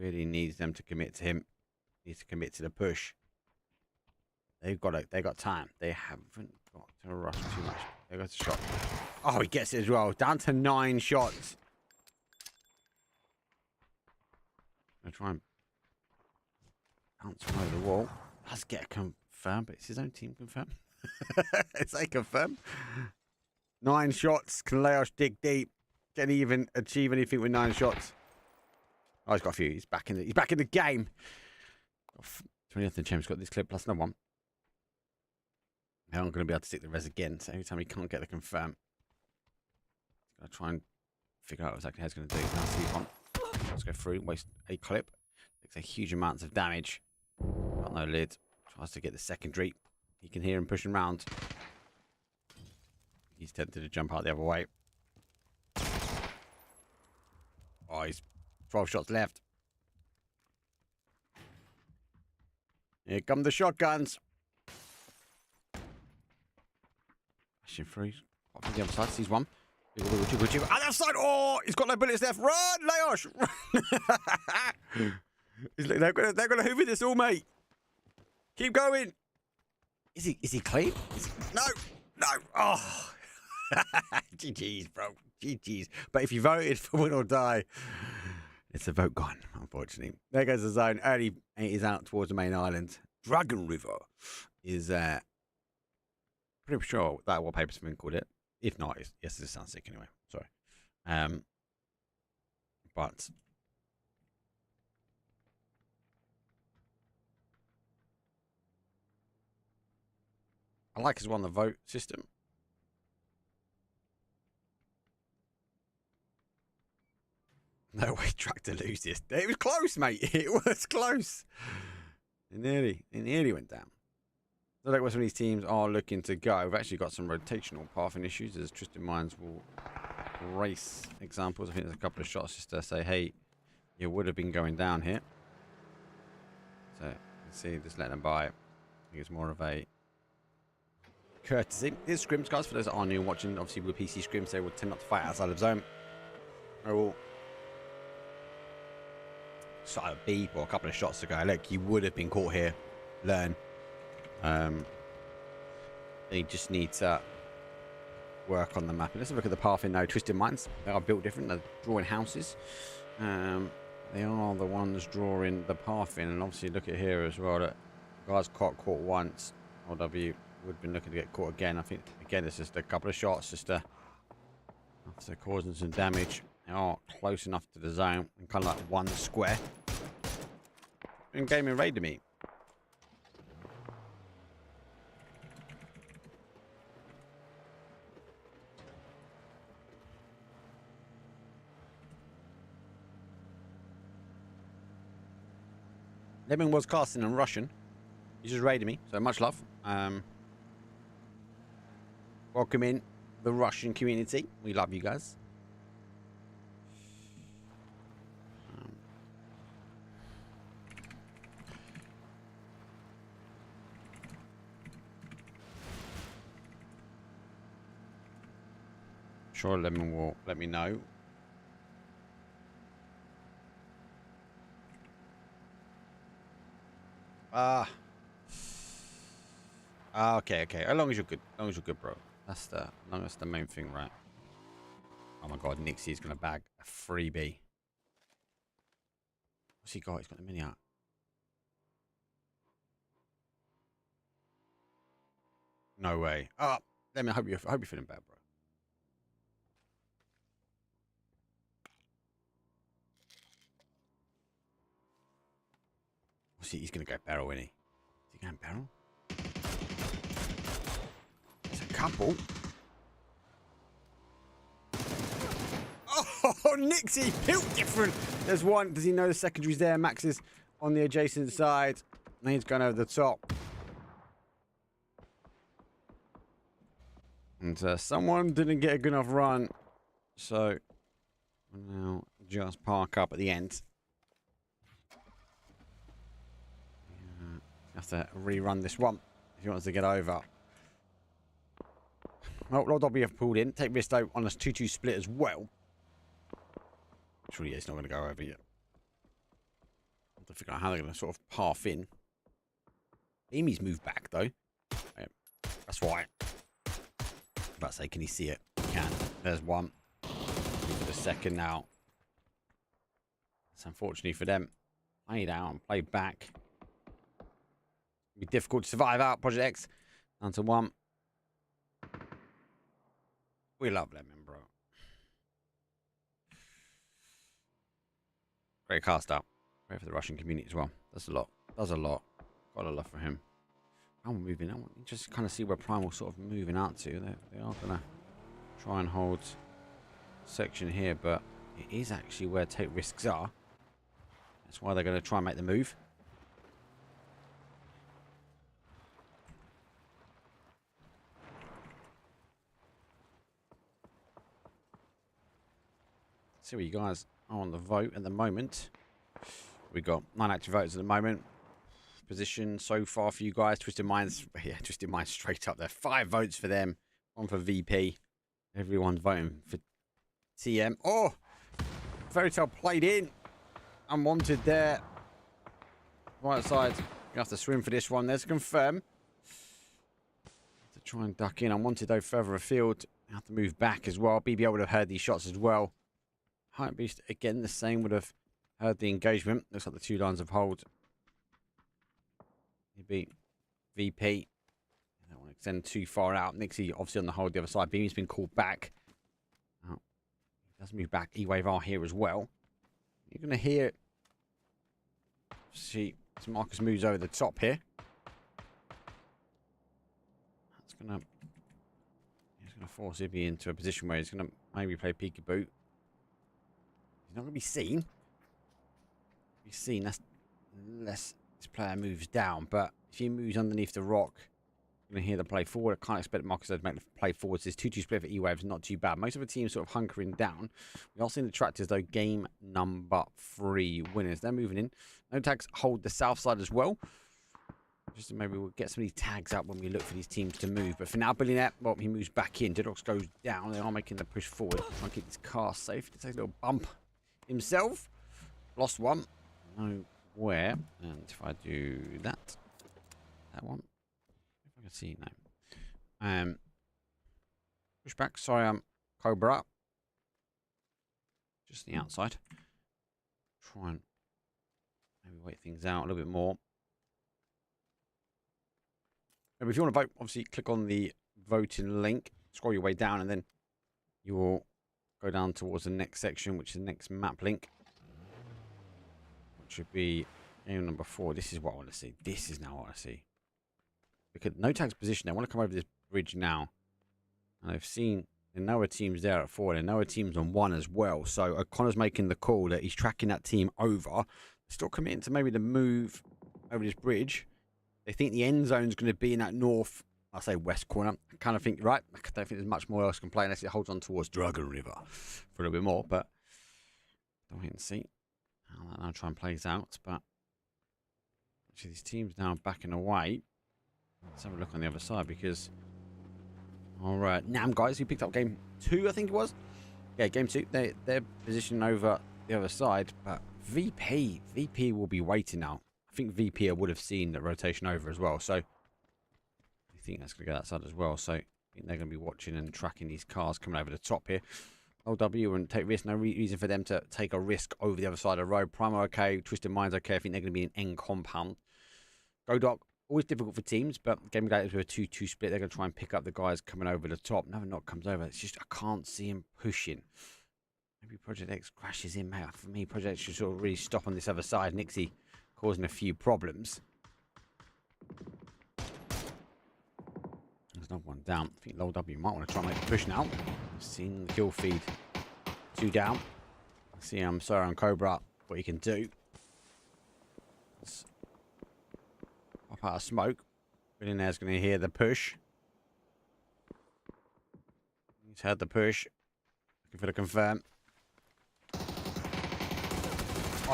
really needs them to commit to him. He needs to commit to the push. They got time. They haven't got to rush too much. They got a shot. Oh, he gets it as well. Down to 9 shots. I'm gonna try and bounce him over the wall. Let's get a confirm, but it's his own team confirm. It's a confirm. 9 shots. Can Laos dig deep? Can he even achieve anything with 9 shots? Oh, he's got a few. He's back in the game. 20th in champs got this clip plus no one. Now I'm going to be able to stick the res again. So every time he can't get the confirm, he's going to try and figure out exactly how he's going to do it. Now see one. Let's go through. Waste a clip. Takes a huge amounts of damage. Got no lid. Tries to get the secondary. You can hear him pushing around. He's tempted to jump out the other way. Oh, he's 12 shots left. Here come the shotguns. Pushing through. Up to the other side. Sees one. Wiggle. Other side. Oh, he's got no bullets left. Run, Laos. They're gonna hoover this all, mate. Keep going. Is he clean? No. Oh. GG's, bro. GG's. But if you voted for Win or Die, it's a vote gone, unfortunately. There goes the zone. Early is out towards the main island. Dragon River is pretty sure that wallpaper's been called it. If not, yes, it sounds sick anyway. Sorry. But I like his one the vote system. No way track to lose this. It was close, mate. It was close. It nearly went down. So like what some of these teams are looking to go. We've actually got some rotational pathing issues as Twisted Minds will race examples. I think there's a couple of shots just to say, hey, you would have been going down here. So you can see, just letting them by. I think it's more of a courtesy. Here's scrims, guys, for those that are new watching. Obviously, with PC scrims, they will tend not to fight outside of zone. They will sort of beep or a couple of shots to go. Look, you would have been caught here. Learn. They just need to work on the map. And let's have a look at the path in now. Twisted Minds. They are built different. They're drawing houses. They are the ones drawing the path in. And obviously, look at here as well. That guys caught once. LW would have been looking to get caught again. I think, again, it's just a couple of shots just to after causing some damage. They are close enough to the zone and kind of like one square. In gaming raided me. Lemon was casting in Russian. He just raided me, so much love. Welcome in the Russian community. We love you guys. Sure, Lemon will let me know. Okay. As long as you're good. As long as you're good, bro. That's the main thing, right? Oh my god, Nixie's gonna bag a freebie. What's he got? He's got the mini out. No way. Oh, Lemon, I hope you're feeling bad, bro. He's going to go barrel, isn't he? Is he going barrel? There's a couple. Oh, Nixie, built different. There's one. Does he know the secondary's there? Max is on the adjacent side. And he's going over the top. And someone didn't get a good enough run. So, we'll now just park up at the end. Have to rerun this one if he wants to get over. Well, Lord Dobby have pulled in. Take risk though on a 2-2 split as well. Surely it's not going to go over yet. I have to figure out how they're going to sort of path in. Amy's moved back though. Yeah, that's right. About to say, can he see it? He can. There's one. For the second now. It's unfortunately for them. Played out and played back. Be difficult to survive out. Project X down to 1. We love Lemon, bro. Great cast out. Great for the Russian community as well. Does a lot. Does a lot. Got a lot for him. I'm moving. I want to just kind of see where Primal sort of moving out to. They are gonna try and hold section here, but it is actually where take risks are. That's why they're going to try and make the move. See what you guys are on the vote at the moment. We've got 9 active voters at the moment. Position so far for you guys. Twisted Minds, yeah, Twisted Minds straight up there. 5 votes for them. 1 for VP. Everyone's voting for TM. Oh! Fairy Tale played in. Unwanted there. Right side. You have to swim for this one. There's a confirm. To try and duck in. Unwanted though further afield. You have to move back as well. BBL would have heard these shots as well. Hype Beast, again, the same, would have heard the engagement. Looks like the 2 lines of hold. He beat VP. Don't want to extend too far out. Nixie, obviously, on the hold the other side. Beamy's been called back. Oh, he does move back. E-Wave are here as well. You're going to hear... See, as Marcus moves over the top here. That's going to... He's going to force Ibby into a position where he's going to maybe play peekaboo. He's not going to be seen. He's seen, that's unless this player moves down. But if he moves underneath the rock, you're going to hear the play forward. I can't expect Marcus to make the play forward. This 2-2 split for E-Waves not too bad. Most of the teams sort of hunkering down. We are seeing the Tractors, though, game number 3 winners. They're moving in. No tags hold the south side as well. Just to maybe we'll get some of these tags up when we look for these teams to move. But for now, Billionaire, well, he moves back in. Deadrocks goes down. They are making the push forward. Trying to keep this car safe. He takes a little bump himself. Lost one. Nowhere. And if I do that one. If I can see now. Push back. Sorry, I'm Cobra. Just the outside. Try and maybe wait things out a little bit more. And if you want to vote, obviously click on the voting link. Scroll your way down and then you will go down towards the next section, which is the next map link. Which should be game number 4. This is what I want to see. This is now what I want to see. Look at no tags position. I want to come over this bridge now. And I've seen the Noah team's there at 4. And the Noah team's on 1 as well. So O'Connor's making the call that he's tracking that team over. Still committing to maybe the move over this bridge. They think the end zone's going to be in that north, I say west corner. I kind of think, right, I don't think there's much more else can play unless it holds on towards Dragon River for a little bit more. But we'll wait and see how that now try and plays out. But actually, these teams now backing away. Let's have a look on the other side because, all right, Nam guys, who picked up game 2, I think it was. Yeah, game 2. They're positioned over the other side, but VP will be waiting now. I think VP would have seen the rotation over as well, so I think that's going to go that side as well. So I think they're going to be watching and tracking these cars coming over the top here. LW wouldn't take risk. No reason for them to take a risk over the other side of the road. Primo okay. Twisted Minds okay. I think they're going to be an end compound. Go Doc. Always difficult for teams, but game like this with a 2-2 split, they're going to try and pick up the guys coming over the top. Another knock comes over. It's just, I can't see him pushing. Maybe Project X crashes in, mate. For me, Project X should sort of really stop on this other side. Nixie causing a few problems. There's another one down. I think Low W might want to try and make a push now. Seeing the kill feed. 2 down. See Sarah and Cobra what he can do. Let's pop out of smoke. In there's going to hear the push. He's heard the push. Looking for the confirm.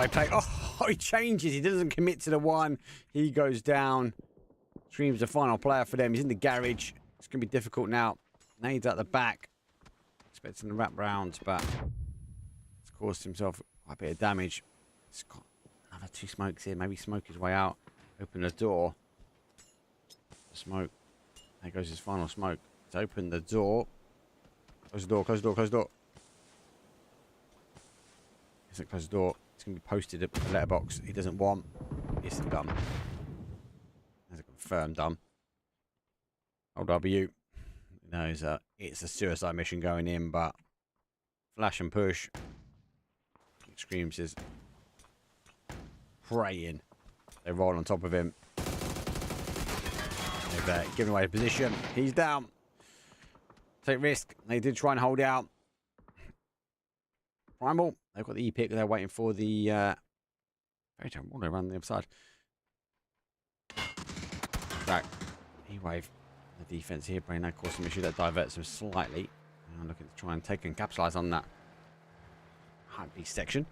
Oh, he changes. He doesn't commit to the one. He goes down. Stream's the final player for them. He's in the garage. It's going to be difficult now. Nades at the back. Expecting the wrap round, but it's caused himself quite a bit of damage. It's got another 2 smokes here. Maybe smoke his way out. Open the door. Smoke. There goes his final smoke. Let's open the door. Close the door, close the door, close the door. He close the door. It's going to be posted at the letterbox. He doesn't want. It's done. There's a confirmed done. LW knows it's a suicide mission going in, but flash and push. Screams is praying. They roll on top of him. They've given away position. He's down. Take risk. They did try and hold out. Primal. They've got the E-pick. They're waiting for the very terrible all around the other side. Back. E-wave. The defense here, bringing that cause some issue that diverts them slightly. I'm looking to try and take and capitalize on that hype beast section.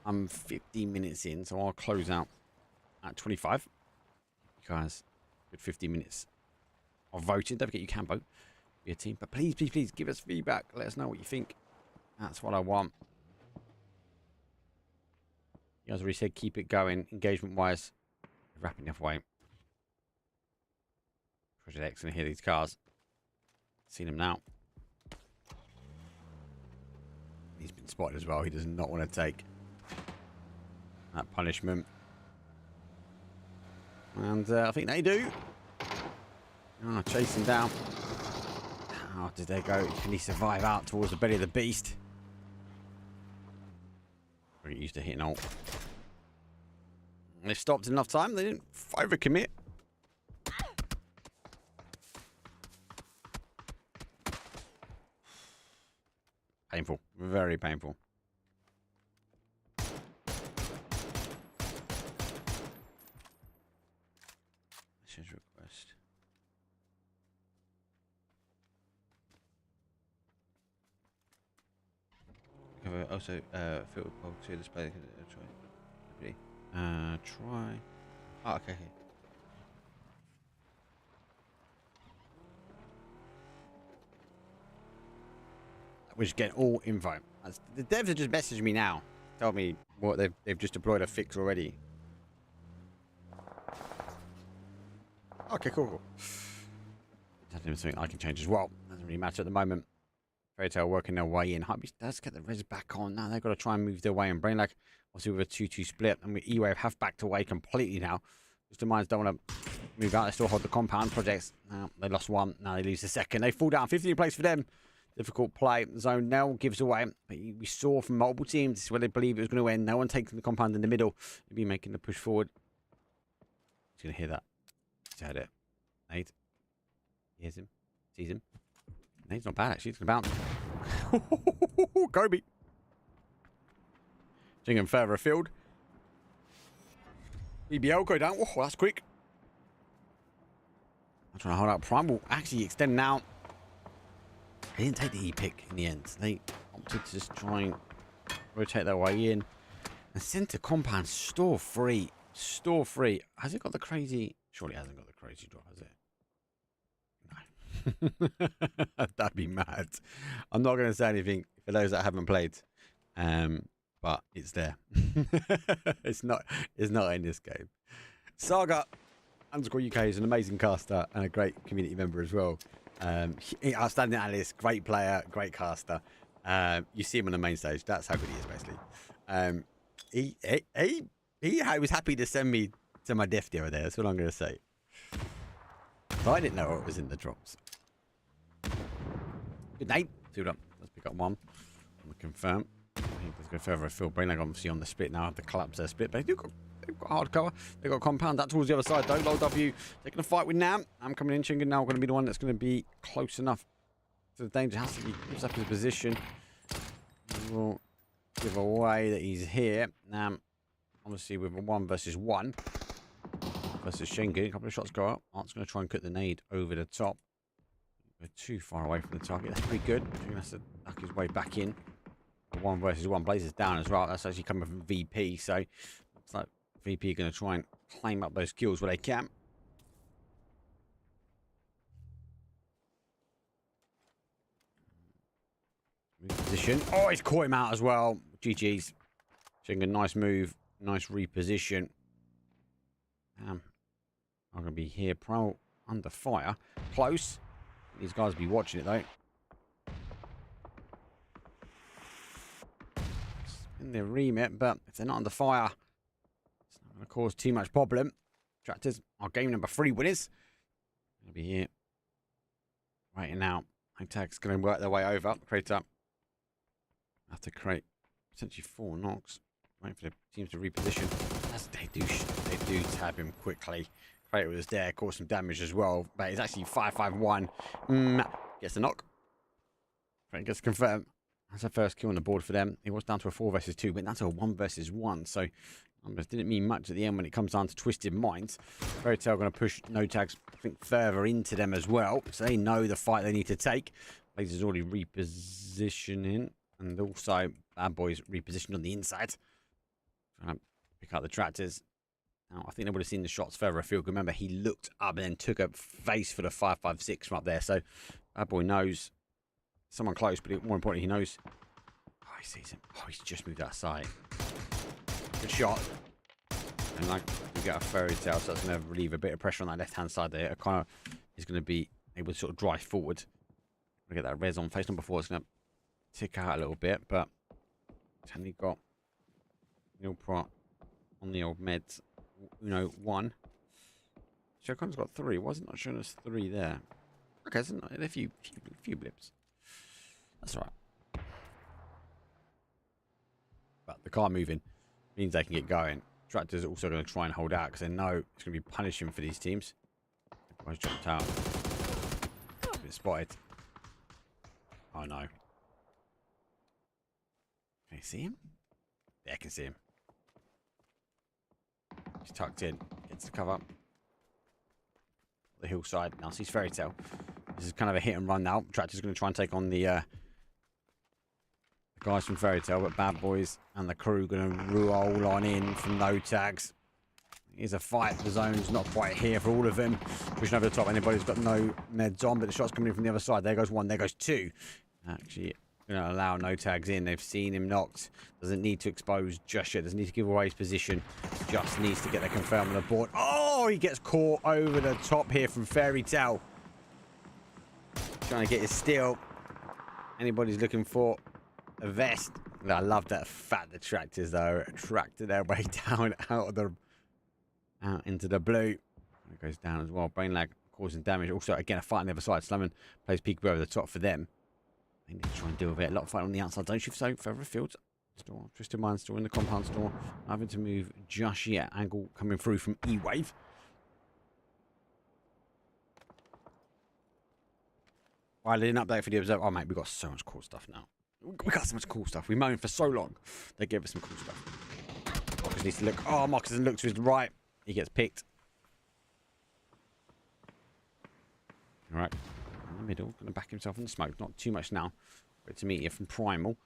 I'm 15 minutes in, so I'll close out at 25. You guys, good 15 minutes of voting. Don't forget you can vote. Be a team, but please, please, please give us feedback. Let us know what you think. That's what I want. You guys already said keep it going, engagement-wise. Wrapping the other way. Project X and hear these cars. Seen him now. He's been spotted as well. He does not want to take that punishment. And I think they do. Oh, chase him down. How did they go? Can he survive out towards the belly of the beast? We're used to hitting ult. They stopped enough time. They didn't overcommit. Painful. Very painful. Message request. Also, filter poll to display. Try. Oh, okay. Here. We're just getting all info. The devs have just messaged me now. Tell me what they've just deployed a fix already. Okay, cool. That's something I can change as well. Doesn't really matter at the moment. Fairy Tail working their way in. Hypebeast does get the res back on. Now they've got to try and move their way. And Brain like obviously with a 2-2 split. And with E-Wave have backed away completely now. Just the Minds don't want to move out. They still hold the compound projects. Now they lost one. Now they lose the second. They fall down. 15th place for them. Difficult play. Zone now gives away. But we saw from multiple teams, this is where they believe it was going to end. No one taking the compound in the middle. They'll be making the push forward. He's going to hear that. He's heard it. Nate. He hears him. Sees him. Nate's not bad, actually. He's going to bounce. Kobe. Taking him further afield. BBL go down. Oh, that's quick. I'm trying to hold out. Primal actually extending out. They didn't take the E-pick in the end. They opted to just try and rotate their way in. And center compound, store free. Store free. Has it got the crazy? Surely it hasn't got the crazy drop, has it? No. That'd be mad. I'm not going to say anything for those that haven't played. But it's there. It's not in this game. Saga _ UK is an amazing caster and a great community member as well. Outstanding analyst, great player, great caster. You see him on the main stage. That's how good he is, basically. He was happy to send me to my death the other day. That's what I'm going to say. But I didn't know what was in the drops. Good night. Let's pick up one. I'm going to confirm. Let's go further afield. Brainlag obviously on the split now. Have to collapse their split. But they've got hard cover. They've got compound. That towards the other side though. Low W taking a fight with Nam. I'm coming in. Chingan now going to be the one that's going to be close enough to the danger. Has to be gives up his position. He will give away that he's here. Nam obviously with a 1 versus 1 versus Shingu. A couple of shots go up. Art's going to try and cut the nade over the top. We're too far away from the target. That's pretty good. Shingu has to duck his way back in. 1 versus 1. Blazes down as well. That's actually coming from VP. So looks like VP are going to try and claim up those kills where they can. Position. Oh, he's caught him out as well. GG's. Shinga, nice move. Nice reposition. I'm going to be here. Pro under fire. Close. These guys will be watching it though. In their remit, but if they're not under fire, it's not going to cause too much problem. Tractors are game number 3 winners. Going to be here waiting now. Tag's going to work their way over. Crater have to create potentially 4 knocks. Waiting for the teams to reposition. They do tab him quickly. Crater was there, caused some damage as well, but it's actually 5-5-1. Gets the knock. Crater gets confirmed. That's the first kill on the board for them. It was down to a 4 versus 2, but that's a 1 versus 1. So numbers didn't mean much at the end when it comes down to Twisted Minds. Fairy Tail going to push no tags, I think, further into them as well. So they know the fight they need to take. Blazer's already repositioning. And also Bad Boys repositioned on the inside. Trying to pick up the tractors. Now, I think they would have seen the shots further afield. Remember, he looked up and then took a face for the 5-5-6 from up there. So Bad Boy knows someone close, but more importantly, he knows. Oh, he sees him. Oh, he's just moved outside. Good shot. And like you get a Fairy Tail, so that's going to relieve a bit of pressure on that left-hand side there. It kind of is going to be able to sort of drive forward. Get that res on face number 4. It's going to tick out a little bit, but it's only got Neil Pratt on the old meds. 1. Shokun's got 3. Why is it not showing us 3 there? Okay, so a few blips. That's all right. But the car moving means they can get going. Tractors are also going to try and hold out because they know it's going to be punishing for these teams. Everyone's jumped out. Been spotted. Oh no. Can you see him? Yeah, I can see him. He's tucked in. Gets the cover. The hillside. Now sees Fairy Tail. This is kind of a hit and run now. Tractor's going to try and take on the guys from Fairy Tail, but Bad Boys and the crew going to roll on in from no tags. Here's a fight. The zone's not quite here for all of them. Pushing over the top. Anybody's got no meds on, but the shot's coming in from the other side. There goes 1. There goes 2. Actually, going to allow no tags in. They've seen him knocked. Doesn't need to expose just yet. Doesn't need to give away his position. Just needs to get the confirm on the board. Oh, he gets caught over the top here from Fairy Tail. Trying to get his steal. Anybody's looking for a vest. I love that fact the tractors though tractor their way down out into the blue. It goes down as well. Brain lag causing damage. Also, again, a fight on the other side. Slamming plays peekaboo over the top for them. They need to try and deal with it. A lot of fight on the outside. Don't shift so further afield. Store. Twisted Mind still in the compound store. Not having to move just yet. Angle coming through from E-Wave. Well, I didn't update for the observer. Oh, mate, we got so much cool stuff now. We got so much cool stuff. We moaned for so long. They gave us some cool stuff. Marcus needs to look. Oh, Marcus doesn't look to his right. He gets picked. All right. In the middle. Going to back himself in the smoke. Not too much now. Great to meet you from Primal.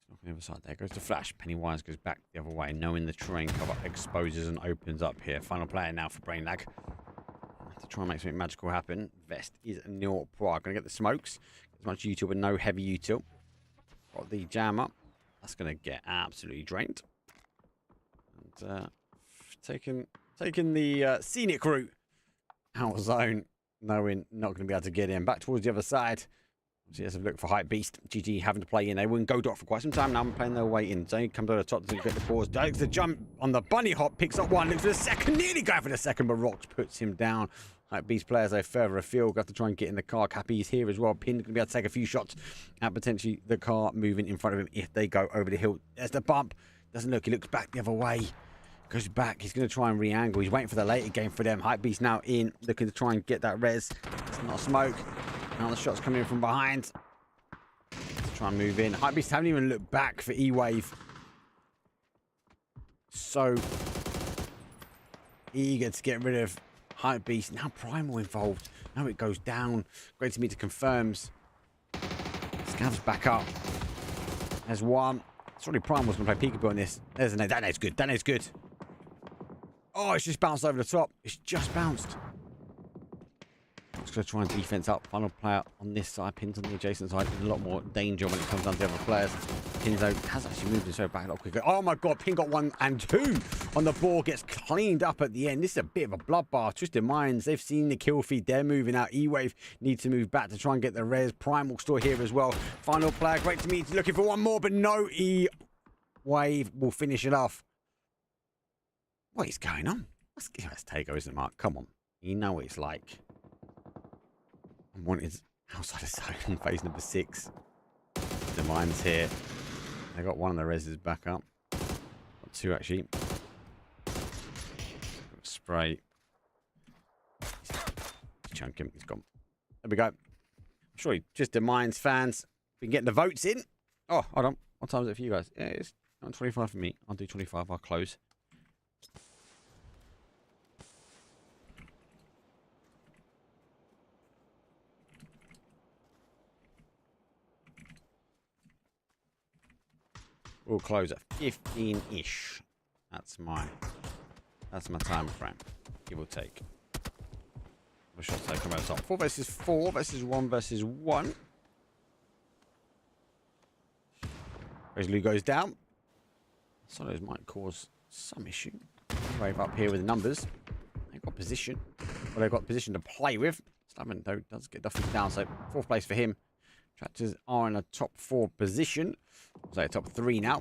On the other side, there goes the flash. Pennywise goes back the other way, knowing the terrain cover exposes and opens up here. Final player now for Brain Lag. Have to try and make something magical happen. Vest is nil pro. Gonna get the smokes. As much util, but no heavy util. Got the jam up. That's gonna get absolutely drained. And taking the scenic route out of zone, knowing not gonna be able to get in. Back towards the other side. So let's have a look for Hype Beast. GG having to play in. They wouldn't go dot for quite some time now. I'm playing their way in. Zane comes over the top, doesn't get the pause. Takes the jump on the bunny hop, picks up one, looks for the second, nearly going for the second, but Rocks puts him down. Hype Beast players are further afield. Got to try and get in the car. Cappy's here as well. Pin going to be able to take a few shots at potentially the car moving in front of him if they go over the hill. There's the bump. Doesn't look. He looks back the other way. Goes back. He's going to try and re-angle. He's waiting for the later game for them. Hype Beast now in, looking to try and get that res. It's not a smoke. Now the shots coming in from behind. Try and move in. Hypebeast haven't even looked back for E-Wave. So eager to get rid of Hypebeast. Now Primal involved. Now it goes down. Great to meet it confirms. Scavs back up. There's one. Sorry, Primal's going to play peekaboo on this. There's a nade. That nade's good. That nade's good. Oh, it's just bounced over the top. It's just bounced. Just going to try and defense up. Final player on this side. Pins on the adjacent side. In a lot more danger when it comes down to the other players. Pins, though, has actually moved himself back a lot quicker. Oh, my God. Pin got 1 and 2 on the board. Gets cleaned up at the end. This is a bit of a bloodbath. Twisted Minds. They've seen the kill feed. They're moving out. E-Wave needs to move back to try and get the res. Primal still here as well. Final player. Great to meet you. Looking for one more, but no. E-Wave will finish it off. What is going on? That's Tego, isn't it, Mark? Come on. You know what it's like. I wanted outside of zone, phase number 6. The mine's here. They got one of the reses back up. Got 2 actually. Spray. Chunk him. He's gone. There we go. I'm sure you just the Mines fans been getting the votes in. Oh, hold on. What time is it for you guys? Yeah, it's 25 for me. I'll do 25. I'll close. We'll close at 15-ish. That's my time frame, give or take. The shots they come out of top. 4 versus 4 versus 1 versus 1. Grizzly goes down. Solos might cause some issue. Wave up here with the numbers. They've got position. Well, they've got position to play with. Slavin, though, does get Duffy down, so 4th place for him. Tractors are in a top 4 position. So top 3 now.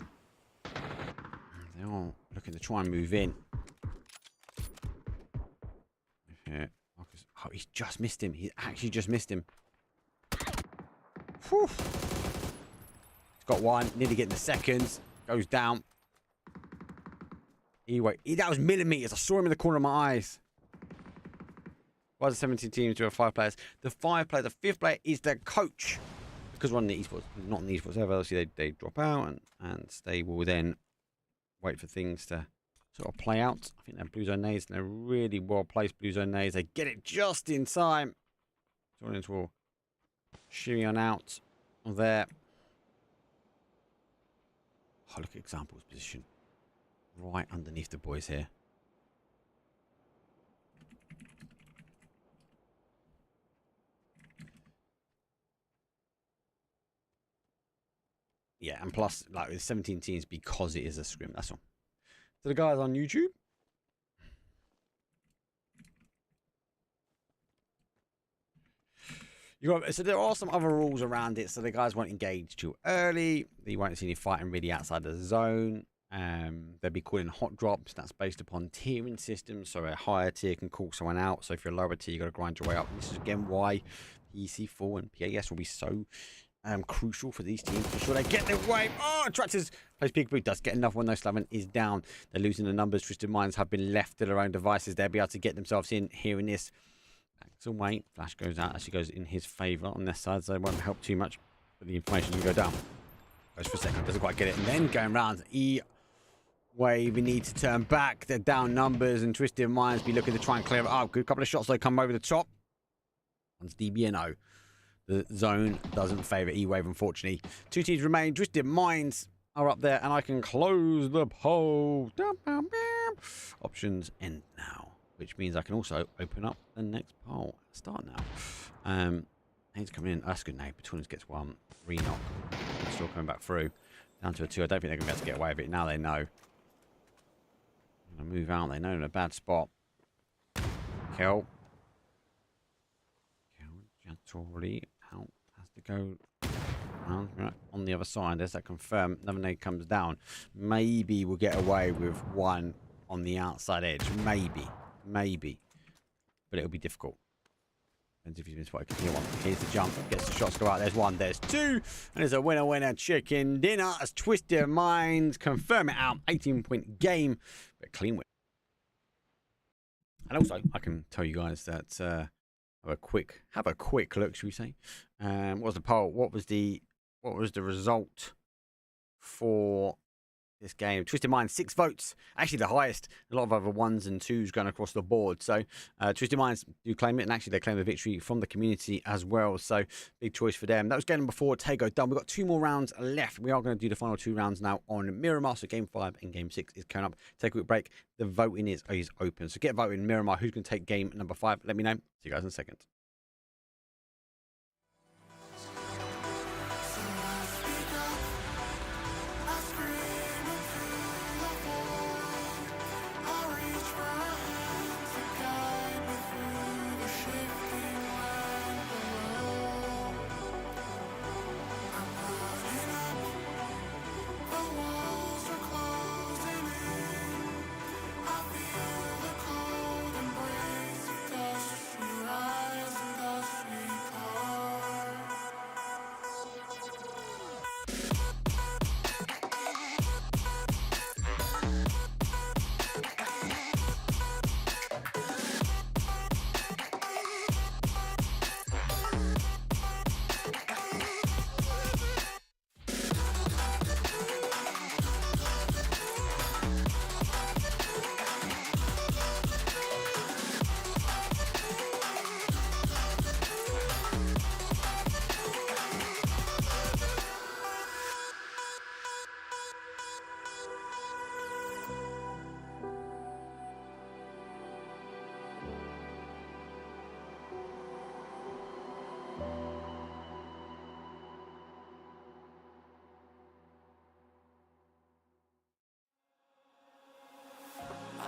They're all looking to try and move in. Here. Oh, he's just missed him. He's actually just missed him. Whew. He's got 1. Nearly getting the seconds. Goes down. Anyway, that was millimeters. I saw him in the corner of my eyes. Why is the 17 teams to have 5 players? The 5 player, the 5th player is the coach. Because we're on the esports, not in the esports ever, obviously they drop out and they will then wait for things to sort of play out. I think they're Blue Zone nades, and they're really well placed Blue Zone nades. They get it just in time. Audience will shimmy on out there. Oh, look at Example's position. Right underneath the boys here. Yeah, and plus, like, with 17 teams because it is a scrim. That's all. So the guys on YouTube. So there are some other rules around it. So the guys won't engage too early. You won't see any fighting really outside the zone. They'll be calling hot drops. That's based upon tiering systems. So a higher tier can call someone out. So if you're a lower tier, you've got to grind your way up. And this is again why EC4 and PAS will be so crucial for these teams to ensure they get their way. Oh, Tractors plays peekaboo, does get enough when no Slavin is down. They're losing the numbers. Twisted Minds have been left to their own devices. They'll be able to get themselves in here in this. Back to wait. Flash goes out. Actually goes in his favour on this side, so it won't help too much. But the information can go down. Goes for a second, doesn't quite get it. And then going round, wave. We need to turn back. They're down numbers, and Twisted Minds be looking to try and clear it up. Good couple of shots, though, come over the top. One's DBNO. The zone doesn't favour E-Wave, unfortunately. 2 teams remain. Twisted Minds are up there, and I can close the poll. Options end now, which means I can also open up the next poll. Start now. He's coming in. That's good now. Between us gets one. Re-knock. Still coming back through. Down to a 2. I don't think they're going to be able to get away with it. Now they know. Going to move out. They know in a bad spot. Kill. Gently out. Has to go around on the other side. There's that confirm. Another nade comes down. Maybe we'll get away with one on the outside edge. Maybe. But it'll be difficult. Depends if he's been spotted. Here's one. Here's the jump. Gets the shots to go out. There's one. There's 2. And there's a winner chicken dinner as Twisted Minds confirm it out. 18-point game. But clean win. And also, I can tell you guys that have a quick look, should we say? What was the poll? What was the result for this game? Twisted Minds 6 votes, actually the highest. A lot of other 1s and 2s going across the board. So Twisted Minds do claim it, and actually they claim the victory from the community as well. So big choice for them. That was game number 4. Tago done. We've got 2 more rounds left. We are going to do the final 2 rounds now on Miramar. So game 5 and game 6 is coming up. Take a quick break. The voting is open. So get voting Miramar. Who's going to take game number 5? Let me know. See you guys in a second.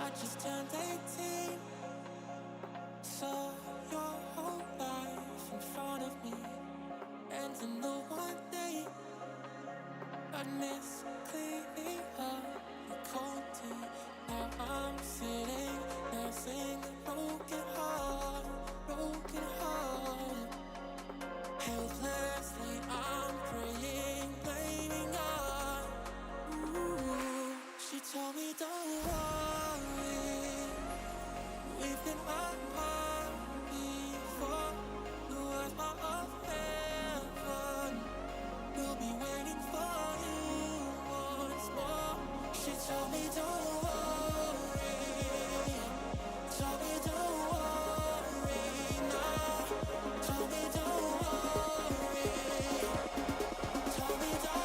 I just turned 18, saw your whole life in front of me, and in the one day I miss cleaning up the cold tea. Now I'm sitting, nursing a broken heart, helplessly I'm praying, blaming God. Ooh, she told me don't worry, we've been apart before. No, as part of heaven, we'll be waiting for you once more. She told me don't worry, told me don't worry now, told me don't worry, told me don't.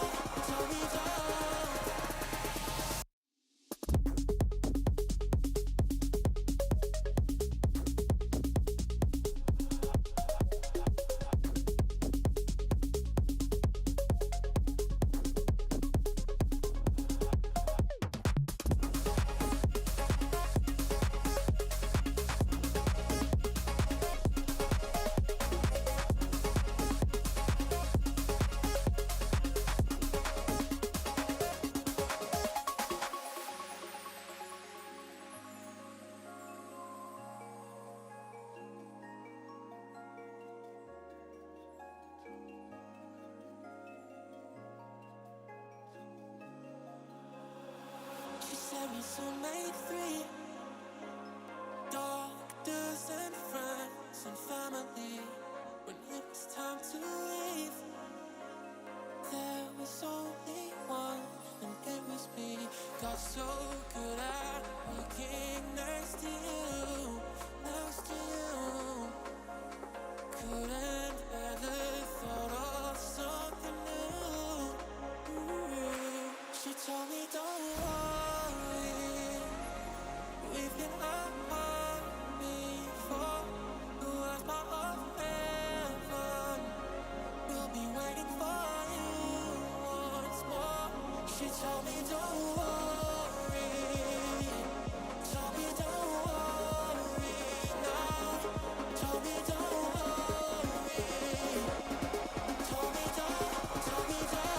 She said we soon made 3, doctors and friends and family. When it was time to leave, there was only one, and it was me. Got so good at looking next to you, next to you. Couldn't bear the thought of something new. She told me don't worry, we've been apart before. The world's part of heaven, we'll be waiting for you once more. She told me don't worry, told me don't worry now, told me don't worry, told me don't, told me don't.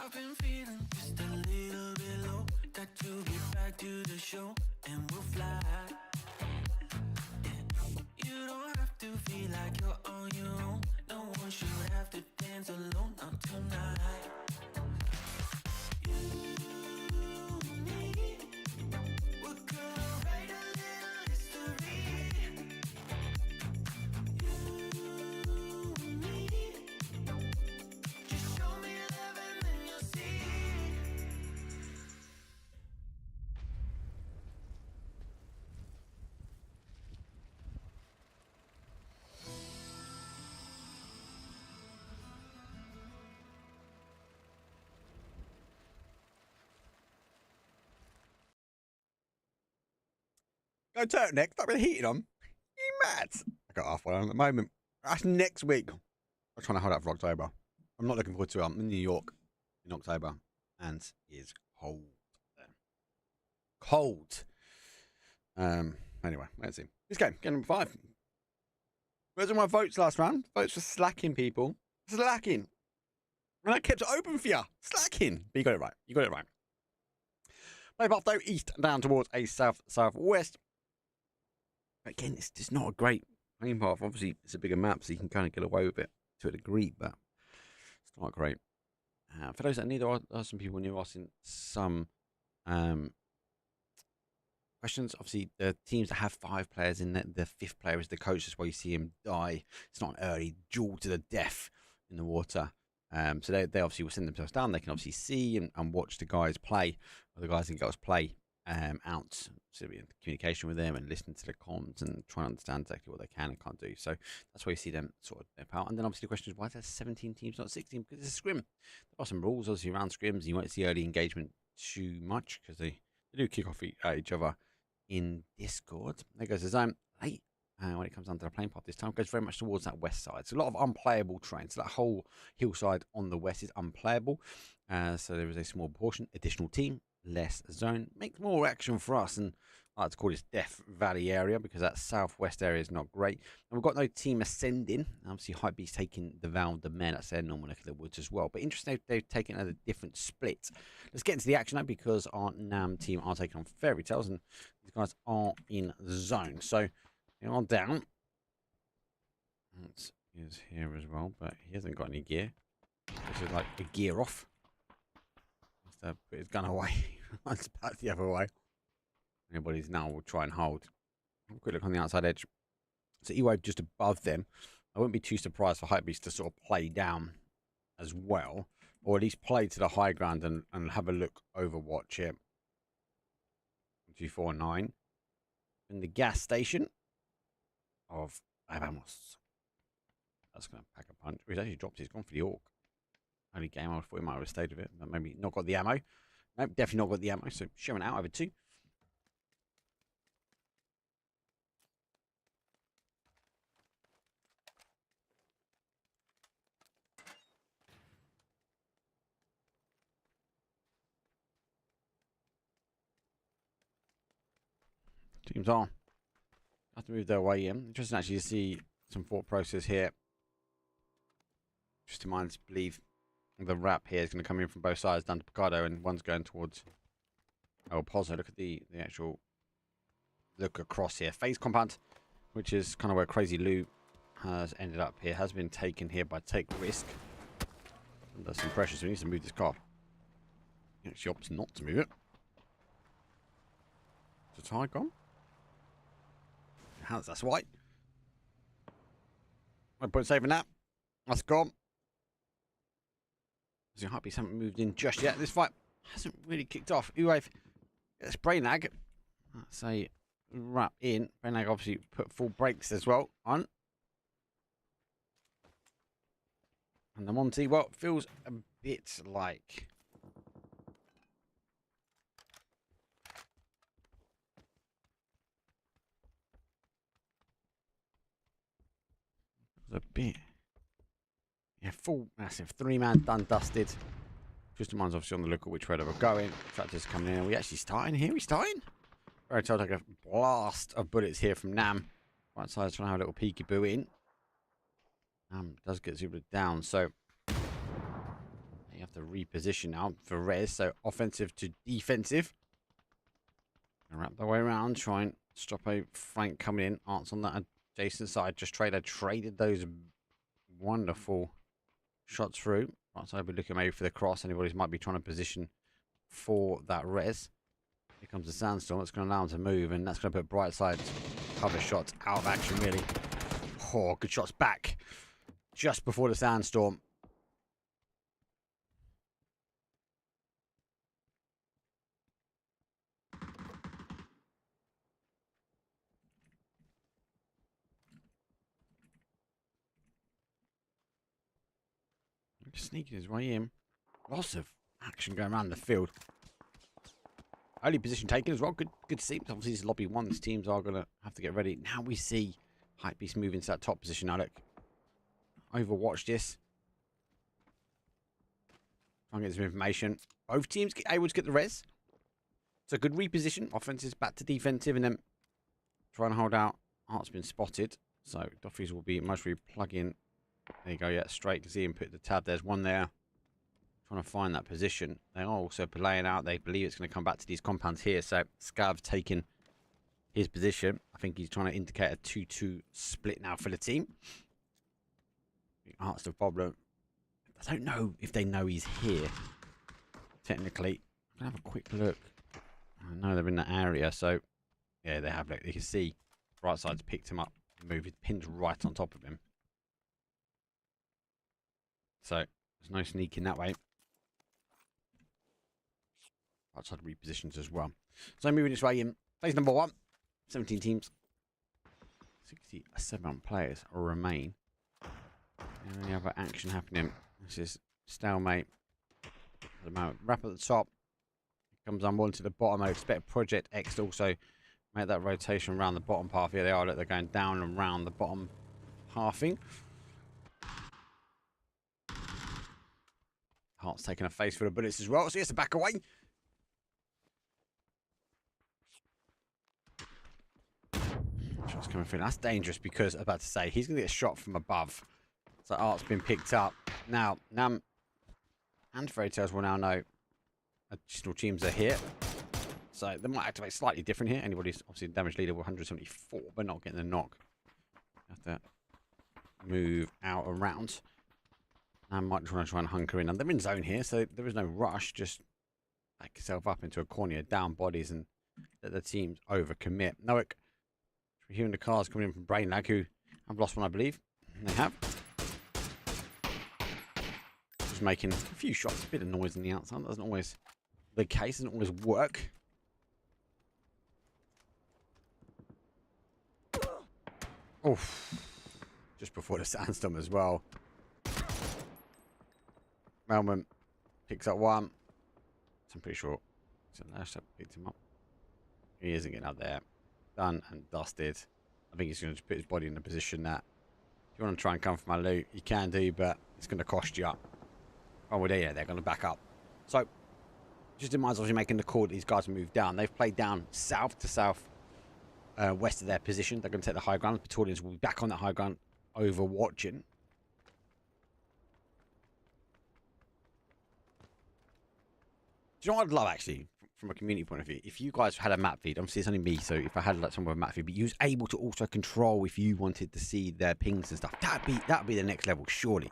I've been feeling just a little bit low. Got to get back to the show and we'll fly. You don't have to feel like you're on your own. No one should have to dance alone, not tonight. You and me, we're gonna write a little history. You and me, just show me love and then you'll see. Go turtleneck. Stop with the heating on. You mad? I got half one on at the moment. That's next week. I'm trying to hold out for October. I'm not looking forward to it. I'm in New York in October, and it's cold there. Cold. Anyway, let's see. This game, game number 5. Where's all my votes last round? Votes for slacking, people. Slacking. And I kept it open for you. Slacking. But you got it right. You got it right. Play path though, east down towards a south-southwest. Again, it's just not a great playing path. Obviously, it's a bigger map, so you can kind of get away with it to a degree, but it's not great. For those that need, there are some people new asking some questions. Obviously, the teams that have 5 players in the 5th player is the coach. That's why you see him die. It's not an early duel to the death in the water. So they obviously will send themselves down. They can obviously see and watch the guys play, or the guys and girls play out. So be in communication with them and listen to the comms and try and understand exactly what they can and can't do. So that's why you see them sort of dip out. And then obviously the question is, why is there 17 teams, not 16? Because it's a scrim. There are some rules obviously around scrims. You won't see early engagement too much because they do kick off at each other in Discord. There goes the zone late. When it comes down to the playing path this time, it goes very much towards that west side. So a lot of unplayable terrain. So that whole hillside on the west is unplayable. So there is a small portion. Additional team, less zone. Makes more action for us. And I like to call this Death Valley area because that southwest area is not great. And we've got no team ascending. Obviously, Hypebeast taking the Val de Mer. That's their normal neck of the woods as well. But interesting, they've taken a different split. Let's get into the action now because our NAM team are taking on Fairy Tales. And these guys are in zone. So they are down. That is here as well, but he hasn't got any gear. This is like a gear off. Put his gun away. It's back the other way. Anybody's now will try and hold. Have a quick look on the outside edge. So E-Wave just above them. I wouldn't be too surprised for Hypebeast to sort of play down as well, or at least play to the high ground and have a look overwatch it. 249 in the gas station of Vamos. That's going to pack a punch. He's actually dropped it. He's gone for the Orc. Only game I thought he might have stayed with it, but maybe not got the ammo. Nope, definitely not got the ammo. So showing out over 2. Teams are. Have to move their way in. Interesting actually to see some thought process here. Just in mind to believe the wrap here is going to come in from both sides down to Picardo, and one's going towards El Pozo. Look at the actual look across here. Phase compound, which is kind of where Crazy Lou has ended up here, has been taken here by Take Risk. Under some pressure, so he needs to move this car. He actually opts not to move it. Is the tire gone? That's white. No point saving that. That's gone. The heartbeats haven't moved in just yet. This fight hasn't really kicked off. Uwave gets brain lag. That's a wrap in. Brain lag obviously put full brakes as well on. And the Monty, well, feels a bit like a bit. Yeah, full massive 3-man done dusted. Just reminds obviously on the look at which way they were going. Tractors coming in. Are we actually starting here? We starting? Very told, like a blast of bullets here from Nam. Right side trying to have a little peekaboo in. Nam does get zoomed down, so you have to reposition now for res. So offensive to defensive. And wrap the way around, try and stop a flank coming in. Art's on that adjacent side. Just traded those wonderful shots through. Right side, we're looking maybe for the cross. Anybody's might be trying to position for that res. Here comes the sandstorm. That's going to allow him to move, and that's going to put bright side cover shots out of action, really. Oh, good shots back just before the sandstorm. Sneaking his way in. Lots of action going around the field. Early position taken as well. Good to see. Obviously, this is lobby 1. These teams are going to have to get ready. Now we see Hypebeast move into that top position. Now, look. Overwatch this. Try and get some information. Both teams able to get the res. So, good reposition. Offensive back to defensive. And then try and hold out. Art's been spotted. So, Duffy's will be mostly plug-in. There you go, yeah, straight. You see him put the tab. There's one there. Trying to find that position. They are also playing out. They believe it's going to come back to these compounds here. So Scav's taking his position. I think he's trying to indicate a 2-2 split now for the team. Art's the problem. I don't know if they know he's here. Technically. I'm going to have a quick look. I know they're in that area. So, yeah, they have. Look, you can see right side's picked him up. Moved. It pinned right on top of him. So, there's no sneaking that way. Outside repositions as well. So, moving this way in. Phase number 1. 17 teams. 67 players remain. And any other action happening. This is stalemate. At the moment. Wrap at the top. Comes on to the bottom. I expect Project X to also make that rotation around the bottom path. Here they are. Look, they're going down and around the bottom halving. Heart's taking a face full of bullets as well, so he has to back away. Shots coming through. That's dangerous because, I'm about to say, he's going to get shot from above. So Art's been picked up. Now, Nam and Fairy Tales will now know additional teams are here. So they might activate slightly different here. Anybody's obviously damage leader with 174, but not getting the knock. Have to move out around. I might want to try and hunker in. And they're in zone here, so there is no rush. Just back yourself up into a corner, down bodies, and let the teams overcommit. Noak, we're hearing the cars coming in from Brain Lag, who have lost one, I believe. And they have. Just making a few shots, a bit of noise on the outside. That doesn't always the case, doesn't always work. Oof. just before the sandstorm as well. Melman picks up one. So I'm pretty sure. So Lash picked him up. He isn't getting up there. Done and dusted. I think he's going to put his body in a position that if you want to try and come for my loot, you can do, but it's going to cost you up. Oh, well, they're going to back up. So, just in mind, obviously making the call that these guys move down. They've played down south to south west of their position. They're going to take the high ground. The Praetorians will be back on that high ground, overwatching. Do you know what I'd love, actually, from a community point of view? If you guys had a map feed, obviously it's only me, so if I had like someone with a map feed, but you was able to also control if you wanted to see their pings and stuff, that'd be the next level, surely.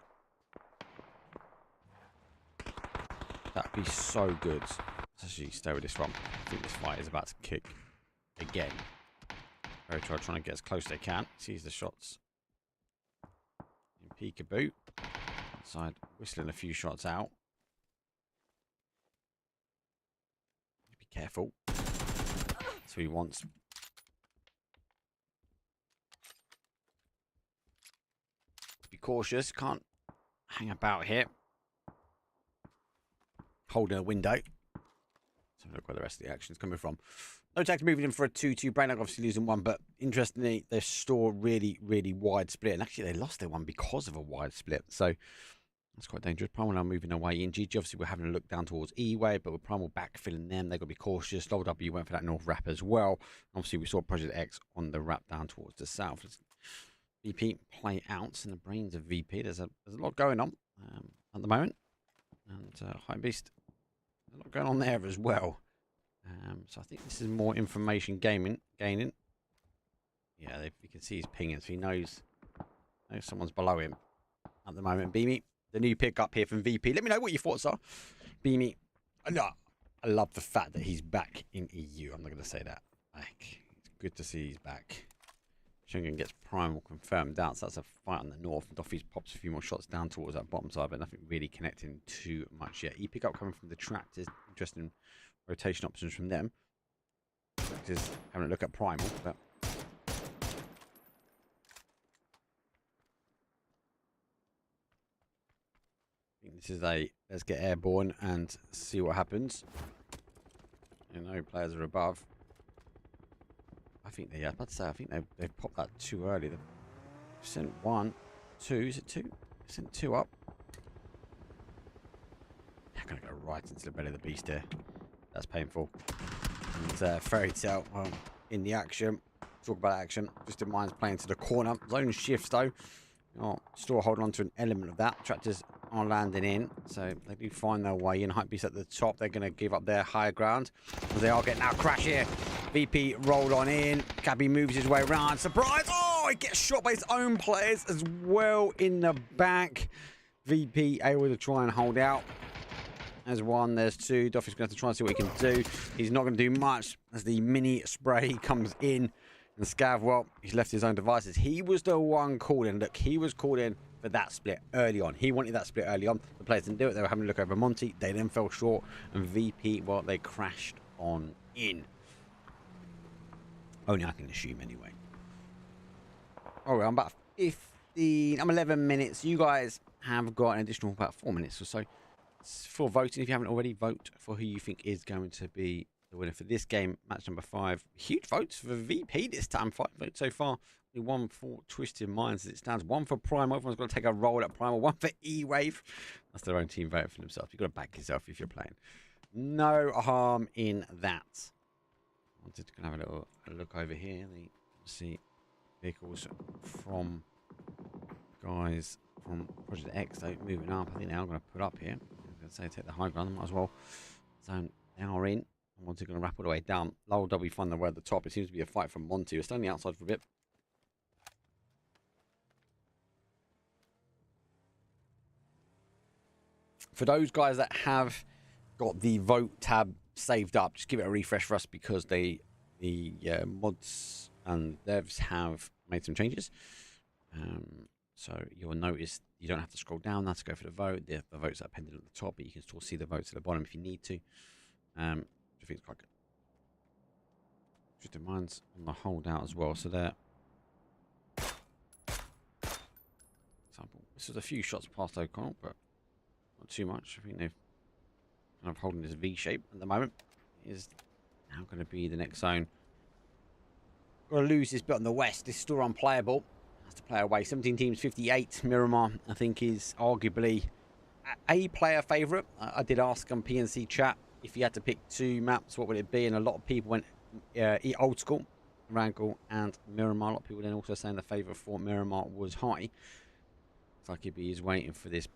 That'd be so good. Let's actually stay with this one. I think this fight is about to kick again. Very trying to get as close as they can. Sees the shots. In peekaboo. Inside, whistling a few shots out. Be careful. That's what he wants. Be cautious. Can't hang about here. Holding a window. So look where the rest of the action is coming from. No tactic moving in for a 2-2. Brainlag obviously losing one, but interestingly, their store really wide split. And actually, they lost their one because of a wide split. So that's quite dangerous. Primal now moving away in. GG obviously we're having a look down towards E-Way, but with Primal backfilling them, they've got to be cautious. W went for that north wrap as well. Obviously, we saw Project X on the wrap down towards the south. Let's VP play out in the brains of VP. There's a lot going on at the moment. And High Beast. A lot going on there as well. So I think this is more information gaining. Yeah, you can see he's pinging, so he knows someone's below him at the moment. Beamy, the new pickup here from VP. Let me know what your thoughts are. Beamy, I love the fact that he's back in EU. I'm not going to say that. Like, it's good to see he's back. Shungan gets Primal confirmed out, so that's a fight on the north. Doffy's pops a few more shots down towards that bottom side, but nothing really connecting too much yet. E pick up coming from the tractors. Interesting rotation options from them. Tractors having a look at Primal, but I think this is a let's get airborne and see what happens. You know, players are above. I think they, about to say, I think they've popped that too early. They've sent 1, 2, is it 2? Sent 2 up. They're going to go right into the belly of the beast here. That's painful. And Fairy Tale in the action. Talk about action. Just in mind's playing to the corner. Zone shifts though. Still holding on to an element of that. Tractors are landing in, so they do find their way in. Hypebeast at the top. They're going to give up their higher ground. They are getting now crash here. VP rolled on in. Cabby moves his way around. Surprise! Oh, he gets shot by his own players as well in the back. VP able to try and hold out. There's 1, there's 2. Duffy's going to have to try and see what he can do. He's not going to do much as the mini spray comes in. And Scav, well, he's left his own devices. He was the one called in. Look, he was called in for that split early on. He wanted that split early on. The players didn't do it. They were having a look over Monty. They then fell short. And VP, well, they crashed on in. Only I can assume anyway. All right, I'm about 15. I'm 11 minutes. You guys have got an additional about 4 minutes or so for voting. If you haven't already, vote for who you think is going to be the winner for this game. Match number 5. Huge votes for VP this time. 5 votes so far. Only 1 for Twisted Minds as it stands. 1 for Primal. Everyone's got to take a roll at Primal. 1 for E-Wave. That's their own team voting for themselves. You've got to back yourself if you're playing. No harm in that. I wanted to have a look over here. See vehicles from guys from Project X though, moving up. I think they are going to put up here. I'm going to say take the high ground. Might as well. So they are in. Monty going to wrap all the way down. Lowell W find their way at the top. It seems to be a fight from Monty. We're standing outside for a bit. For those guys that have got the vote tab saved up, just give it a refresh for us because the mods and devs have made some changes. So you'll notice you don't have to scroll down now to go for the vote. The votes are pending at the top, but you can still see the votes at the bottom if you need to. I think it's quite good. Just in mind's on the holdout as well, so there. This was a few shots past O'Connell, but not too much. I think they've kind of holding this V shape at the moment. Is now going to be the next zone. Got to lose this bit on the west. This is still unplayable. Has to play away. 17 teams, 58. Miramar, I think, is arguably a player favourite. I did ask on PNC chat if you had to pick 2 maps, what would it be? And a lot of people went old school, Wrangle and Miramar. A lot of people then also saying the favourite for Miramar was high. Looks like he's waiting for this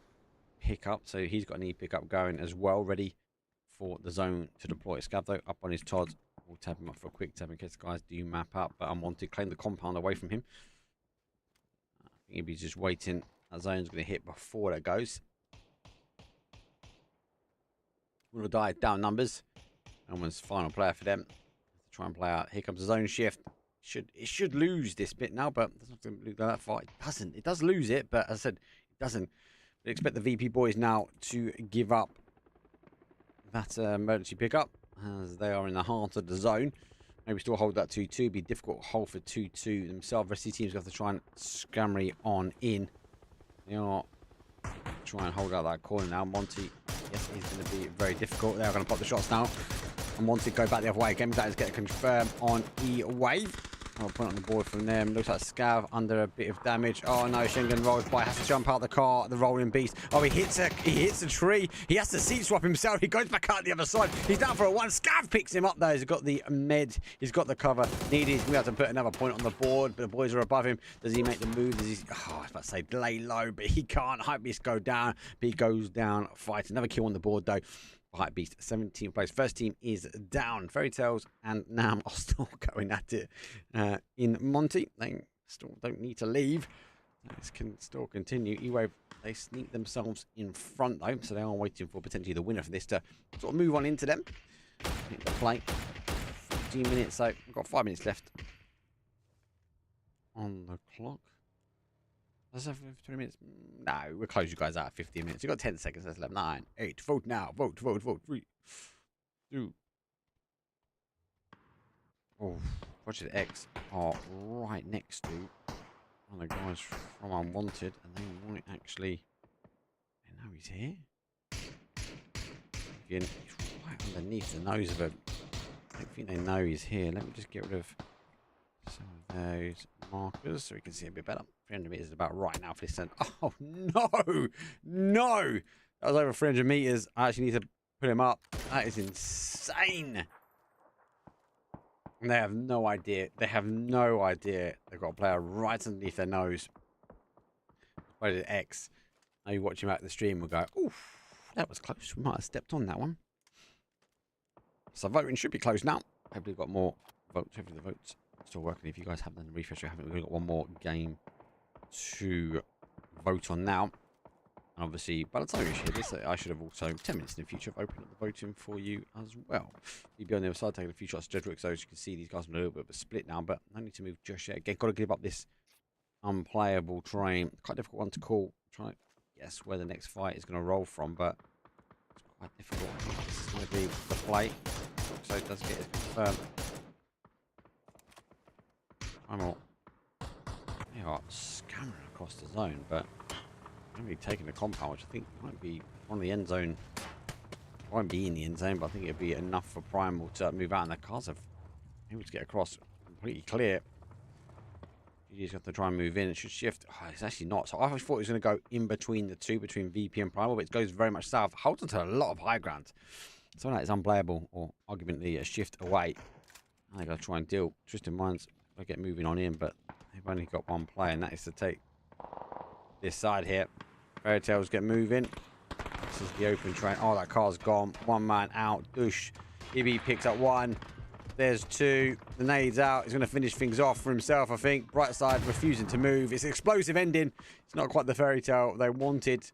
pickup. So he's got an E-pickup going as well, ready for the zone to deploy. Scav, though, up on his Todd. We'll tap him up for a quick tap in case the guys do map up. But Unwanted claim the compound away from him. I think he's just waiting. That zone's going to hit before that goes. Will die down numbers. Almost final player for them. Try and play out. Here comes the zone shift. It should lose this bit now, but it doesn't have to lose that fight. It doesn't. It does lose it, but as I said, it doesn't. We expect the VP boys now to give up that emergency pickup as they are in the heart of the zone. Maybe still hold that 2-2. Be a difficult hold for 2-2 themselves. The rest of the teams have to try and scammery on in. They are try and hold out that corner now. Monty, yes, he's going to be very difficult. They are going to pop the shots now. And Monty go back the other way. Game that is getting confirmed on E-Wave. I'll put it on the board from them. Looks like Scav under a bit of damage. Oh no, Schengen rolls by. Has to jump out the car. The rolling beast. Oh, he hits a tree. He has to seat swap himself. He goes back out the other side. He's down for a 1. Scav picks him up though. He's got the med. He's got the cover needed. He's going to have to put another point on the board. But the boys are above him. Does he make the move? Does he? Oh, I was about to say lay low, but he can't. Hype beast go down. But he goes down. Fight. Another kill on the board though. Hype Beast, 17th place. First team is down. Fairy Tales and Nam are still going at it. In Monty, they still don't need to leave. This can still continue. E-Wave, they sneak themselves in front though, so they are waiting for potentially the winner for this to sort of move on into them. Hit the play. 15 minutes, so we've got 5 minutes left on the clock. Let's have 20 minutes. No, we'll close you guys out at 15 minutes. You've got 10 seconds. That's left. 9, 8. Vote now. Vote, vote, vote. 3, 2. Oh, Project X are right next to one of the guys from Unwanted, and they might actually. They know he's here. He's right underneath the nose of him. I don't think they know he's here. Let me just get rid of some of those markers so we can see a bit better. 300 meters is about right now for this turn. Oh no, no, that was over 300 meters. I actually need to put him up. That is insane. And they have no idea. They have no idea. They've got a player right underneath their nose. What is X? Now you watch him out the stream will go, oof, that was close. We might have stepped on that one. So voting should be closed now. Hopefully we've got more votes. Hopefully the votes still working. If you guys haven't done the refresh, you haven't. We've got one more game to vote on now. And obviously, by the time you hear this, I should have also 10 minutes in the future opened up the voting for you as well. You'll be on the other side taking a few shots. Jedrick, so as you can see, these guys are a little bit of a split now, but no need to move just yet. Again, got to give up this unplayable terrain. Quite difficult one to call. Try to guess where the next fight is going to roll from, but it's quite difficult. This is going to be the play, so it does get it confirmed. I'm all. They are scammering across the zone, but I'm really taking the compound, which I think might be on the end zone. Won't be in the end zone, but I think it'll be enough for Primal to move out, and the cars have able to get across completely clear. You just have to try and move in. It should shift. Oh, it's actually not. So I thought it was going to go in between the two, between VP and Primal, but it goes very much south. Holds onto a lot of high ground. So that is unplayable, or arguably a shift away. I got to try and deal. Twisted Minds, I get moving on in, but they've only got one play, and that is to take this side here. Fairy Tales get moving. This is the open train. Oh, that car's gone. One man out. Dush. Ibby picks up one. There's two. The nade's out. He's going to finish things off for himself, I think. Bright side refusing to move. It's an explosive ending. It's not quite the Fairy Tale they wanted.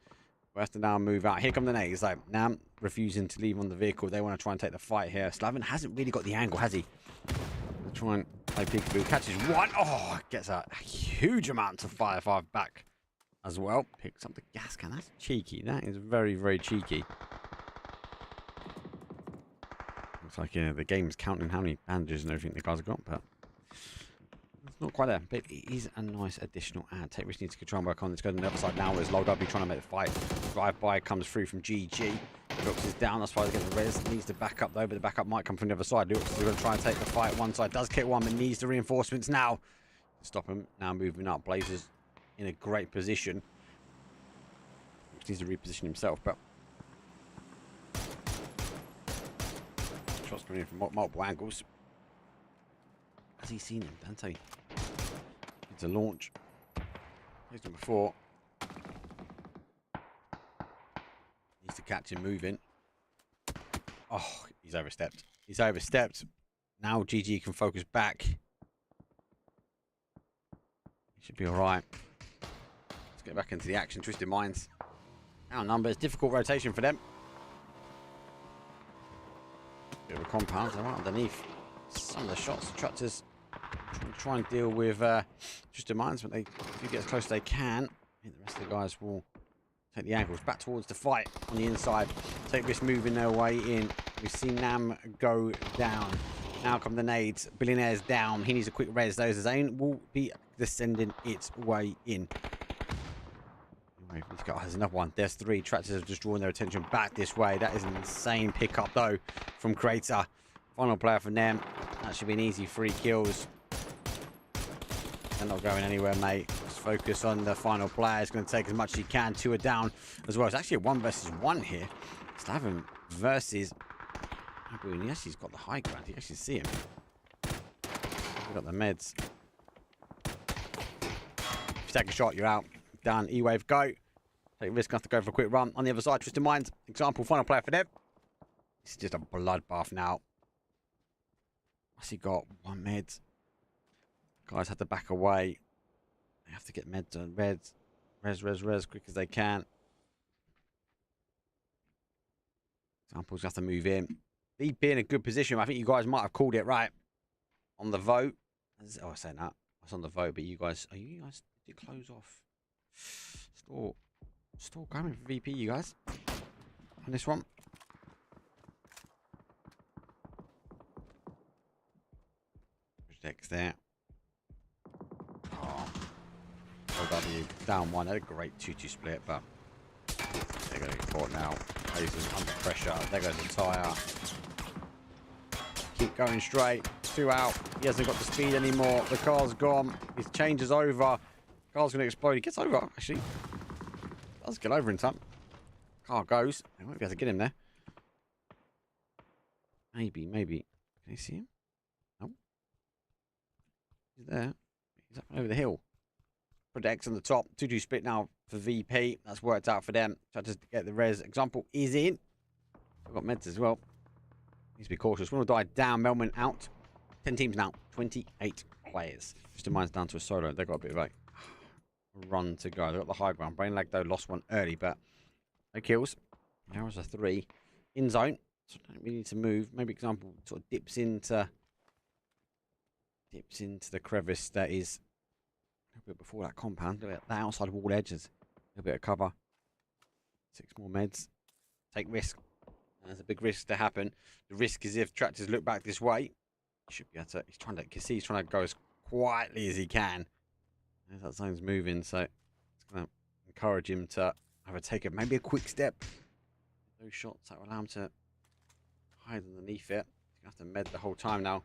We have to now move out. Here come the nades. Like, Nam refusing to leave on the vehicle. They want to try and take the fight here. Slaven hasn't really got the angle, has he? They'll try and play peekaboo. Catches one. Oh, gets a huge amount of fire 5 back as well. Picks up the gas can. That's cheeky. That is very, very cheeky. Looks like the game's counting how many bandages and everything the guys have got, but Not quite there, but it is a nice additional ad. Take risk needs to try and work on. Let's go to the other side now. There's Low W trying to make the fight. Drive-by comes through from GG. Lux is down. That's why they get the res. Needs to back up though, but the backup might come from the other side. Lux is going to try and take the fight. One side does kick one, but needs the reinforcements now. Stop him. Now moving up. Blazers in a great position. Lux needs to reposition himself, but shots coming in from multiple angles. Has he seen him? Dante needs a launch. He's done before. Needs to catch him moving. Oh, he's overstepped. He's overstepped. Now GG can focus back. He should be alright. Let's get back into the action. Twisted Minds. Our numbers. Difficult rotation for them. Bit of a compound. They're right underneath some of the shots. The Tractors try and deal with Twisted Minds, but they do get as close as they can. I think the rest of the guys will take the angles back towards the fight on the inside. Take this moving their way in. We've seen Nam go down. Now come the nades. Billionaire's down. He needs a quick res. Those Zane will be descending its way in. Anyway, there's another one. There's three. Tractors have just drawn their attention back this way. That is an insane pickup though from Creator. Final player for them. That should be an easy 3 kills. They're not going anywhere, mate. Just focus on the final player. He's going to take as much as he can. 2 are down as well. It's actually a 1 versus 1 here. Slaven versus... He actually's got the high ground. You can actually see him. We've got the meds. If you take a shot, you're out. Down. E-wave, go. Take risk enough to go for a quick run. On the other side, Twisted Minds. Example, final player for them. This is just a bloodbath now. What's he got? 1 med. Guys have to back away. They have to get meds and res quick as they can. Examples have to move in. VP in a good position. I think you guys might have called it right on the vote. Oh, I say that. It's on the vote, but you guys, did you close off? Still going for VP, you guys, on this one. Projects there. Oh, W down 1. Had a great 2-2 split, but they're going to get caught now. Blazers under pressure. There goes the tire. Keep going straight. 2 out. He hasn't got the speed anymore. The car's gone. His change is over. Car's going to explode. He gets over, actually. Does get over in time. Car goes. They won't be able to get him there. Maybe. Can you see him? No. He's there. He's up over the hill. Protects on the top. 2-2 split now for VP. That's worked out for them. Try to get the res. Example is in. We've got meds as well. Needs to be cautious. We'll die down. Melman out. 10 teams now. 28 players. Just Minds down to a solo. They've got a bit of a run to go. They've got the high ground. Brain lag though. Lost one early, but no kills. Now is a 3. In zone. So don't really need to move. Maybe example sort of dips into the crevice that is a little bit before that compound. Look at the outside wall edges. A little bit of cover. 6 more meds. Take risk. There's a big risk to happen. The risk is if Tractors look back this way. He should be able to. He's trying to go as quietly as he can. As that zone's moving, so it's going to encourage him to have a take of maybe a quick step. Those shots that will allow him to hide underneath it. He's going to have to med the whole time now.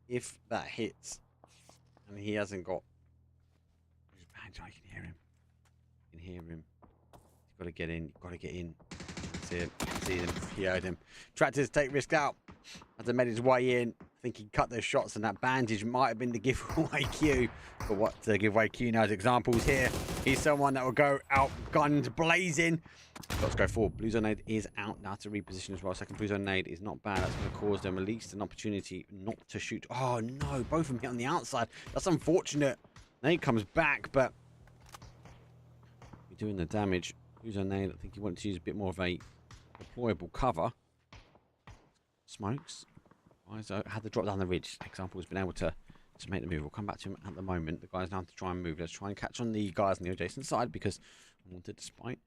If that hits, and he hasn't got his badge, I can hear him. You can hear him. He's got to get in. You've got to get in. That's it. See him. He heard him. Tractors take risk out. Had to med his way in. I think he cut those shots, and that bandage might have been the giveaway cue. But what the giveaway cue now as examples here. He's someone that will go out guns blazing. Let's go forward. Blue Zone Nade is out now to reposition as well. Second Blue Zone Nade is not bad. That's going to cause them at least an opportunity not to shoot. Oh no, both of them hit on the outside. That's unfortunate. Nade comes back, but we're doing the damage. Blue Zone Nade, I think he wanted to use a bit more of a deployable cover. Smokes. Had to drop down the ridge. Example has been able to make the move. We'll come back to him at the moment. The guys now have to try and move. Let's try and catch on the guys on the adjacent side because I wanted, despite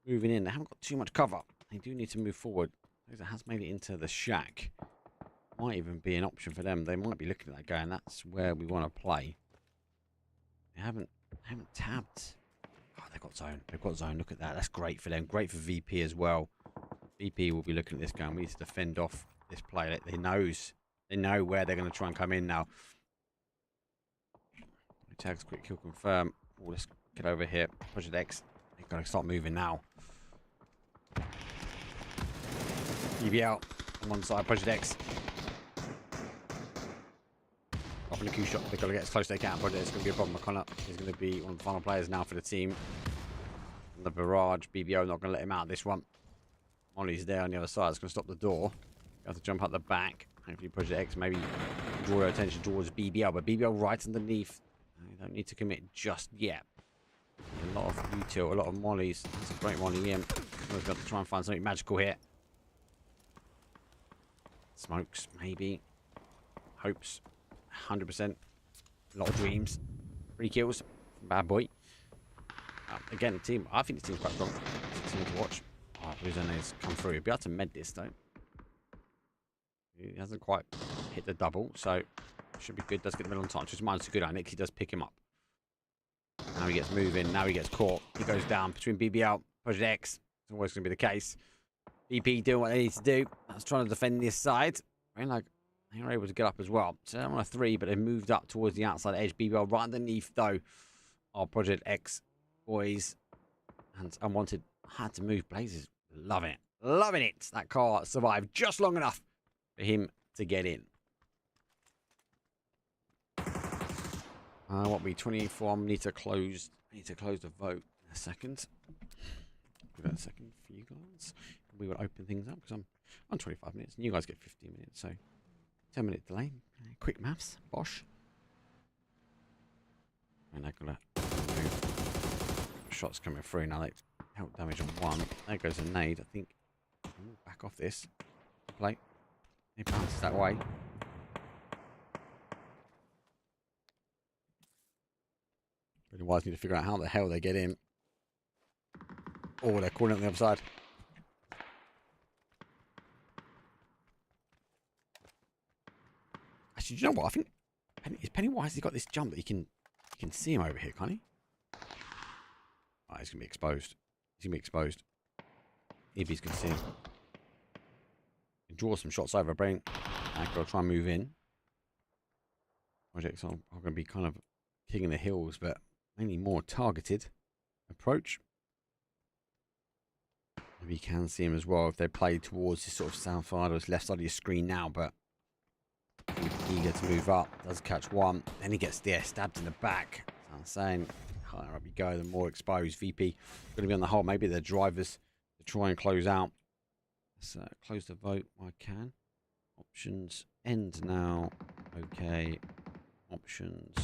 moving in, they haven't got too much cover. They do need to move forward. Has made it into the shack. might even be an option for them. They might be looking at that going, that's where we want to play. They haven't tapped. Oh, they've got zone. They've got zone. Look at that. That's great for them. Great for VP as well. VP will be looking at this going, we need to defend off this play. They know where they're going to try and come in now. Tags, quick kill confirm. Oh, let's get over here. Project X. They've got to start moving now. EV out on one side. Project X. Dropping a Q shot. They've got to get as close as they can. Project X is going to be a problem. O'Connor is going to be one of the final players now for the team. And the barrage. BBO not going to let him out of this one. Molly's there on the other side. It's going to stop the door. You have to jump out the back. Hopefully Project X maybe draw your attention towards BBL. But BBL right underneath. You don't need to commit just yet. A lot of util, a lot of mollies. That's a great molly in. We've got to try and find something magical here. Smokes, maybe. Hopes. 100%. A lot of dreams. 3 kills. Bad boy. Again, the team. I think the team's quite strong. It's a team to watch. Oh, Blue's come through. He'll be able to med this, though. He hasn't quite hit the double, so should be good. Does get the middle on time. Just minus a good eye. Nick, he does pick him up. Now he gets moving. Now he gets caught. He goes down between BBL, Project X. It's always going to be the case. BP doing what they need to do. That's trying to defend this side. Very like they were able to get up as well. So they're on a 3, but they moved up towards the outside edge. BBL right underneath, though, our Project X boys. And Unwanted had to move. Blazers loving it. Loving it. That car survived just long enough for him to get in. What we 24? Need to close the vote in a second. Give that a second for you guys. We will open things up because I'm on 25 minutes and you guys get 15 minutes, so 10-minute delay. Quick maths, bosh. And they're gonna shots coming through now. They help damage on 1. There goes a nade. I think. Ooh, back off this plate. He bounces that way. Really wise, need to figure out how the hell they get in. Oh, they're calling on the other side. Actually, do you know what? I think Pennywise has got this jump that you can see him over here, can't he? Oh, he's gonna be exposed. He's gonna be exposed. If he's gonna see him. Draw some shots over brain. I'll try and move in. Projects are going to be kind of kicking the hills, but mainly more targeted approach. Maybe you can see him as well if they play towards this sort of south side or this left side of your screen now, but eager to move up. Does catch 1. Then he gets there, stabbed in the back. So I'm saying, the higher up you go, the more exposed. VP going to be on the whole. Maybe the drivers to try and close out. Let's close the vote while I can. Options end now. Okay. Options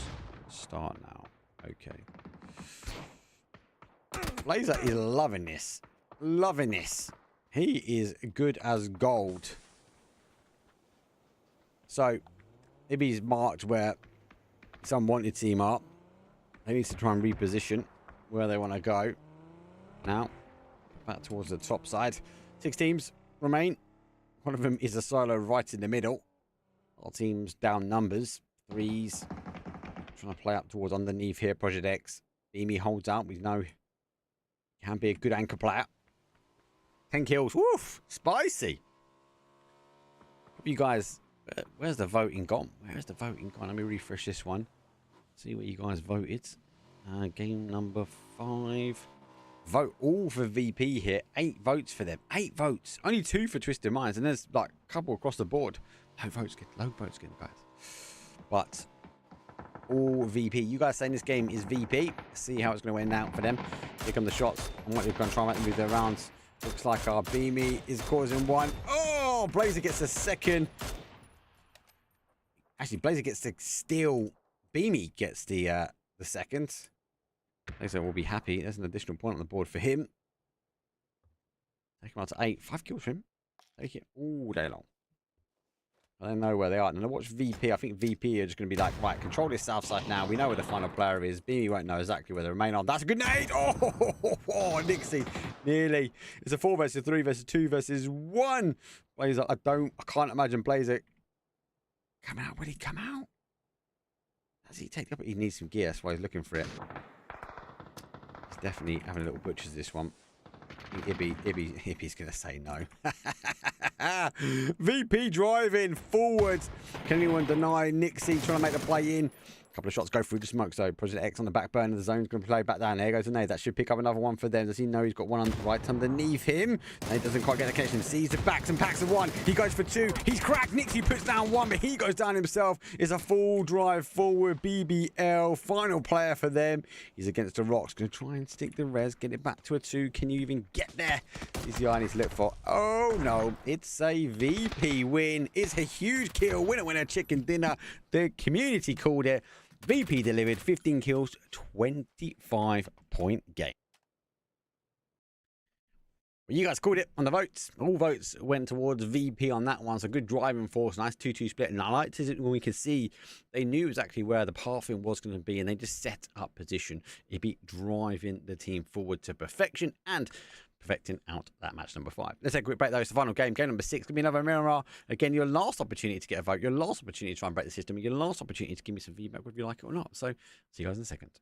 start now. Okay. Blazer is loving this. Loving this. He is good as gold. So, if he's marked where some wanted team are, they need to try and reposition where they want to go. Now, back towards the top side. 6 teams remain. One of them is a solo right in the middle. All teams down numbers. 3s. Trying to play up towards underneath here. Project X. Beamy holds out. We know he can be a good anchor player. 10 kills. Woof! Spicy! Hope you guys... where's the voting gone? Where's the voting gone? Let me refresh this one. See what you guys voted. Game number 5. Vote all for VP here. 8 votes for them. 8 votes. Only 2 for Twisted Minds. And there's like a couple across the board. Low votes getting guys. But all VP. You guys saying this game is VP. See how it's going to end out for them. Here come the shots. I want you to try and move their rounds. Looks like our Beamy is causing 1. Oh, Blazer gets a second. Actually, Blazer gets the steal. Beamy gets the second. Blazer will be happy. There's an additional point on the board for him. Take him out to 8. 5 kills for him. Take it all day long. I don't know where they are. And I watch VP. I think VP are just going to be like, right, control this south side now. We know where the final player is. Beamy won't know exactly where the remain are. That's a good nade. Oh, Nixie. Nearly. It's a 4 versus 3 versus 2 versus 1. Blazer, I can't imagine Blazer Come out. Will he come out? Does he take up? He needs some gear. That's why he's looking for it. He's definitely having a little butcher's this one. Ibby's going to say no. VP driving forwards. Can anyone deny Nixie trying to make the play in? A couple of shots go through the smoke, so Project X on the back burner. The zone's going to play back down. There goes the nade. That should pick up another one for them. Does he know he's got one on right underneath him? And he doesn't quite get the connection. Sees the backs and packs of one. He goes for two. He's cracked. Nixie puts down one, but he goes down himself. It's a full drive forward. BBL. Final player for them. He's against the rocks. Going to try and stick the res. Get it back to a two. Can you even get there? Is the eye I need to look for. Oh, no. It's a VP win. It's a huge kill. Winner, winner, chicken dinner. The community called it. VP delivered 15 kills, 25-point game. Well, you guys called it on the votes. All votes went towards VP on that one. So good driving force. Nice 2-2 split. And I liked it when we could see they knew exactly where the pathing was going to be. And they just set up position. It'd be driving the team forward to perfection and perfecting out that match number 5. Let's take a quick break though. It's the final game. Game number 6. Could be another mirror. Again, your last opportunity to get a vote. Your last opportunity to try and break the system. And your last opportunity to give me some feedback whether you like it or not. So see you guys in a second.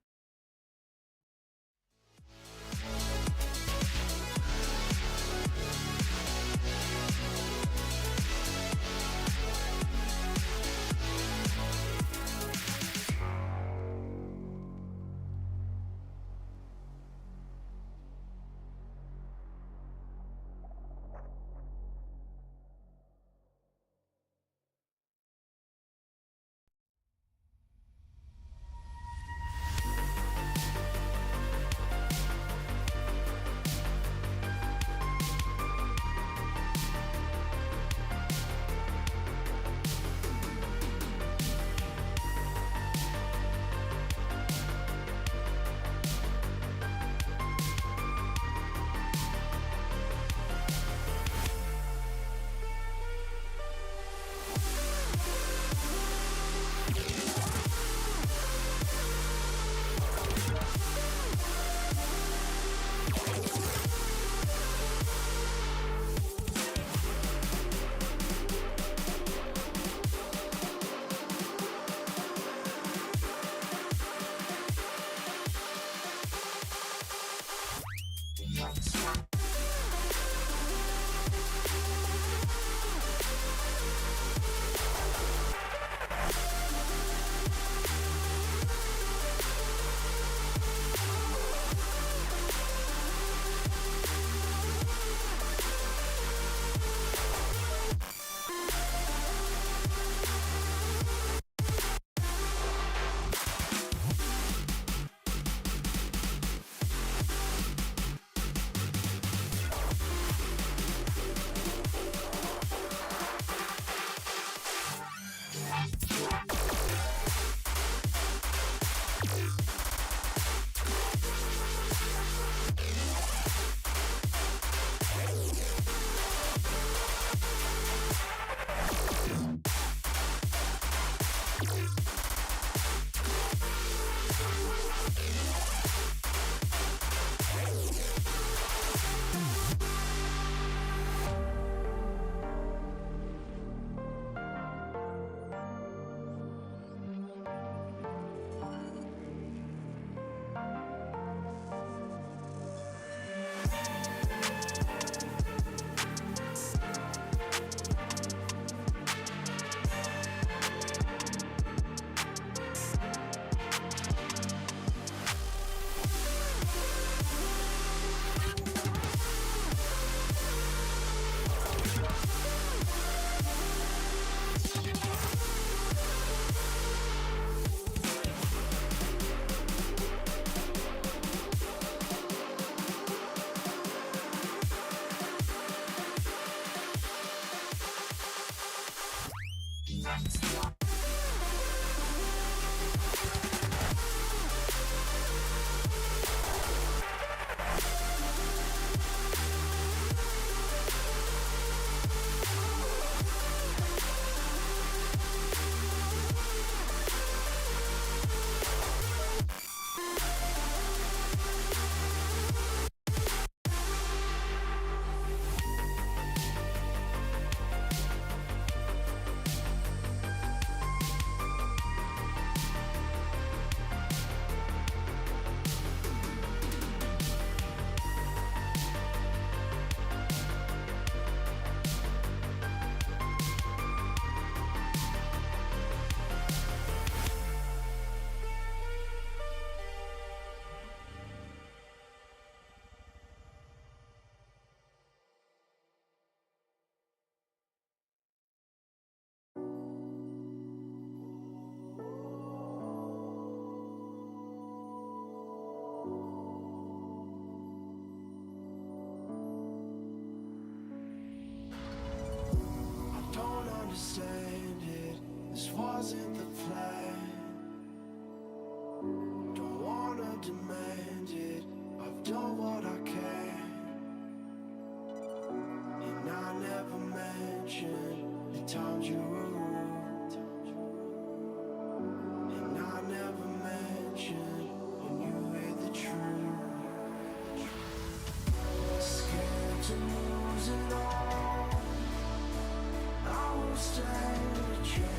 understand it. This wasn't the plan. Don't wanna demand it. I've done what I can. And I never mentioned the times you were rude. And I never mentioned when you heard the truth. Scared to lose it all. I won't stand a chance.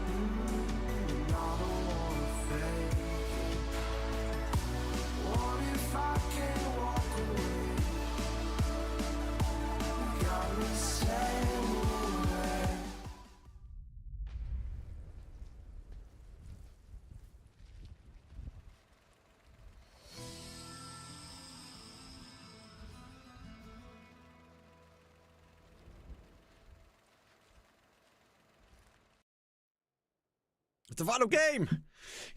And I don't wanna fake it. What if I can't walk away? You got me saying away. It's the final game.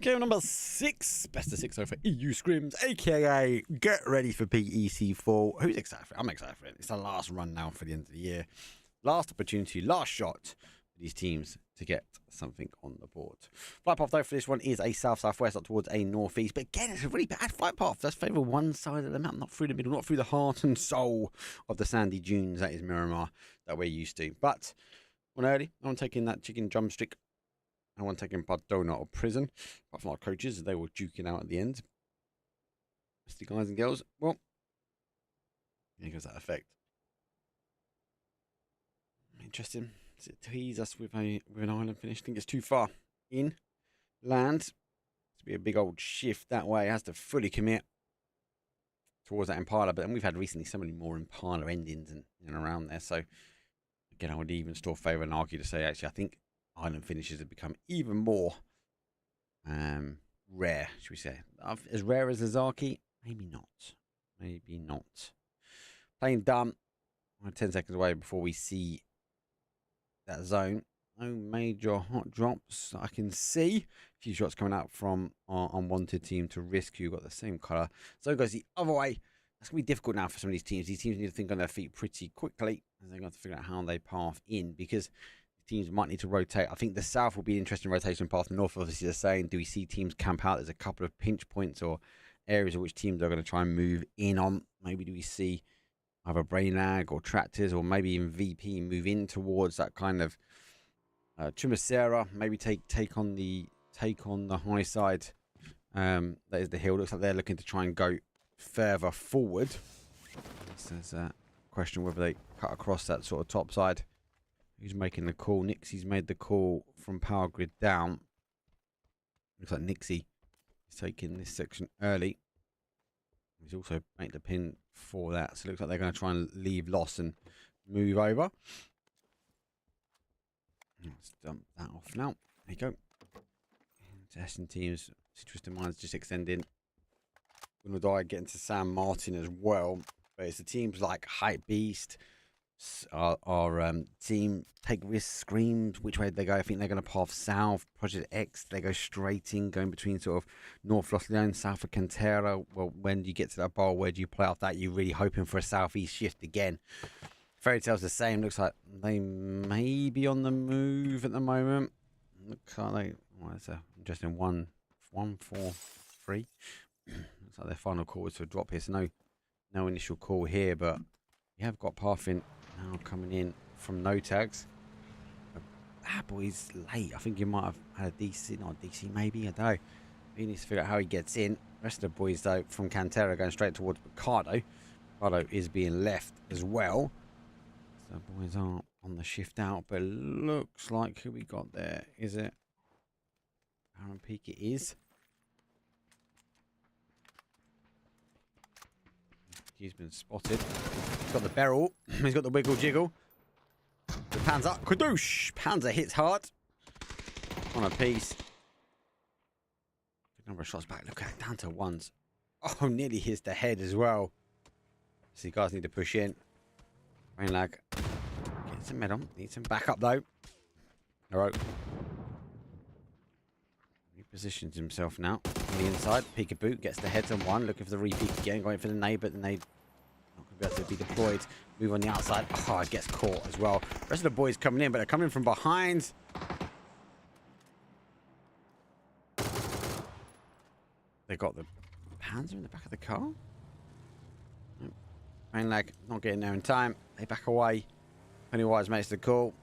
Game number 6. Best of 6 over EU Scrims, aka get ready for PEC4. Who's excited for it? I'm excited for it. It's the last run now for the end of the year. Last opportunity, last shot for these teams to get something on the board. Flight path though for this one is a south-southwest up towards a northeast. But again, it's a really bad flight path. Let's favour one side of the map, not through the middle, not through the heart and soul of the sandy dunes that is Miramar that we're used to. But one early, I'm taking that chicken drumstick. I want taking Pardona or prison. Apart from our coaches, they were duking out at the end. Mr. Guys and girls, well, here goes that effect. Interesting. Does it tease us with an island finish? I think it's too far. In, land. To be a big old shift that way. It has to fully commit towards that Impala. But then we've had recently so many more Impala endings and around there. So, again, I would even still favour and argue to say, actually, I think island finishes have become even more rare, should we say. As rare as Lazaki? Maybe not. Maybe not. Playing dumb. We're 10 seconds away before we see that zone. No major hot drops I can see. A few shots coming out from our unwanted team to risk. You've got the same colour. So it goes the other way. That's going to be difficult now for some of these teams. These teams need to think on their feet pretty quickly. And they're going to have to figure out how they path in, because teams might need to rotate. I think the south will be an interesting rotation path. The north, obviously, they're saying, do we see teams camp out? There's a couple of pinch points or areas of which teams are going to try and move in on. Maybe do we see either brain lag or tractors, or maybe even VP move in towards that kind of Chumacera. Maybe take on the high side. That is the hill. Looks like they're looking to try and go further forward. There's a question whether they cut across that sort of top side. Who's making the call? Nixie's made the call from power grid down. Looks like Nixie is taking this section early. He's also made the pin for that. So it looks like they're going to try and leave loss and move over. Let's dump that off now. There you go. Testing teams. Twisted Minds just extending. Gonna die getting to San Martin as well. But it's the teams like Hype Beast. Our team Take Risks, Screams, which way did they go? I think they're going to path south. Project X, they go straight in, going between sort of North Los Leones, south of Cantera. Well, when do you get to that bar? Where do you play off that? You're really hoping for a southeast shift again. Fairy Tale's the same. Looks like they may be on the move at the moment. Looks like they. Well, it's a interesting 1-4-3. Looks like their final call was to a drop here. So no initial call here, but you have got pathing now coming in from no tags. That boy's late. I think he might have had a DC, not a DC maybe, I don't know. He needs to figure out how he gets in. The rest of the boys though from Cantera going straight towards Picardo. Picardo is being left as well. So the boys are on the shift out, but it looks like who we got there. Is it Aaron Peak? It is. He's been spotted. He's got the barrel. He's got the wiggle jiggle. The Panzer. Kadoosh! Panzer hits hard. On a piece. Good number of shots back. Look at it. Down to ones. Oh, nearly hits the head as well. So you guys need to push in. Brain lag. Get some med on. Need some backup though. Alright. Repositions himself now. On the inside. Peekaboo gets the head on one. Looking for the repeat again. Going for the nade, but the nade not going be able to be deployed. Move on the outside. Oh, it gets caught as well. The rest of the boys coming in, but they're coming from behind. They got the Panzer in the back of the car. Main leg not getting there in time. They back away. Pennywise makes the call.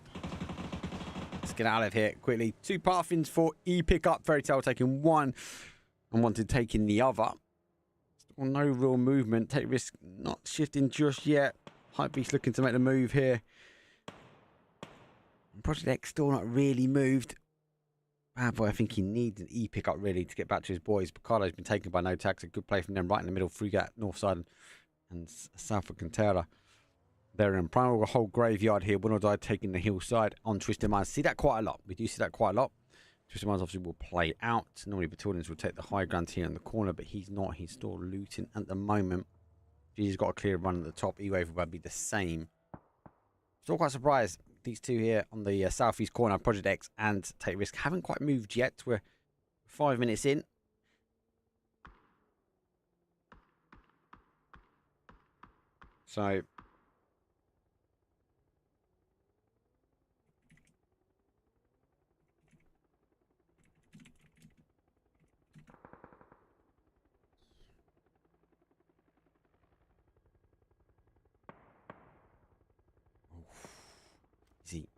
Let's get out of here quickly. 2 Pathfins for E pickup. Fairy Tale taking 1. Unwanted taking the other. Still no real movement. Take risk not shifting just yet. Hypebeast looking to make the move here. Project X still not really moved. Bad boy, I think he needs an E pickup really to get back to his boys. Picardo's been taken by no tags. A good play from them right in the middle. Frugat, north side and south of Cantera. They're in primal whole graveyard here. One or die taking the hillside on Twisted Minds. See that quite a lot. We do see that quite a lot. Twisted Minds obviously will play out. Normally Battalions will take the high ground here in the corner, but he's not. He's still looting at the moment. He's got a clear run at the top. E-Wave will be the same. Still quite surprised. These two here on the southeast corner, Project X and Take Risk, haven't quite moved yet. We're 5 minutes in. So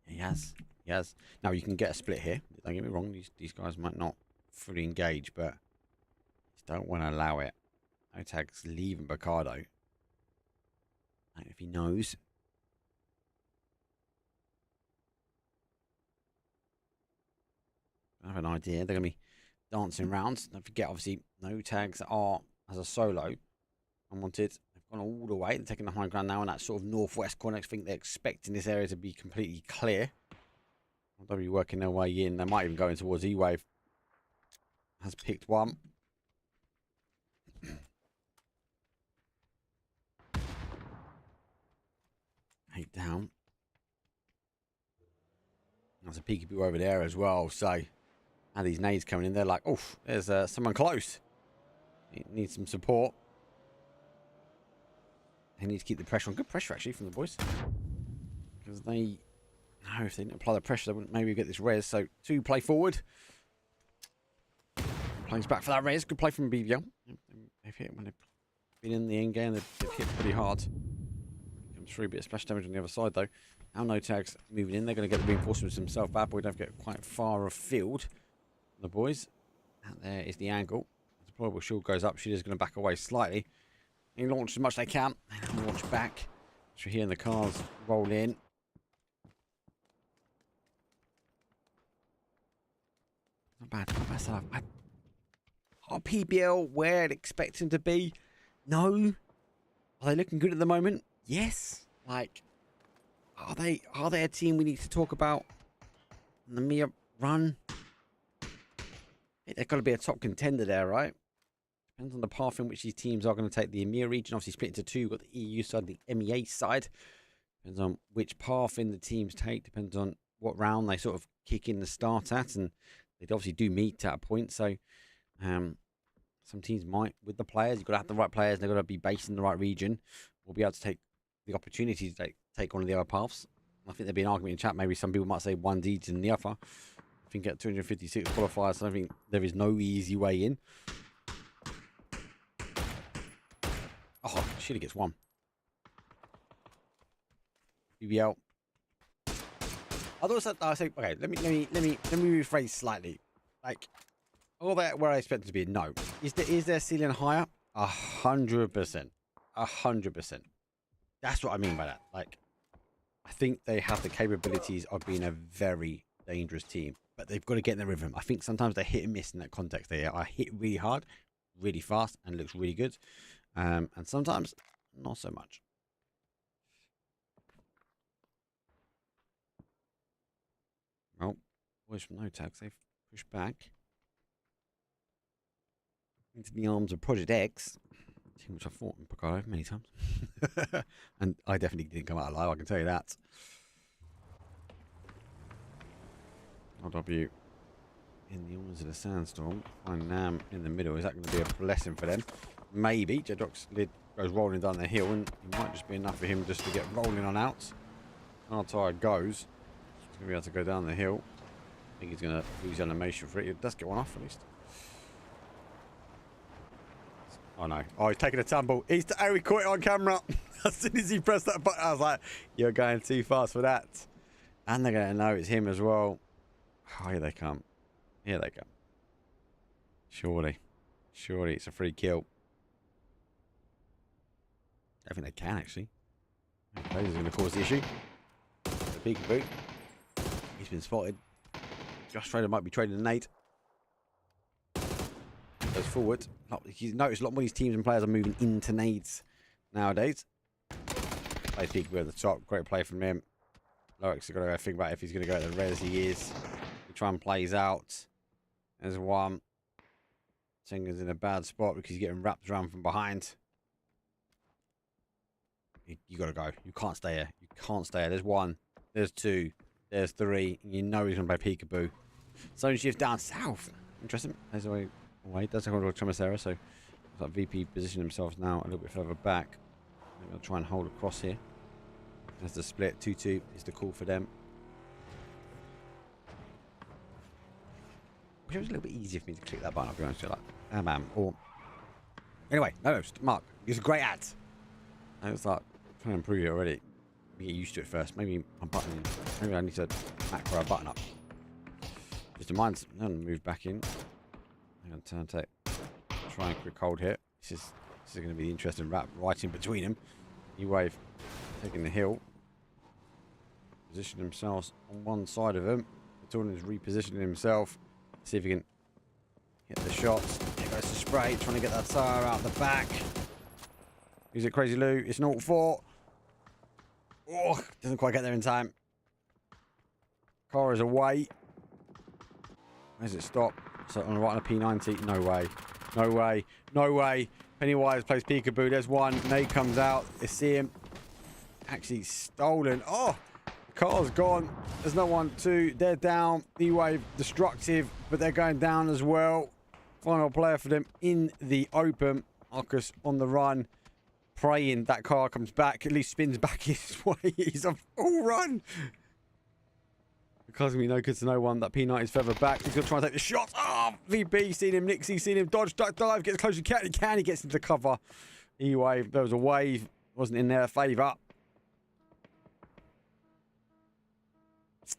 he has. Now you can get a split here. Don't get me wrong, these guys might not fully engage, but just don't want to allow it. No tags leaving Picardo. And if he knows. I have an idea. They're going to be dancing around. Don't forget, obviously, no tags are as a solo. Unwanted. They've gone all the way. They're taking the high ground now in that sort of northwest corner. I think they're expecting this area to be completely clear. They'll be working their way in. They might even go in towards E-Wave. Has picked one. Eight down. There's a peekaboo over there as well. So, now these nades coming in, they're like, oh, there's someone close. He needs some support. They need to keep the pressure on. Good pressure, actually, from the boys. Because they... No, if they didn't apply the pressure, they wouldn't maybe get this res. So, 2 play forward. Plays back for that res. Good play from BBL. They've hit when they've been in the end game. They've hit pretty hard. Comes through a bit of splash damage on the other side, though. Now no tags moving in. They're going to get the reinforcements themselves. Bad boy don't get quite far afield. The boys. Out there is the angle. Deployable shield goes up. She is going to back away slightly. They launch as much as they can. And launch back. So here in the cars roll in. Not bad. Not bad stuff. Are PBL where I'd expect him to be? No. Are they looking good at the moment? Yes. Like, are they a team we need to talk about? On the mere run? They've got to be a top contender there, right? Depends on the path in which these teams are going to take. The EMEA region obviously split into 2. You've got the EU side, the MEA side. Depends on which path in the teams take. Depends on what round they sort of kick in the start at. And they obviously do meet at a point. So some teams might, with the players, you've got to have the right players. They've got to be based in the right region. We'll be able to take the opportunity to take one of the other paths. I think there'd be an argument in chat. Maybe some people might say one D than the other. I think at 256 qualifiers, I think there is no easy way in. Oh, shit, he gets one. BBL. I say, okay, let me rephrase slightly. Like, all that where I expect it to be, no. Is there ceiling higher? 100%. 100%. That's what I mean by that. Like, I think they have the capabilities of being a very dangerous team, but they've got to get in the rhythm. I think sometimes they hit and miss in that context. They are hit really hard, really fast, and looks really good. And sometimes not so much. Well, boys from no tags, they've pushed back into the arms of Project X, which I fought in Picardo many times. And I definitely didn't come out alive, I can tell you that. LW in the arms of the sandstorm. Find Nam in the middle. Is that going to be a blessing for them? Maybe. Jedrock's lid goes rolling down the hill, and it might just be enough for him just to get rolling on out. How tired goes, he's going to be able to go down the hill. I think he's going to lose animation for it. He does get one off at least. Oh no. Oh, he's taking a tumble. He caught it on camera. As soon as he pressed that button, I was like, you're going too fast for that. And they're going to know it's him as well. Oh, here they come. Here they come. Surely. Surely it's a free kill. I think they can actually. Okay, this is going to cause the issue. The peekaboo. He's been spotted. Josh Trader might be trading a nade. Goes forward. He's noticed a lot more of these teams and players are moving into nades nowadays. Plays peekaboo at the top. Great play from him. Lorik's got to go think about if he's going to go at the red as he is. He try and plays out. There's one. Singer's in a bad spot because he's getting wrapped around from behind. You got to go. You can't stay here. You can't stay here. There's one. There's two. There's three. And you know he's going to play peekaboo. Zone shift down south. Interesting. There's a way. Does have a Tramasera, so like VP position themselves now a little bit further back. Maybe I'll try and hold across here. That's the split. 2-2 is the call for them. Wish it was a little bit easier for me to click that button, I'll be honest with you. Like, or anyway, no, Mark, it's a great ad. I was like trying to improve it already. Get used to it first. Maybe my button. Maybe I need to macro a button up. Just a mind. Move back in. I'm going to turn tape. Try and quick hold here. This is going to be the interesting wrap right in between them. E-Wave taking the hill. Position themselves on one side of him. Torn is repositioning himself. See if he can get the shots. Here goes the spray. Trying to get that tire out the back. Is it Crazy Lou? It's 0-4. Oh, doesn't quite get there in time. Car is away. Where's it stop? So on the right on a P90. No way. No way. No way. Pennywise plays peekaboo. There's one. Nate comes out. You see him. Actually stolen. Oh! The car's gone. There's no one. Two. They're down. E-Wave destructive. But they're going down as well. Final player for them in the open. Arcus on the run. Praying that car comes back. At least spins back his way. He's a full run. Because we know good to no one that P90 is further back. He's going to try and take the shot. Oh, VP seen him. Nixie seen him. Dodge, duck, dive. Gets close. He can. He gets into the cover. E-Wave. There was a wave. Wasn't in their favour.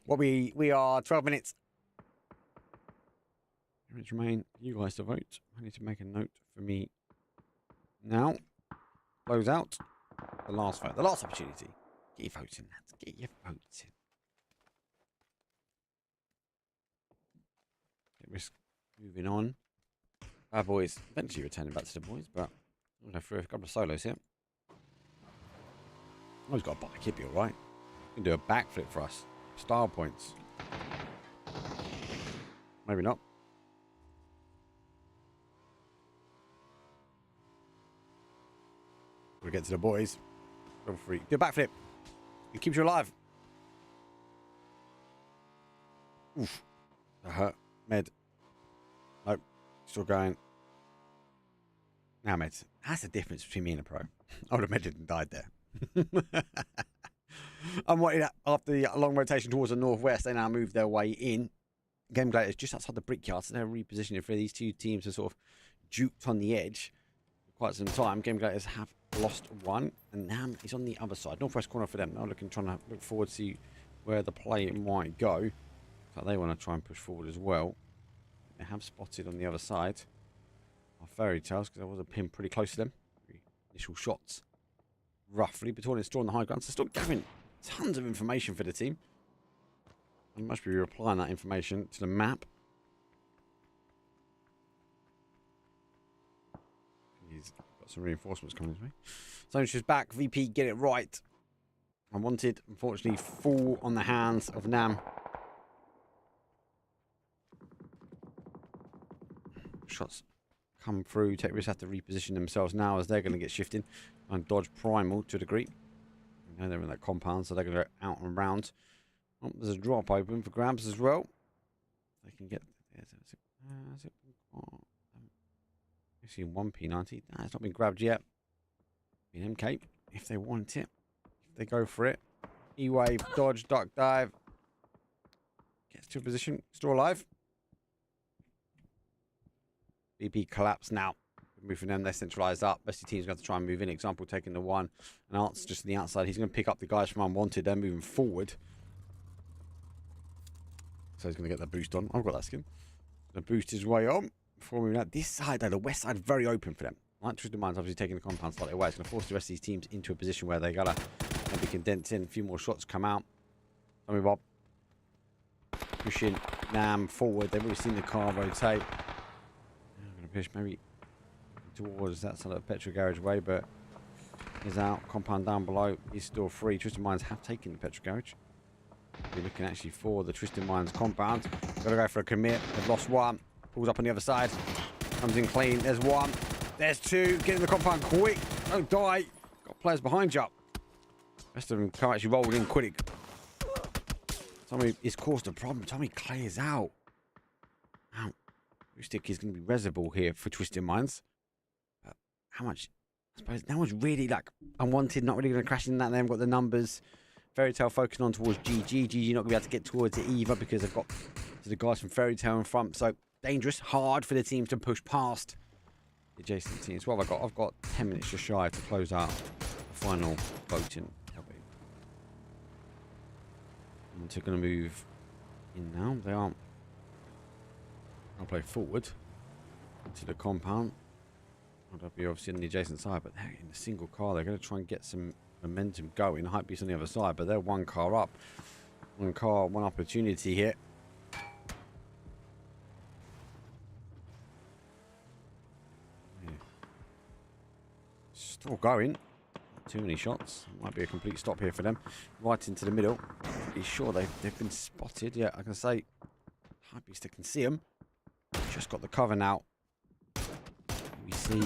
What we are 12 minutes. Minutes remain. You guys to vote. I need to make a note for me now. Close out. The last vote. The last opportunity. Get your votes in, lads. Get your votes in. Risk moving on. Our boys eventually returning back to the boys, but I'm going for a couple of solos here. Oh, he's got a bike. He'll be alright. He can do a backflip for us. Style points. Maybe not. We'll get to the boys. Level 3. Do a backflip. It keeps you alive. Oof. That hurt. Med. Nope. Still going. Now, Med. That's the difference between me and a pro. I would have medded and died there. I'm waiting after the long rotation towards the northwest. They now move their way in. Game Gladiators just outside the brickyard, so they're repositioning for these two teams to sort of juked on the edge for quite some time. Game Gladiators have lost one, and Nam is on the other side. Northwest corner for them. Now trying to look forward to see where the play might go. So they want to try and push forward as well. They have spotted on the other side our fairy tales because there was a pin pretty close to them. Initial shots, roughly, between it's still on the high ground. So still gathering tons of information for the team. I must be applying that information to the map. He's got some reinforcements coming his way. So she's back. VP, get it right. I wanted, unfortunately, fall on the hands of Nam. Shots come through. Tech risks have to reposition themselves now as they're going to get shifting and dodge primal to a degree. You know, they're in that compound, so they're going to go out and round. Oh, there's a drop open for grabs as well. They can get. You see one P90. Nah, it's not been grabbed yet. In MK, if they want it, if they go for it. E-wave, dodge, duck, dive. Gets to a position, still alive. VP collapse now. Moving them, they're centralized up. Rest of the team's going to try and move in. Example, taking the one. And Art's just on the outside. He's going to pick up the guys from unwanted. They're moving forward. So he's going to get that boost on. I've got that skin. Going to boost his way on. Before moving out. This side, though, the west side, very open for them. Right, Twisted Minds obviously taking the compound slightly away. It's going to force the rest of these teams into a position where they got to maybe condense in. A few more shots come out. Tommy Bob pushing Nam forward. They've already seen the car rotate. I'm going to push maybe towards that side of the petrol garage way, but he's out. Compound down below. He's still free. Twisted Minds have taken the petrol garage. We're looking actually for the Twisted Minds compound. Got to go for a commit. They've lost one. Pulls up on the other side. Comes in clean. There's one. There's two. Get in the compound quick. Don't die. Got players behind you. Rest of them can't actually roll in quick. Tommy is caused a problem. Tommy clears out. Now, Stick is going to be reservoir here for Twisted Minds. But how much? I suppose no one's really like unwanted. Not really going to crash in that. They haven't got the numbers. Fairy Tale focusing on towards GG. GG not going to be able to get towards it either because they've got to the guys from Fairy Tale in front. So dangerous. Hard for the teams to push past the adjacent teams. What have I got? I've got 10 minutes just shy to close out the final voting. And they're going to move in now. They aren't. I'll play forward into the compound. I'll be obviously on the adjacent side, but they're in a single car. They're going to try and get some momentum going. Hypebeast on the other side, but they're one car up. One car, one opportunity here. Yeah. Still going. Too many shots. Might be a complete stop here for them. Right into the middle. Pretty sure they've been spotted. Yeah, I can say Hypebeast can see them. Just got the cover now. We see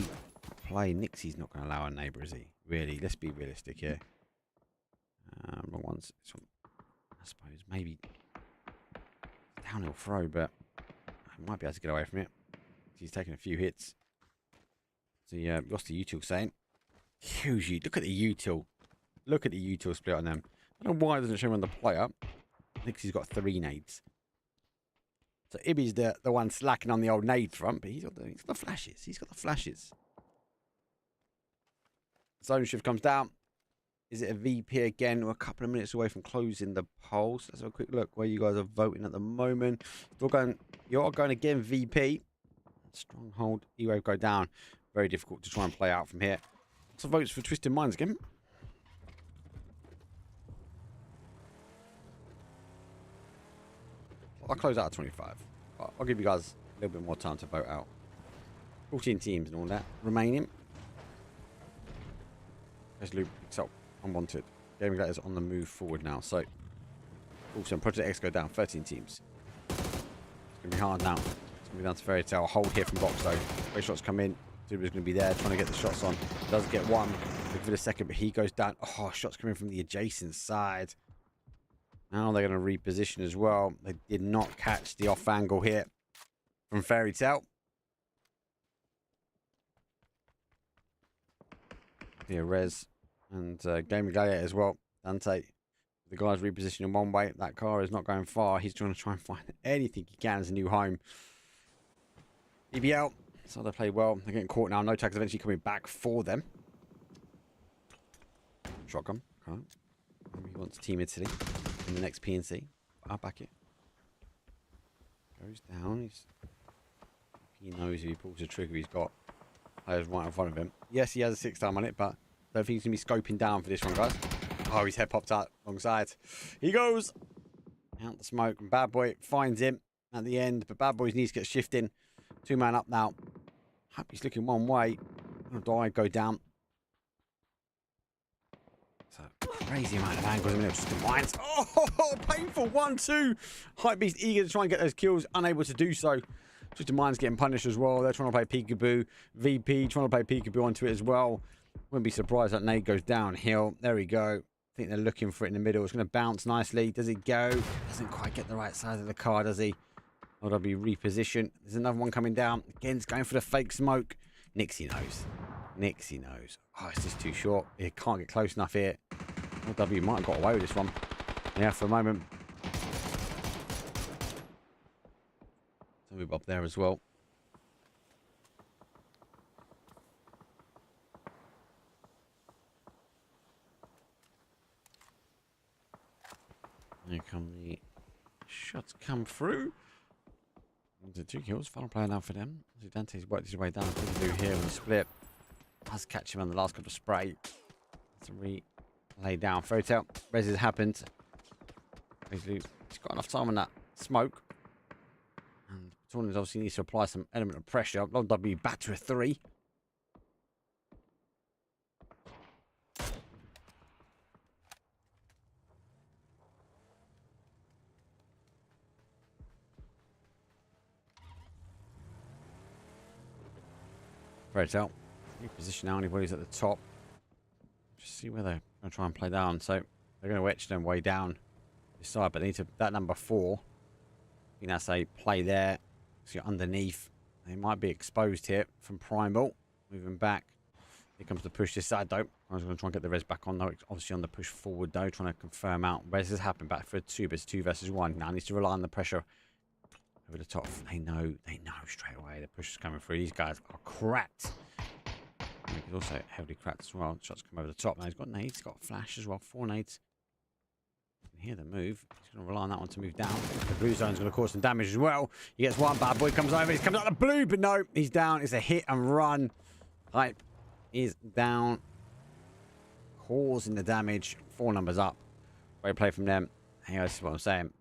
play. Nixie's not going to allow a neighbour, is he? Really? Let's be realistic here. Wrong ones. I suppose maybe downhill throw, but I might be able to get away from it. He's taking a few hits. So yeah, lost the util saying. Huge. Look at the util. Look at the util split on them. I don't know why it doesn't show him on the player. Nixie's got 3 nades. So Ibby's the one slacking on the old nade front, but he's got the flashes. He's got the flashes. Zone shift comes down. Is it a VP again? We're a couple of minutes away from closing the polls. Let's have a quick look where you guys are voting at the moment. You're going again VP. Stronghold. E-wave go down. Very difficult to try and play out from here. Lots of votes for Twisted Minds again. I'll close out at 25. I'll give you guys a little bit more time to vote out. 14 teams and all that remaining. There's Loop, so unwanted. Gaming Gladiators on the move forward now. So, also Project X go down. 13 teams. It's going to be hard now. It's going to be down to Fairy Tale. Hold here from box though. Great shots come in. Zuba's going to be there trying to get the shots on. Does get one. Looking for the second, but he goes down. Oh, shots coming from the adjacent side. Now they're going to reposition as well. They did not catch the off angle here from Fairy Tale. Here, Rez and Gaming Gladiator as well. Dante, the guy's repositioning one way. That car is not going far. He's trying to find anything he can as a new home. EBL, so they play well. They're getting caught now. No tags eventually coming back for them. Shotgun. Okay. He wants Team Italy in the next PNC. I'll back it. Goes down. He knows if he pulls the trigger, he's got players right in front of him. Yes, he has a 6-time on it, but I don't think he's going to be scoping down for this one, guys. Oh, his head popped out alongside. He goes out the smoke, and Bad Boy finds him at the end, but Bad Boy's needs to get shifting. 2-man up now. He's looking one way. Die, go down. So, crazy amount of angles in the middle. Just the lines. Oh, painful 1-2. Hypebeast eager to try and get those kills, unable to do so. Twisted Minds getting punished as well. They're trying to play peekaboo. VP trying to play peekaboo onto it as well. Wouldn't be surprised that nade goes downhill. There we go. I think they're looking for it in the middle. It's going to bounce nicely. Does it go? Doesn't quite get the right side of the car, does he? Or will be repositioned. There's another one coming down. Again, it's going for the fake smoke. Nixie knows. Nixie knows. Oh, it's just too short. He can't get close enough here. LW might have got away with this one. Yeah, for a moment. Move up there as well. Here come the shots come through. Into 2 kills. Final player now for them. Dante's worked his way down. Blue here in the split. Has catch him on the last couple of spray. To lay down. Photo. Res has happened. He's got enough time on that smoke. And Tornez obviously needs to apply some element of pressure. Long W back to a 3. Photo. New position now. Anybody's at the top. Just see where they're going to try and play down. So they're going to wedge them way down this side, but they need to that number 4. I think that's a play there. So you're underneath. They might be exposed here from Primal. Moving back. Here comes the push this side though. I was going to try and get the res back on though. Obviously on the push forward though. Trying to confirm out. Res has happened back for a 2, but it's 2 versus 1. Now needs to rely on the pressure over the top. They know straight away the push is coming through. These guys are cracked. He's also heavily cracked as well. Shots come over the top. Now he's got nades. He's got flash as well. 4 nades. You can hear the move. He's going to rely on that one to move down. The blue zone's going to cause some damage as well. He gets one. Bad boy comes over. He's coming out the blue, but no, he's down. It's a hit and run. Hype is down. Causing the damage. 4 numbers up. Great play from them. Hey, this is what I'm saying.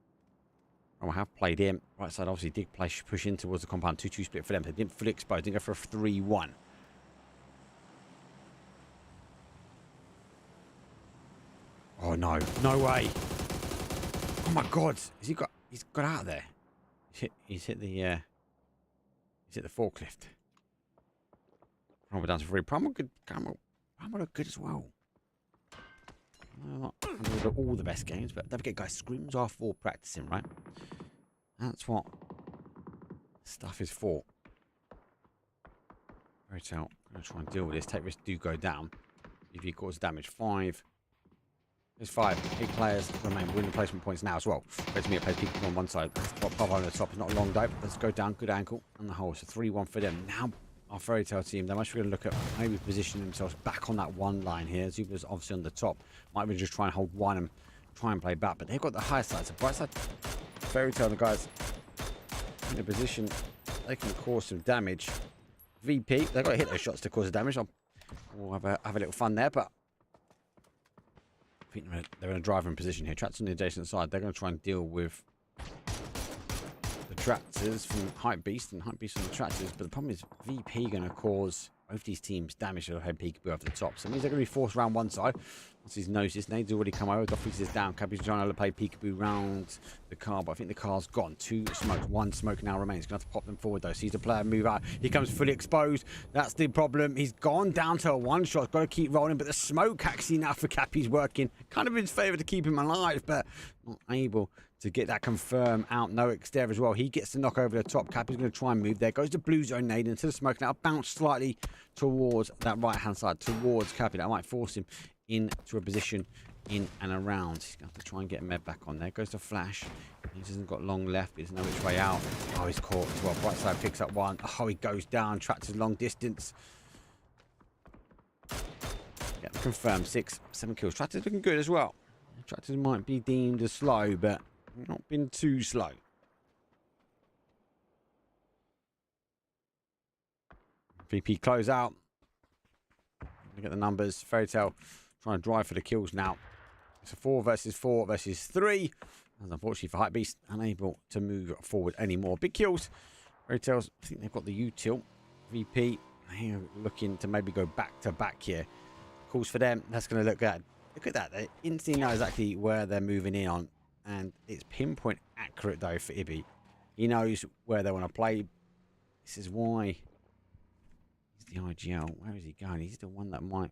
Oh, I have played him. Right side obviously did push in towards the compound. 2-2 split for them. They didn't fully expose. Didn't go for a 3-1. Oh no, no way. Oh my god. He's got out of there. He's hit the forklift. Primal down to 3. Primal good. Primal look good as well. Not all the best games, but don't forget guys, scrims are for practicing, right? That's what stuff is for. Right out. I'm gonna try and deal with this. Take risks do go down. If you cause damage 5. There's 5. 8 players remain winning placement points now as well. Wait to me, I play people on one side. Top on the top is not a long dive. Let's go down. Good ankle on the hole. So 3-1 for them. Now our fairy tale team, they're much going to look at maybe positioning themselves back on that 1 line here. Zuba's obviously on the top. Might be just try and hold 1 and try and play back. But they've got the high side. So bright side fairy tale, the guys in a position they can cause some damage. VP, they've got to hit those shots to cause the damage. We'll have a little fun there, but I think they're in a driving position here. Tractors on the adjacent side. They're going to try and deal with the tractors from Hype Beast and Hype Beast on the tractors. But the problem is VP going to cause both these teams damage to head peekaboo over the top. So it means they're going to be forced around one side. Once he's noticed, Nade's already come over. Doffy's is down. Cappy's trying to play peekaboo round the car, but I think the car's gone. 2 smokes. 1 smoke now remains. Going to have to pop them forward though. Sees the player move out. He comes fully exposed. That's the problem. He's gone down to a 1 shot. Got to keep rolling, but the smoke actually now for Cappy's working. Kind of in his favour to keep him alive, but not able to get that confirmed out. Noix there as well. He gets the knock over the top. Cappy's going to try and move there. Goes to blue zone nade into the smoke. Now bounce slightly towards that right hand side, towards Cappy. That might force him into a position in and around. He's going to have to try and get a med back on there. Goes to flash. He hasn't got long left. He doesn't know which way out. Oh, he's caught as well. Bright side picks up 1. Oh, he goes down. Tractors long distance. Yeah, confirmed. 6, 7 kills. Tractors looking good as well. Tractors might be deemed as slow, but not been too slow. VP close out. Look at the numbers. Fairy Tale trying to drive for the kills now. It's a 4 versus 4 versus 3. And unfortunately for Hype Beast, unable to move forward anymore. Big kills. Fairy Tales, I think they've got the util. VP looking to maybe go back to back here. Calls for them. That's going to look good. Look at that. They instantly know exactly where they're moving in on. And it's pinpoint accurate though for Ibby. He knows where they want to play. This is why he's the IGL. Where is he going? He's the one that might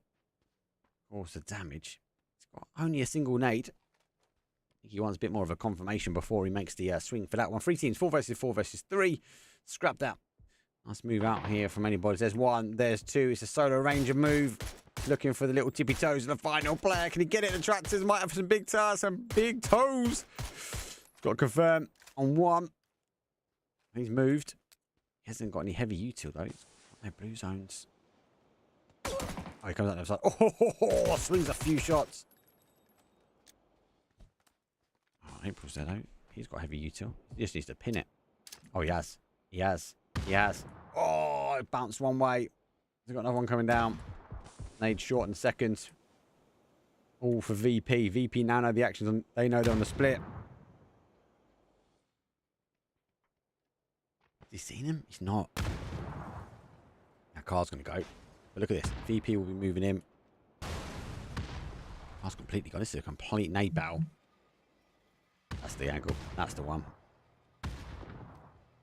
cause the damage. He's got only a single nade. I think he wants a bit more of a confirmation before he makes the swing for that one. 3 teams, 4 versus 4 versus 3. Scrap that. Let's move out here from anybody. There's one, there's two. It's a solo ranger move. Looking for the little tippy toes of the final player. Can he get it? The tractors might have some big tires, some big toes. Got to confirm on one. He's moved. He hasn't got any heavy util though. He's got no blue zones. Oh, he comes out the other side. Oh, swings a few shots. Oh, April's there though. He's got heavy util. He just needs to pin it. Oh, he has. He has. He has. Oh, it bounced one way. He's got another one coming down. Nade short in seconds. All for VP. VP now know the actions. They know they're on the split. Has he seen him? He's not. That car's going to go. But look at this. VP will be moving in. Car's completely gone. This is a complete nade battle. That's the angle. That's the one.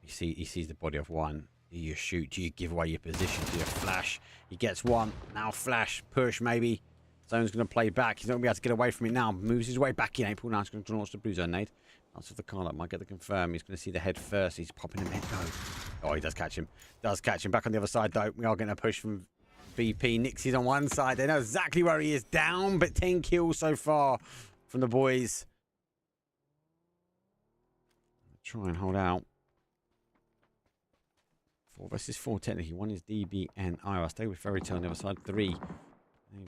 He sees the body of one. Do you shoot? Do you give away your position? Do you flash? He gets one. Now flash. Push maybe. Zone's going to play back. He's not going to be able to get away from it now. Moves his way back in April. Now he's going to launch the blue zone nade. That's the car that might get the confirm. He's going to see the head first. He's popping him head. No. Oh, he does catch him. Does catch him. Back on the other side though. We are getting a push from VP. Nixie's on one side. They know exactly where he is. Down, but 10 kills so far from the boys. Try and hold out. 4 versus 4 technically. One is DB and I'll stay with Fairy Tale on the other side. 3.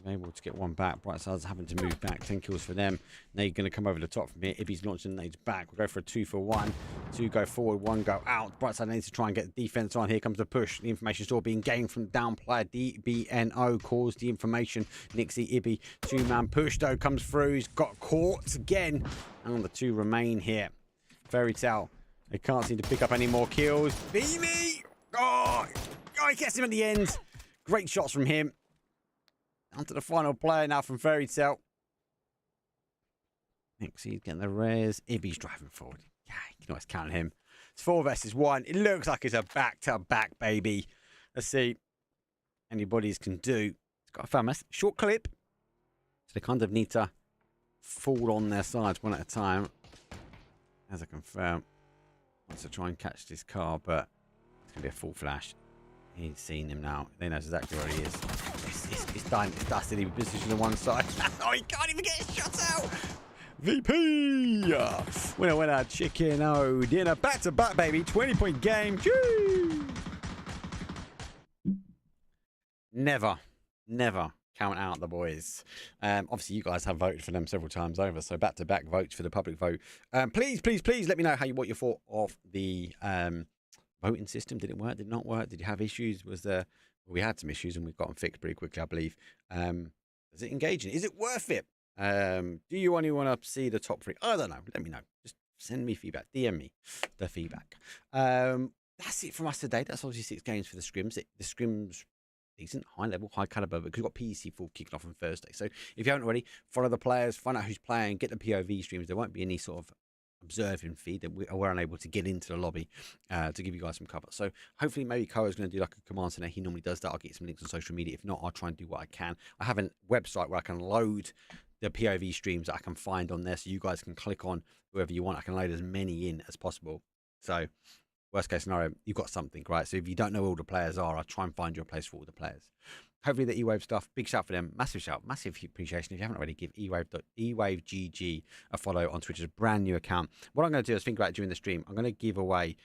They're able to get one back. Brightside's having to move back. 10 kills for them. Nade going to come over the top from here. Ibby's launching Nade's back. We'll go for a 2 for 1. 2 go forward, 1 go out. Brightside needs to try and get the defense on. Here comes the push. The information still being gained from down player. DBNO calls the information. Nixie, Ibby. 2-man push though comes through. He's got caught again. And the 2 remain here. Fairy Tale. They can't seem to pick up any more kills. Beamy! Oh, he gets him at the end. Great shots from him. On to the final player now from Fairy Tale. Nixie's getting the rares. Ibby's driving forward. Yeah, you can always count on him. It's 4 versus 1. It looks like it's a back-to-back, baby. Let's see. Anybody's can do. It's got a famous short clip. So they kind of need to fall on their sides one at a time. As I confirm. Wants to try and catch this car, but it's going to be a full flash. He's seen him now. They know exactly where he is. It's done. It's dusted. He was positioned on one side. Oh, he can't even get his shot out. VP. Winner, chicken. Oh, dinner. Back to back, baby. 20-point game. Choo! Never count out the boys. Obviously, you guys have voted for them several times over. So back-to-back votes for the public vote. Please let me know what you thought of the voting system. Did it work? Did it not work? Did you have issues? Was there? Well, we had some issues and we've got them fixed pretty quickly, I believe. Is it engaging? Is it worth it? Do you only want to see the top 3? I don't know. Let me know. Just send me feedback. DM me the feedback. That's it from us today. That's obviously 6 games for the scrims. The scrims decent, high level, high caliber, because we've got PEC full kicking off on Thursday. So if you haven't already, follow the players, find out who's playing, get the POV streams. There won't be any sort of observing feed that we're unable to get into the lobby to give you guys some cover. So hopefully maybe Koa's going to do like a command center. He normally does that. I'll get some links on social media. If not, I'll try and do what I can. I have a website where I can load the POV streams that I can find on there, so you guys can click on whoever you want. I can load as many in as possible. So worst case scenario, you've got something, right? So if you don't know who all the players are, I'll try and find you a place for all the players. Hopefully the E-Wave stuff, big shout for them. Massive shout, massive appreciation. If you haven't already, give eWaveGG a follow on Twitch. It's a brand new account. What I'm going to do is think about it during the stream. I'm going to give away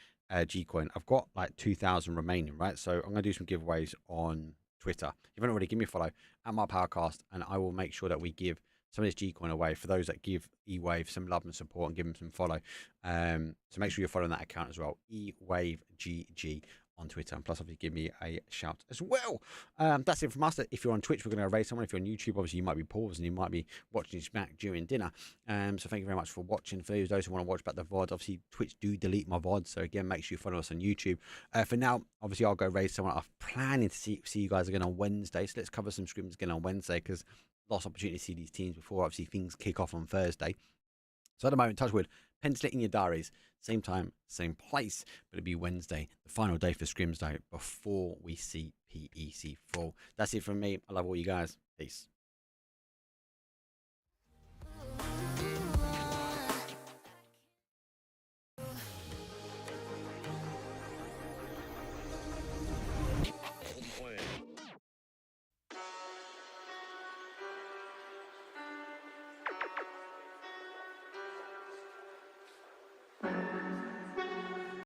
G-Coin. I've got like 2,000 remaining, right? So I'm going to do some giveaways on Twitter. If you haven't already, give me a follow at my Powercast, and I will make sure that we give some of this G-Coin away for those that give E-Wave some love and support and give them some follow. So make sure you're following that account as well. eWaveGG on Twitter, and plus obviously give me a shout as well. That's it from us. If you're on Twitch, we're going to raise someone. If you're on YouTube, obviously you might be paused and you might be watching this back during dinner. So thank you very much for watching. For those who want to watch back the VOD, obviously Twitch do delete my VOD, so again, make sure you follow us on YouTube. For now, obviously I'll go raise someone. I'm planning to see you guys again on Wednesday, so let's cover some scrims again on Wednesday, because lost opportunity to see these teams before obviously things kick off on Thursday. So at the moment, touch wood, pencil it in your diaries. Same time, same place, but it'll be Wednesday, the final day for scrims day before we see PEC 4. That's it from me. I love all you guys. Peace.